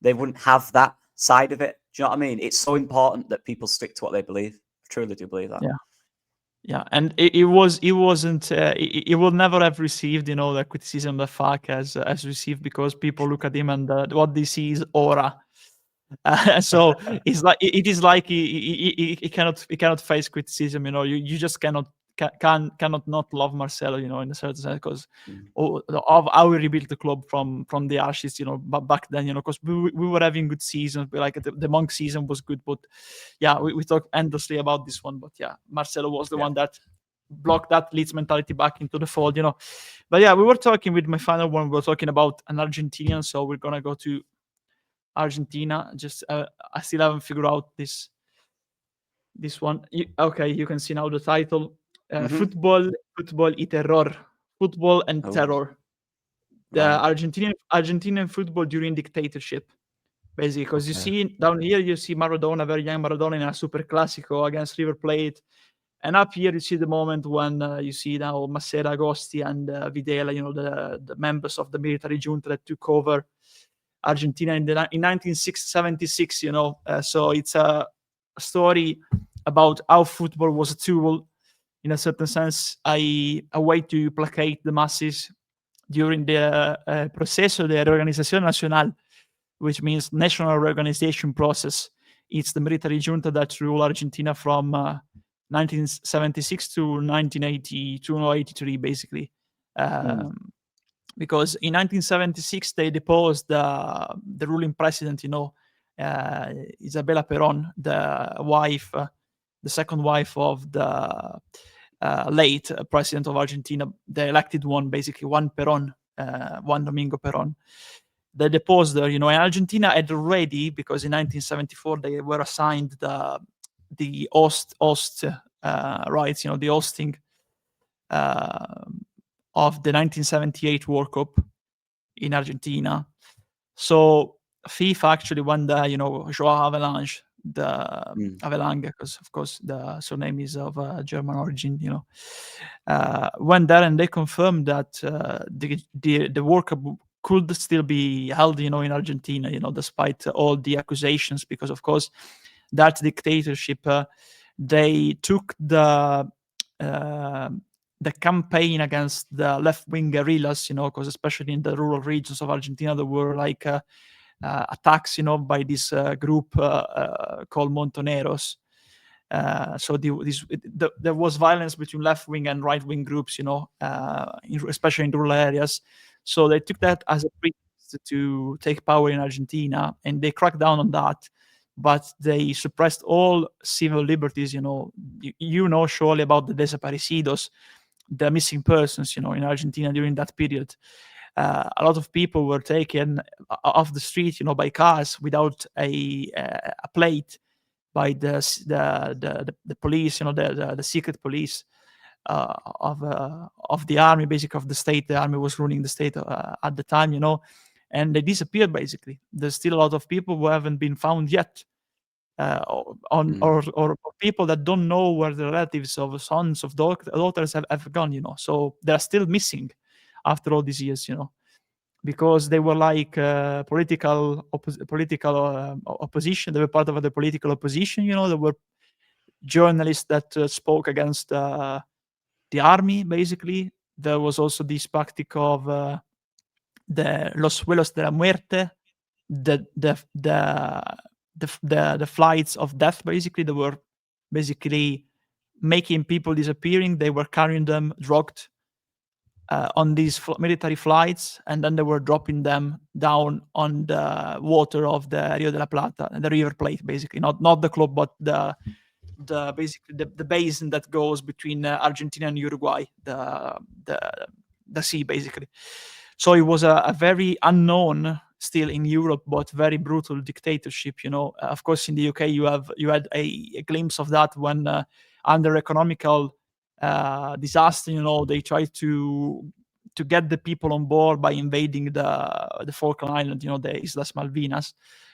Speaker 1: they wouldn't have that side of it. Do you know what I mean? It's so important that people stick to what they believe. I truly do believe that.
Speaker 2: Yeah, and he wasn't. He will never have received, the criticism that Fak has received, because people look at him and what they see is aura. So it's like it is like he cannot face criticism. You just cannot not love Marcelo. In a certain sense, because of how we rebuilt the club from the ashes. But back then, because we were having good seasons. Like the Monk season was good, but yeah, we talk endlessly about this one. But yeah, Marcelo was the one that blocked that Leeds mentality back into the fold. But yeah, we were talking with my final one. We were talking about an Argentinian, so we're gonna go to Argentina. Just I still haven't figured out this one. You can see now the title: Football y Terror, Football and Terror. The Argentinian football during dictatorship, basically. Because you see down here, you see Maradona, very young Maradona, in a Super Classico against River Plate, and up here you see the moment when you see now Masera, Agosti, and Videla, the members of the military junta that took over Argentina in 1976. So it's a story about how football was a tool, in a certain sense, a way to placate the masses during the Proceso de Reorganización Nacional, which means national reorganization process. It's the military junta that ruled Argentina from 1976 to 1982 or 83, basically. Because in 1976 they deposed the ruling president, Isabella Perón, the second wife of the late president of Argentina, the elected one, basically, Juan Domingo Perón. They deposed her, and Argentina had already, because in 1974 they were assigned the host rights, the hosting of the 1978 World Cup in Argentina. So FIFA actually went there, Joao Avalanche, Avalanche, because of course the surname is of German origin, went there and they confirmed that the World Cup could still be held, in Argentina, despite all the accusations, because of course that dictatorship, they took the campaign against the left-wing guerrillas, because especially in the rural regions of Argentina, there were attacks, by this group called Montoneros. So there was violence between left-wing and right-wing groups, especially in rural areas. So they took that as a pretext to take power in Argentina, and they cracked down on that. But they suppressed all civil liberties. Surely about the desaparecidos, the missing persons, in Argentina during that period. A lot of people were taken off the street, by cars without a plate by the police, the secret police. of the army, basically of the state. The army was ruling the state at the time, and they disappeared. Basically, there's still a lot of people who haven't been found yet, or people that don't know where the relatives of sons of daughters have gone. So they're still missing after all these years. Because they were like political opposition. They were part of the political opposition. There were journalists that spoke against the army. Basically, there was also this tactic of the los vuelos de la muerte, the flights of death. Basically, they were basically making people disappearing. They were carrying them drugged on these military flights, and then they were dropping them down on the water of the Rio de la Plata, the River Plate, basically, not the club, but basically the basin that goes between Argentina and Uruguay, the sea, basically. So it was a very unknown, still in Europe, but very brutal dictatorship. Of course, in the UK, you had a glimpse of that when under economical disaster, they tried to get the people on board by invading the Falkland Island, the Islas Malvinas,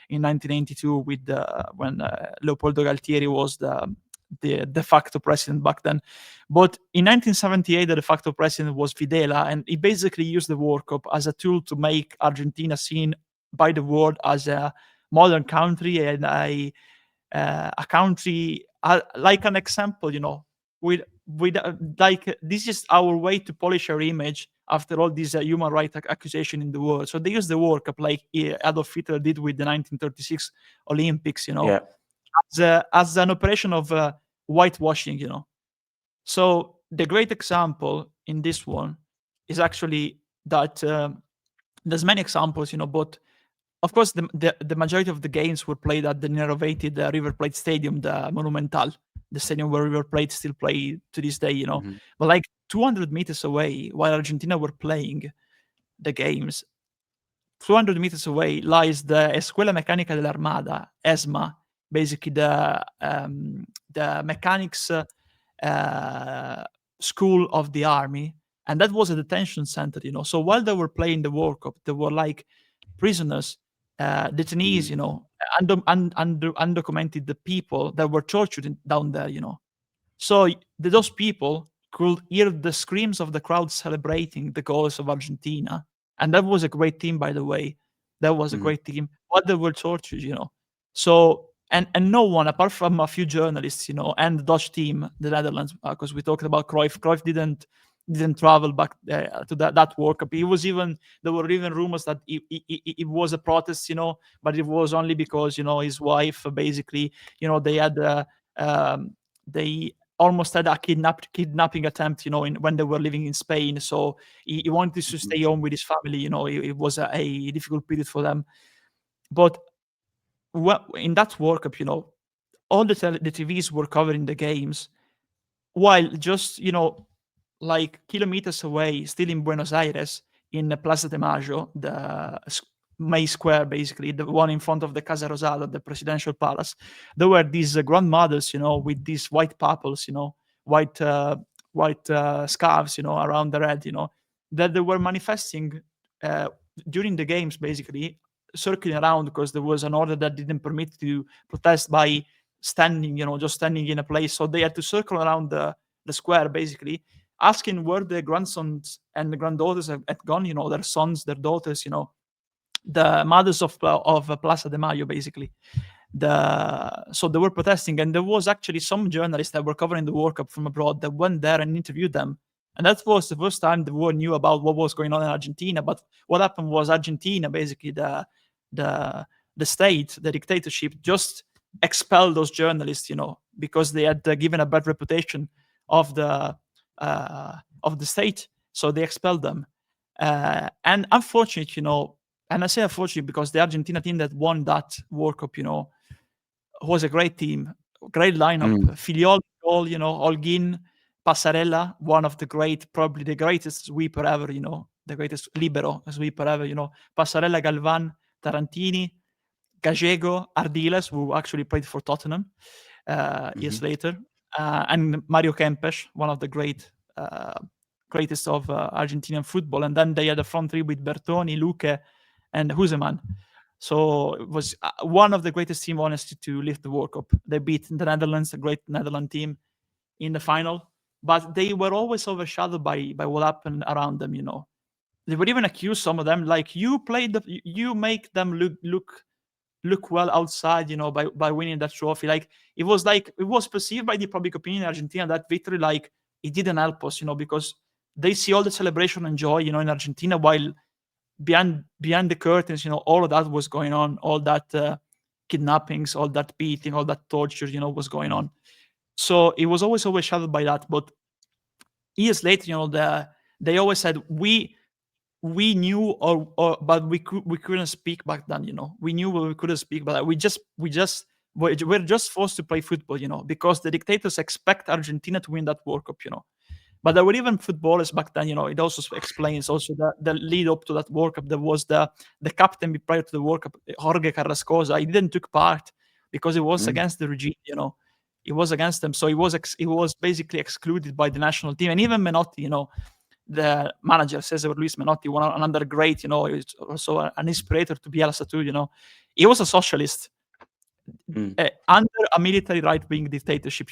Speaker 2: in 1992 with when Leopoldo Galtieri was the de facto president back then. But in 1978, the de facto president was Videla, and he basically used the World Cup as a tool to make Argentina seen by the world as a modern country and a country like an example, with like this is our way to polish our image after all these human rights accusation in the world. So they use the World Cup like Adolf Hitler did with the 1936 Olympics, as an operation of whitewashing, So the great example in this one is actually that there's many examples, but of course the majority of the games were played at the renovated River Plate Stadium, the Monumental, the stadium where River Plate still play to this day, But like 200 meters away, while Argentina were playing the games, 200 meters away lies the Escuela Mecánica de la Armada, ESMA, basically the mechanics school of the army, and that was a detention center. So while they were playing the World Cup, they were like prisoners, detainees, undocumented the people that were tortured down there. So those people could hear the screams of the crowd celebrating the goals of Argentina, and that was a great team, by the way. That was a great team, but they were tortured. So and no one apart from a few journalists, and the Dutch team, the Netherlands, because we talked about Cruyff. Cruyff didn't travel back to that World Cup. There were even rumors that it was a protest, but it was only because his wife basically, they had they almost had a kidnapping attempt, when they were living in Spain. So he wanted to stay home with his family. It was a difficult period for them. But in that World Cup, all the TVs were covering the games, while just like kilometers away, still in Buenos Aires, in Plaza de Mayo, the May Square, basically the one in front of the Casa Rosada, the presidential palace, there were these grandmothers, with these white papples, white scarves, around their head, that they were manifesting during the games, basically circling around, because there was an order that didn't permit to protest by standing, just standing in a place. So they had to circle around the square, basically asking where the grandsons and the granddaughters had gone, their sons, their daughters, the mothers of Plaza de Mayo, basically. So they were protesting, and there was actually some journalists that were covering the World Cup from abroad that went there and interviewed them. And that was the first time the world knew about what was going on in Argentina. But what happened was Argentina, basically the state, the dictatorship, just expelled those journalists, because they had given a bad reputation of the state. So they expelled them. And unfortunately, and I say unfortunately because the Argentina team that won that World Cup, was a great team, great lineup. Filiol, goal, Holguin, Passarella, one of the probably the greatest sweeper ever, the greatest libero sweeper ever, Passarella, Galvan, Tarantini, Gallego, Ardiles, who actually played for Tottenham years later, and Mario Kempes, one of the great greatest of Argentinian football. And then they had a front three with Bertoni, Luque, and Huseman. So it was one of the greatest team, honestly, to lift the World Cup. They beat the Netherlands, a great Netherlands team, in the final, but they were always overshadowed by what happened around them. They would even accuse some of them, like, you make them look well outside, by winning that trophy. Like it was perceived by the public opinion in Argentina that victory, like, it didn't help us, because they see all the celebration and joy, in Argentina, while behind the curtains, all of that was going on, all that kidnappings, all that beating, all that torture, was going on. So it was always overshadowed by that. But years later, they always said we knew, but we couldn't speak back then. We knew, but we couldn't speak. But we're just forced to play football, because the dictators expect Argentina to win that World Cup. But there were even footballers back then. It also explains also the lead up to that World Cup. There was the captain prior to the World Cup, Jorge Carrascosa. He didn't took part because it was against the regime. It was against them. So he was basically excluded by the national team. And even Menotti, the manager, Cesar Luis Menotti, another great, he's also an inspirator to Bielsa too. He was a socialist under a military right-wing dictatorship.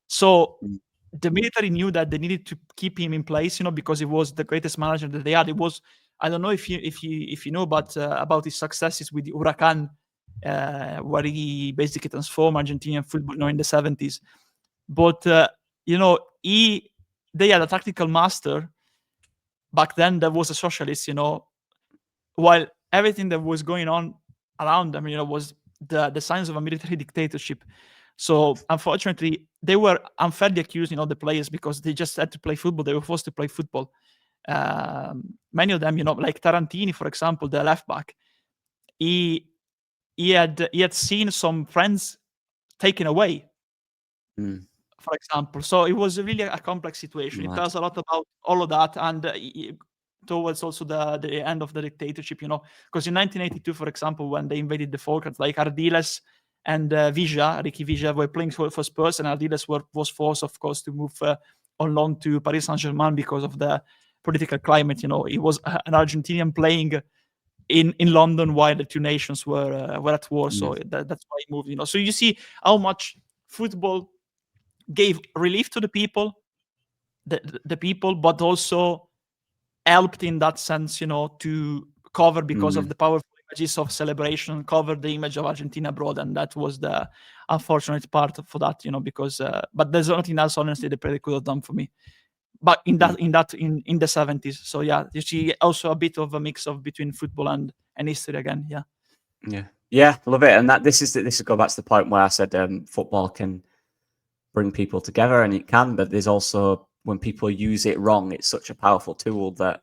Speaker 2: So the military knew that they needed to keep him in place, because he was the greatest manager that they had. It was, I don't know if you know, but about his successes with the Huracan, where he basically transformed Argentinian football, in the 70s. But they had a tactical master back then that was a socialist, while everything that was going on around them, was the signs of a military dictatorship. So unfortunately, they were unfairly accused, the players, because they just had to play football. They were forced to play football. Many of them, like Tarantini, for example, the left back, he had seen some friends taken away, for example. So it was really a complex situation. It tells a lot about all of that, and towards also the end of the dictatorship, because in 1982, for example, when they invaded the Falklands, like Ardiles and Ricky Villa were playing for Spurs, and Ardiles was forced, of course, to move on loan to Paris Saint-Germain because of the political climate. It was an Argentinian playing in London while the two nations were at war. So that's why he moved. So you see how much football gave relief to the people, but also helped in that sense, to cover, because of the powerful images of celebration, cover the image of Argentina abroad. And that was the unfortunate part for that, because but there's nothing else, honestly, the player could have done for me. But in the 70s. So yeah, you see also a bit of a mix of between football and history again.
Speaker 1: Yeah, love it. And this is go back to the point where I said football can bring people together, and it can, but there's also, when people use it wrong, it's such a powerful tool that,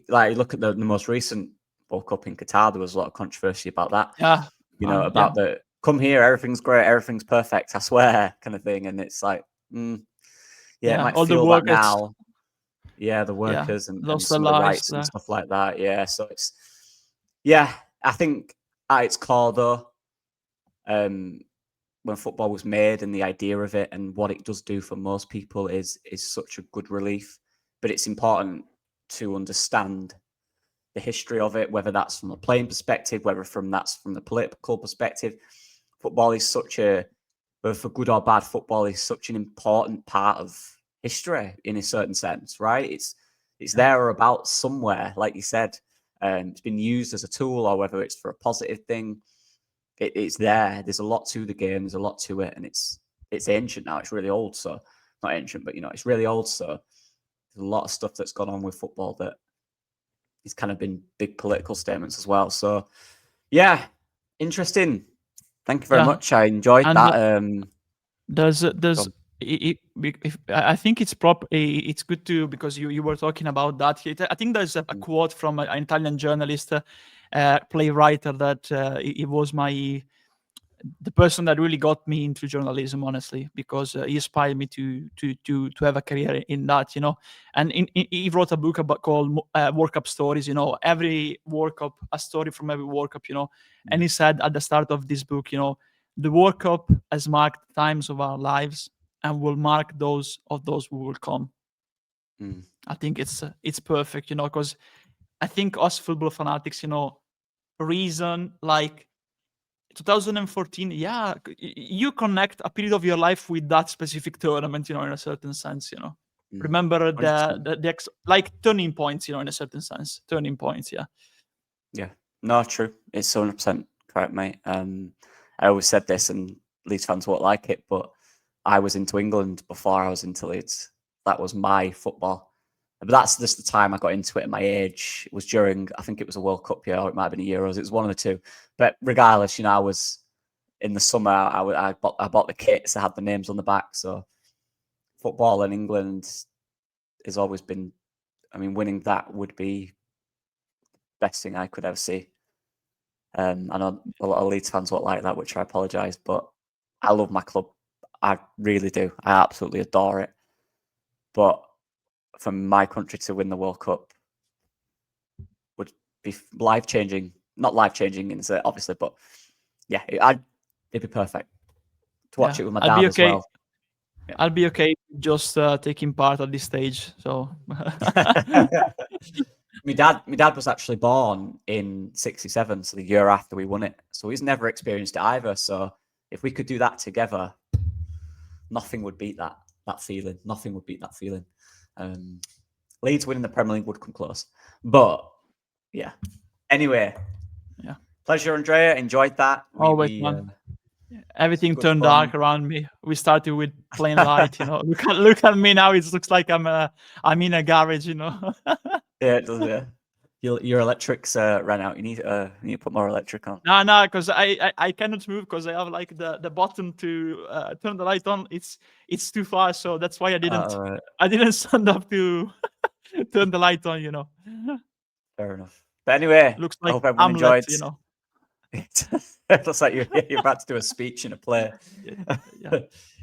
Speaker 1: like, look at the most recent World Cup in Qatar. There was a lot of controversy about that. About the come here, everything's great, everything's perfect, I swear, kind of thing. And it's like, it might
Speaker 2: all
Speaker 1: feel
Speaker 2: the
Speaker 1: that
Speaker 2: workers.
Speaker 1: now. Yeah, the workers and some of the rights and stuff like that. Yeah, so it's, I think at its core, though, when football was made and the idea of it and what it does do for most people is such a good relief. But it's important to understand the history of it, whether that's from a playing perspective, whether that's from the political perspective. Football is whether for good or bad, football is such an important part of history in a certain sense, right? It's there or about somewhere, like you said. It's been used as a tool, or whether it's for a positive thing. It's there. There's a lot to the game. There's a lot to it, and it's ancient now. It's really old, so not ancient, but it's really old. So there's a lot of stuff that's gone on with football that it's kind of been big political statements as well. So yeah, interesting. Thank you very much. I enjoyed that.
Speaker 2: I think it's it's good to, because you were talking about that. I think there's a quote from an Italian journalist, playwright, that it was the person that really got me into journalism, honestly, because he inspired me to have a career in that, And he wrote a book called World Cup Stories. Every World Cup, a story from every World Cup. And he said at the start of this book, the World Cup has marked times of our lives and will mark those who will come. I think it's perfect, because I think us football fanatics, reason like 2014, yeah, you connect a period of your life with that specific tournament, in a certain sense, Remember
Speaker 1: 100%.
Speaker 2: like turning points, in a certain sense, turning points, yeah.
Speaker 1: Yeah, no, true. It's 100% correct, mate. I always said this, and Leeds fans won't like it, but I was into England before I was into Leeds. That was my football. But that's just the time I got into it at my age. It was during, I think it was a World Cup year, or it might have been a Euros. It was one of the two. But regardless, I was in the summer. I bought the kits. I had the names on the back. So football in England has always been. I mean, winning that would be best thing I could ever see. I know a lot of Leeds fans won't like that, which I apologise, but I love my club. I really do. I absolutely adore it. But for my country to win the World Cup would be life-changing. Not life-changing, obviously, but yeah, it'd be perfect to watch it with my
Speaker 2: I'll be
Speaker 1: dad as
Speaker 2: okay.
Speaker 1: well. Yeah.
Speaker 2: I'll be okay just taking part at this stage. So
Speaker 1: my dad was actually born in '67, so the year after we won it. So he's never experienced it either. So if we could do that together, nothing would beat that feeling. Nothing would beat that feeling. Leeds winning the Premier League would come close, but yeah. Anyway,
Speaker 2: yeah,
Speaker 1: pleasure, Andrea. Enjoyed that.
Speaker 2: always, man. Everything
Speaker 1: good
Speaker 2: turned
Speaker 1: fun.
Speaker 2: dark around me. We started with plain light, Look at me now. It looks like I'm in a garage,
Speaker 1: Yeah, it does. Yeah, your electrics ran out. You need to put more electric on.
Speaker 2: No, because I cannot move because I have like the button to turn the light on. It's too far, so that's why I didn't stand up to turn the light on.
Speaker 1: Fair enough. But anyway,
Speaker 2: Looks
Speaker 1: I
Speaker 2: like
Speaker 1: hope everyone
Speaker 2: Hamlet,
Speaker 1: enjoyed. It looks like you're about to do a speech in a play.
Speaker 2: Yeah.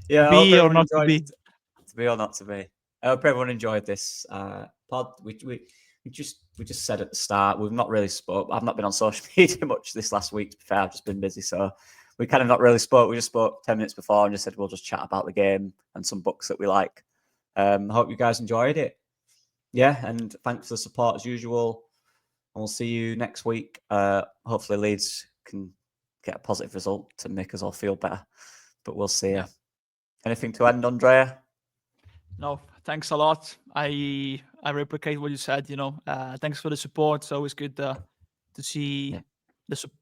Speaker 1: Yeah, I hope
Speaker 2: Be or
Speaker 1: everyone
Speaker 2: not to
Speaker 1: enjoyed.
Speaker 2: be.
Speaker 1: To be or not to be. I hope everyone enjoyed this pod. We just said at the start, we've not really spoke. I've not been on social media much this last week. To be fair, I've just been busy, so we kind of not really spoke. We just spoke 10 minutes before and just said we'll just chat about the game and some books that we like. I hope you guys enjoyed it. Yeah, and thanks for the support as usual. And we'll see you next week. Hopefully Leeds can get a positive result to make us all feel better. But we'll see.
Speaker 2: Yeah.
Speaker 1: Anything to end, Andrea?
Speaker 2: No, thanks a lot. I replicate what you said. Thanks for the support. It's always good to see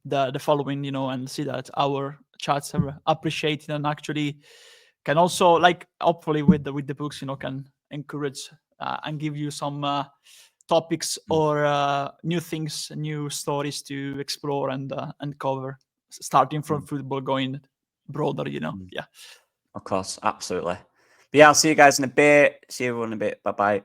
Speaker 2: the following, and see that our chats are appreciated and actually can also, like, hopefully with the books, can encourage and give you some topics or new things, new stories to explore and cover, starting from football, going broader. Yeah.
Speaker 1: Of course, absolutely. But yeah, I'll see you guys in a bit. See everyone in a bit. Bye bye.